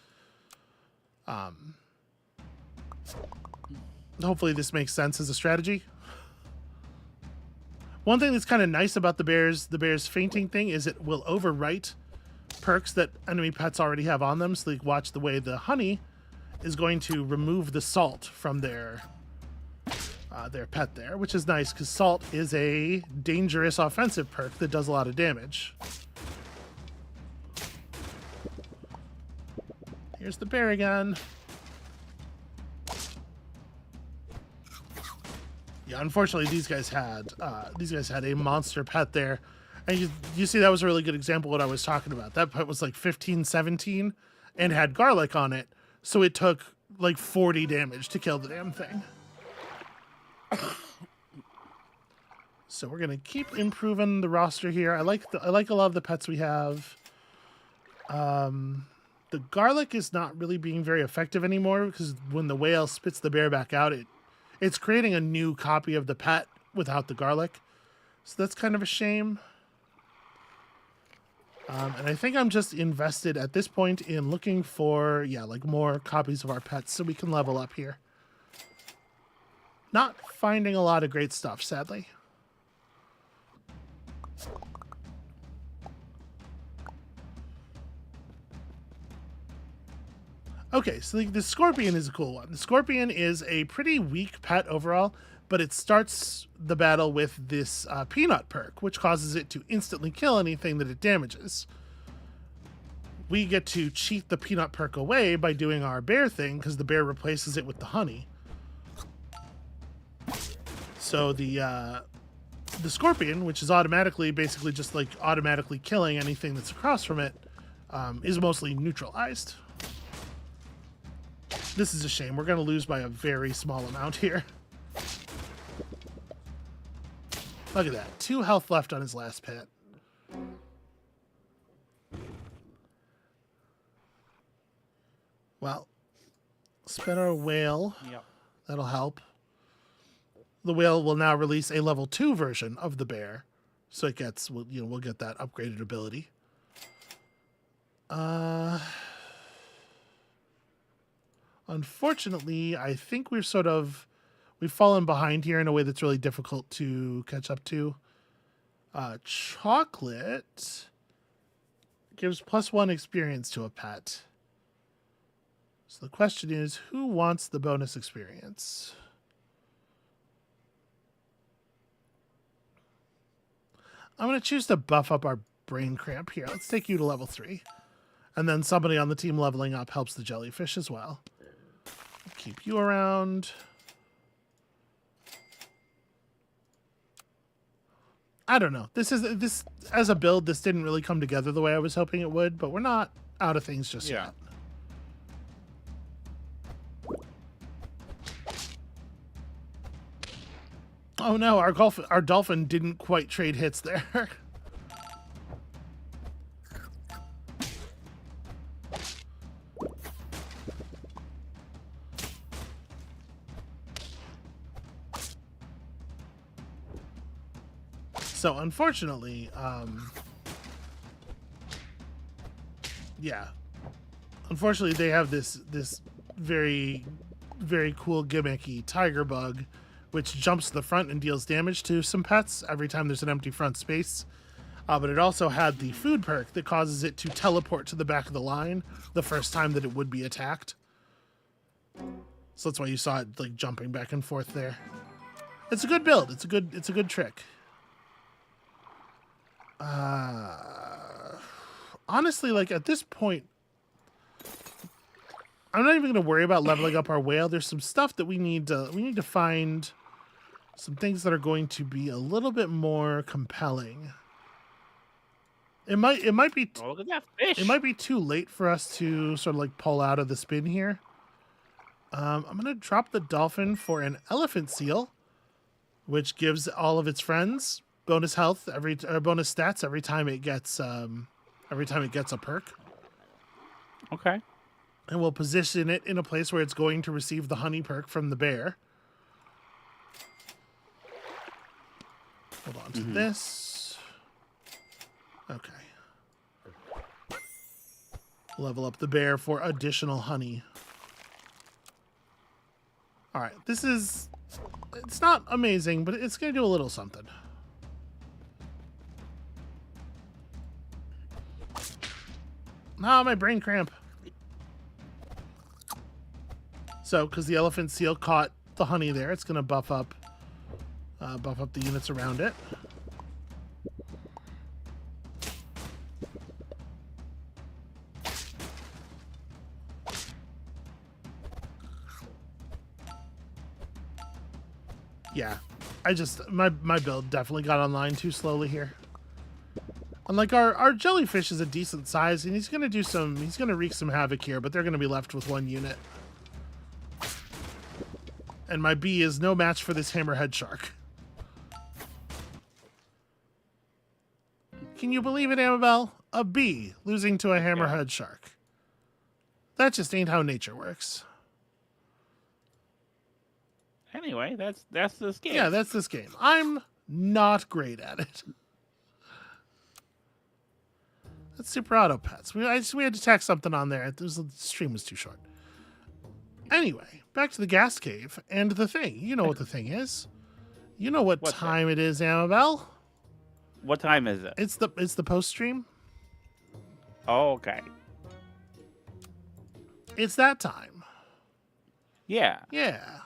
Hopefully this makes sense as a strategy. One thing that's kind of nice about the bear's fainting thing is it will overwrite perks that enemy pets already have on them. So like watch the way the honey is going to remove the salt from their pet there, which is nice because salt is a dangerous offensive perk that does a lot of damage. Here's the bear again. Yeah, unfortunately, these guys had a monster pet there. And you see that was a really good example of what I was talking about. That pet was like 15, 17 and had garlic on it. So it took like 40 damage to kill the damn thing. So we're gonna keep improving the roster here. I like a lot of the pets we have. The garlic is not really being very effective anymore because when the whale spits the bear back out, it's creating a new copy of the pet without the garlic. So that's kind of a shame. And I think I'm just invested at this point in looking for, like more copies of our pets so we can level up here. Not finding a lot of great stuff, sadly. Okay, so the scorpion is a cool one. The scorpion is a pretty weak pet overall, but it starts the battle with this peanut perk, which causes it to instantly kill anything that it damages. We get to cheat the peanut perk away by doing our bear thing, because the bear replaces it with the honey. So the scorpion, which is basically just like automatically killing anything that's across from it, is mostly neutralized. This is a shame. We're going to lose by a very small amount here. Look at that. 2 health left on his last pet. Well, spin our whale. Yep. That'll help. The whale will now release a level 2 version of the bear. So it gets, we'll get that upgraded ability. Unfortunately, I think we've fallen behind here in a way that's really difficult to catch up to. Chocolate gives +1 experience to a pet. So the question is, who wants the bonus experience? I'm going to choose to buff up our brain cramp here. Let's take you to level 3. And then somebody on the team leveling up helps the jellyfish as well. Keep you around. I don't know. This as a build, this didn't really come together the way I was hoping it would, but we're not out of things just yet. Oh no, our dolphin didn't quite trade hits there. So unfortunately, unfortunately they have this very, very cool gimmicky tiger bug, which jumps to the front and deals damage to some pets every time there's an empty front space. But it also had the food perk that causes it to teleport to the back of the line the first time that it would be attacked. So that's why you saw it like jumping back and forth there. It's a good build. It's a good trick. Honestly, like at this point, I'm not even going to worry about leveling up our whale. There's some stuff that we need to find, some things that are going to be a little bit more compelling. It might be. Oh, look at that fish. It might be too late for us to sort of like pull out of the spin here. I'm going to drop the dolphin for an elephant seal, which gives all of its friends bonus health bonus stats every time it gets a perk. Okay. And we'll position it in a place where it's going to receive the honey perk from the bear. Hold on to this. Okay. Level up the bear for additional honey. All right, it's not amazing, but it's going to do a little something. Ah, my brain cramp. So, because the elephant seal caught the honey there, it's going to buff up the units around it. Yeah, I just my build definitely got online too slowly here. And like our jellyfish is a decent size, and he's gonna wreak some havoc here, but they're gonna be left with one unit. And my bee is no match for this hammerhead shark. Can you believe it, Amabel? A bee losing to a hammerhead shark. That just ain't how nature works. Anyway, that's this game. Yeah, that's this game. I'm not great at it. That's Super Auto Pets. We had to tack something on there. The stream was too short. Anyway, back to the gas cave and the thing. You know what the thing is. You know what time it is, Amabel. What time is it? It's the post stream. Oh, okay. It's that time. Yeah. Yeah.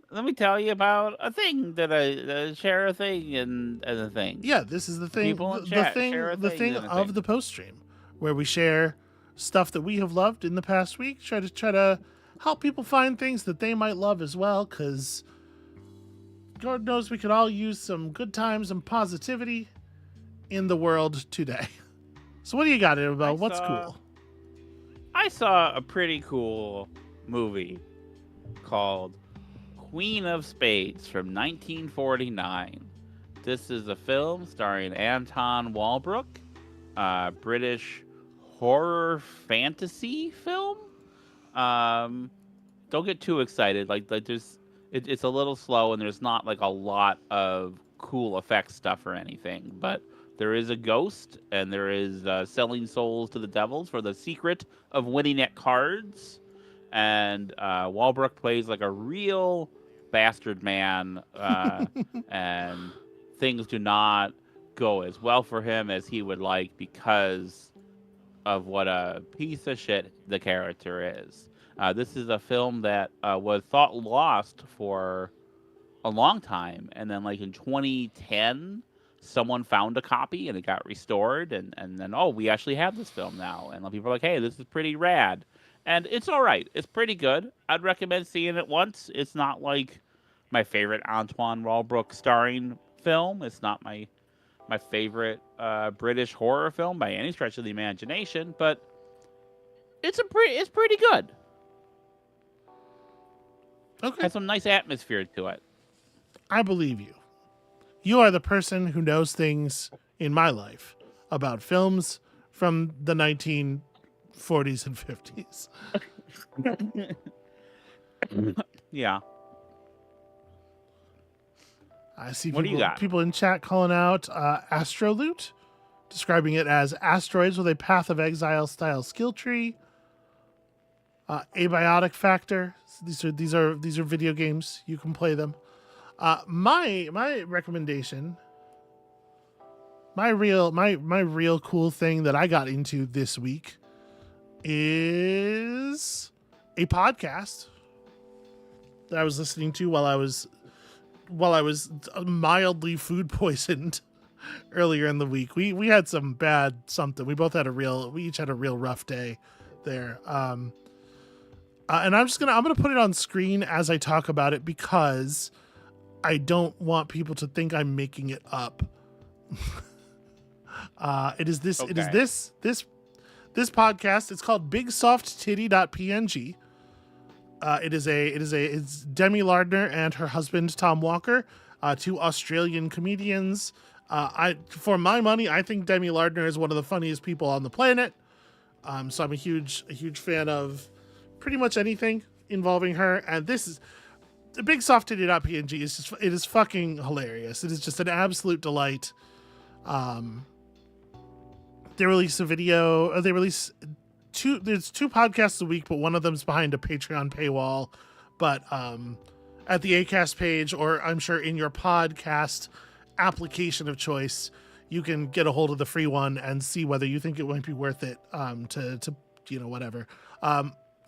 Let me tell you about a thing that I share a thing and a thing. Yeah, this is the thing. People in the chat thing share a the thing thing and a of thing. the post stream, where we share stuff that we have loved in the past week. Try to help people find things that they might love as well, because God knows we could all use some good times and positivity in the world today. So what do you got, Amabel? What's cool? I saw a pretty cool movie called Queen of Spades from 1949. This is a film starring Anton Walbrook, British horror fantasy film. Don't get too excited. Like there's, it's a little slow and there's not like a lot of cool effects stuff or anything, but there is a ghost and there is selling souls to the devils for the secret of winning at cards. And Walbrook plays like a real bastard man, and things do not go as well for him as he would like because of what a piece of shit the character is. This is a film that was thought lost for a long time, and then like in 2010 someone found a copy and it got restored, and then we actually have this film now, and people are like, hey, this is pretty rad. And it's all right. It's pretty good. I'd recommend seeing it once. It's not like my favorite Antoine Walbrook starring film. It's not my favorite British horror film by any stretch of the imagination, but it's pretty good. Okay. Has some nice atmosphere to it. I believe you. You are the person who knows things in my life about films from the 1940s and 50s. Yeah. I see What do you got? people in chat calling out Astroloot, describing it as asteroids with a Path of Exile style skill tree. Abiotic Factor. These are video games. You can play them. My recommendation, my real cool thing that I got into this week is a podcast that I was listening to while I was mildly food poisoned earlier in the week. We had some bad something. We each had a real rough day there. And I'm gonna put it on screen as I talk about it because I don't want people to think I'm making it up. It is this podcast. It's called BigSoftTitty.png. It's Demi Lardner and her husband Tom Walker, two Australian comedians. For my money, I think Demi Lardner is one of the funniest people on the planet. So I'm a huge fan of pretty much anything involving her. And this is BigSoftTitty.png is fucking hilarious. It is just an absolute delight. They release a video. There's two podcasts a week, but one of them's behind a Patreon paywall. But at the Acast page, or I'm sure in your podcast application of choice, you can get a hold of the free one and see whether you think it might be worth it to whatever.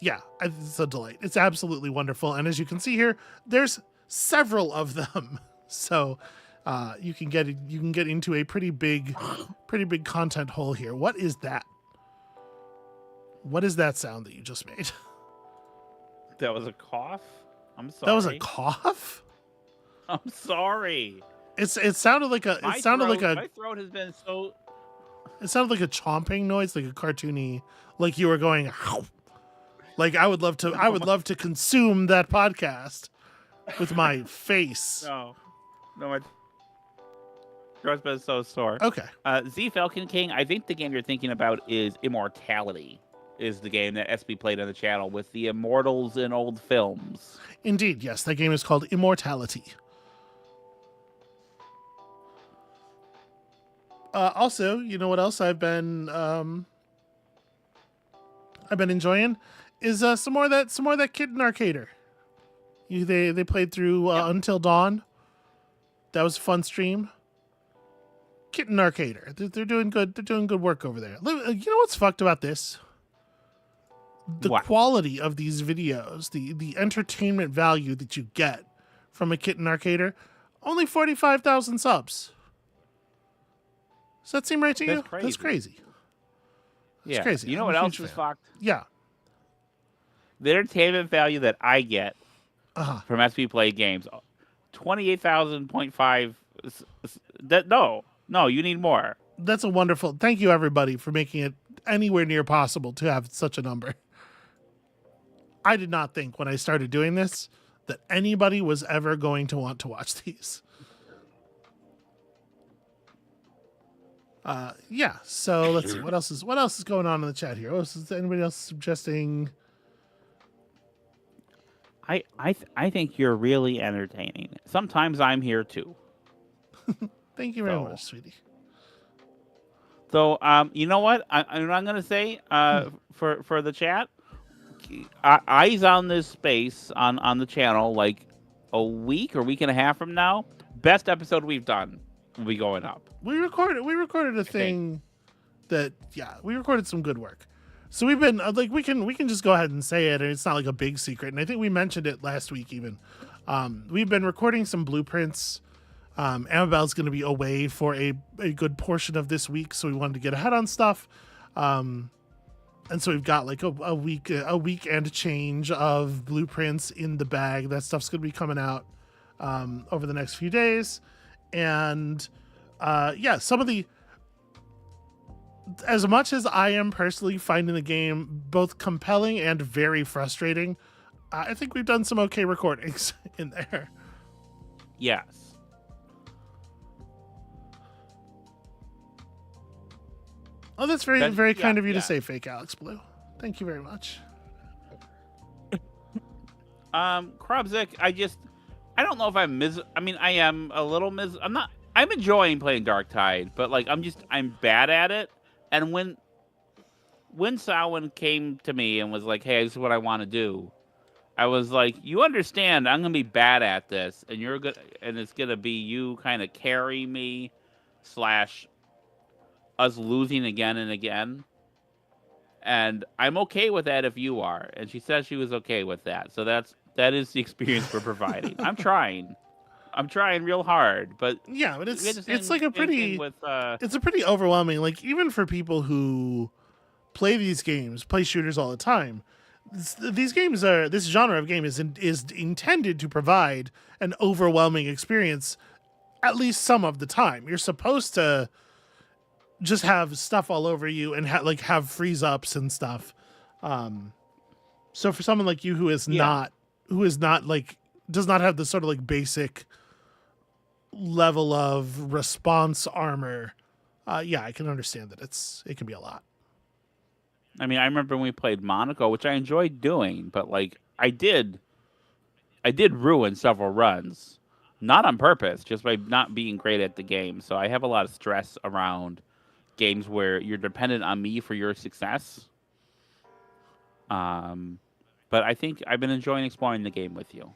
Yeah, it's a delight. It's absolutely wonderful. And as you can see here, there's several of them. So you can get into a pretty big content hole here. What is that? What is that sound that you just made? That was a cough? I'm sorry. That was a cough? I'm sorry. It sounded like a My throat has been so. it sounded like a chomping noise, like a cartoony, like you were going. Like I would love to consume that podcast with my face. No, my throat's been so sore. Okay. Z Falcon King, I think the game you're thinking about is Immortality. Is the game that SB played on the channel with the immortals in old films. Indeed, yes. That game is called Immortality. Also, you know what else I've been enjoying is some more of that Kitten Arcader. They played through Until Dawn. That was a fun stream. Kitten Arcader. They're doing good. They're doing good work over there. You know what's fucked about this? The quality of these videos, the entertainment value that you get from a Kitten Arcader, only 45,000 subs. Does that seem right to you? Crazy. That's crazy. That's crazy. You know I'm what a else huge was fan. fucked? Yeah. The entertainment value that I get Uh-huh. from SB Play games, 28,000.5. No, you need more. That's a wonderful. Thank you, everybody, for making it anywhere near possible to have such a number. I did not think when I started doing this that anybody was ever going to want to watch these. Yeah. So let's see what else is going on in the chat here. Is anybody else suggesting? I think you're really entertaining. Sometimes I'm here too. Thank you very much, sweetie. So you know what I'm gonna say for the chat. Eyes on this space on the channel like a week or week and a half from now. Best episode we've done will be going up. We recorded a thing that we recorded some good work. So we've been like we can just go ahead and say it, and it's not like a big secret. And I think we mentioned it last week even. We've been recording some blueprints. Amabel's going to be away for a good portion of this week, so we wanted to get ahead on stuff. And so we've got like a week and change of blueprints in the bag. That stuff's going to be coming out over the next few days. And some of the, as much as I am personally finding the game both compelling and very frustrating, I think we've done some okay recordings in there. Yes. Oh, that's very kind of you to say, Fake Alex Blue. Thank you very much. Krobzik, I don't know if I am a little I'm enjoying playing Darktide, but like I'm bad at it. And when Samhain came to me and was like, "Hey, this is what I want to do," I was like, "You understand? I'm gonna be bad at this, and you're good, and it's gonna be you kind of carry me, / us losing again and again." And I'm okay with that if you are. And she says she was okay with that. So that is the experience we're providing. I'm trying real hard, but it's like a pretty it's a pretty overwhelming, like even for people who play these games, play shooters all the time. This genre of game is intended to prise an overwhelming experience at least some of the time. You're supposed to just have stuff all over you and have freeze ups and stuff. So for someone like you who does not have the sort of like basic level of response armor, I can understand that it can be a lot. I mean, I remember when we played Monaco, which I enjoyed doing, but like I did ruin several runs, not on purpose, just by not being great at the game. So I have a lot of stress around games where you're dependent on me for your success. But I think I've been enjoying exploring the game with you.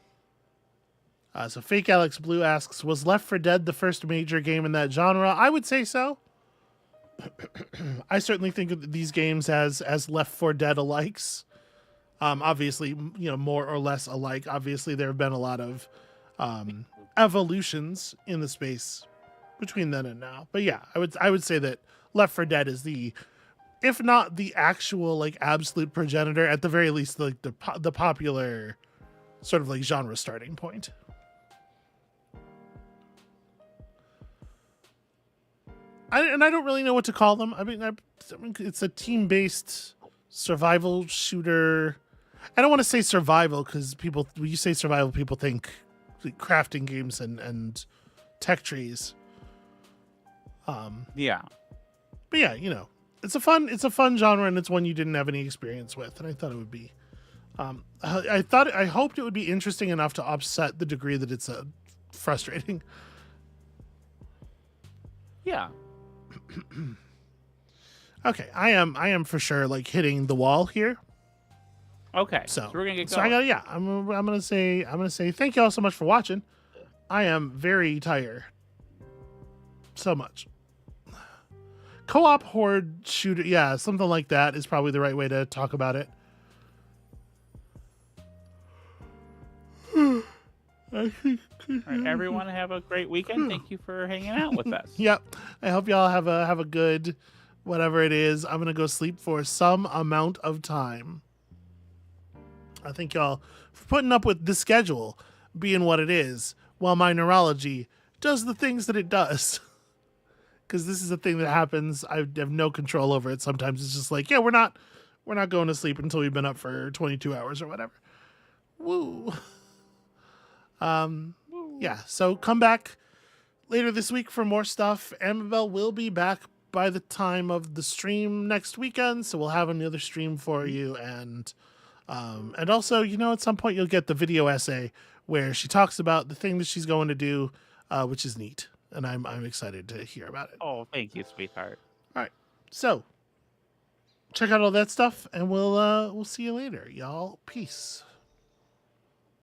So Fake Alex Blue asks, was Left 4 Dead the first major game in that genre? I would say so. I certainly think of these games as Left 4 Dead alikes. Obviously, more or less alike. Obviously, there have been a lot of evolutions in the space between then and now. But yeah, I would say that Left 4 Dead is if not the actual like absolute progenitor, at the very least like the popular sort of like genre starting point. I don't really know what to call them. I mean, it's a team-based survival shooter. I don't want to say survival because when you say survival, people think crafting games and tech trees. Yeah. But yeah, it's a fun genre, and it's one you didn't have any experience with, and I thought it would be. I hoped it would be interesting enough to offset the degree that it's frustrating. Yeah. Okay, I am for sure like hitting the wall here. Okay. So we're gonna get so going. I'm gonna say thank you all so much for watching. I am very tired. So much. Co-op horde shooter, yeah, something like that is probably the right way to talk about it. All right, everyone, have a great weekend. Thank you for hanging out with us. Yep. I hope y'all have a good whatever it is. I'm gonna go sleep for some amount of time. I thank y'all for putting up with the schedule being what it is, while my neurology does the things that it does. Because this is a thing that happens. I have no control over it. Sometimes it's just like, yeah, we're not going to sleep until we've been up for 22 hours or whatever. Woo. Yeah, so come back later this week for more stuff. Amabel will be back by the time of the stream next weekend, so we'll have another stream for you, and also, at some point you'll get the video essay where she talks about the thing that she's going to do, which is neat, and I'm excited to hear about it. Oh, thank you, sweetheart. All right, so check out all that stuff, and we'll see you later, y'all. Peace.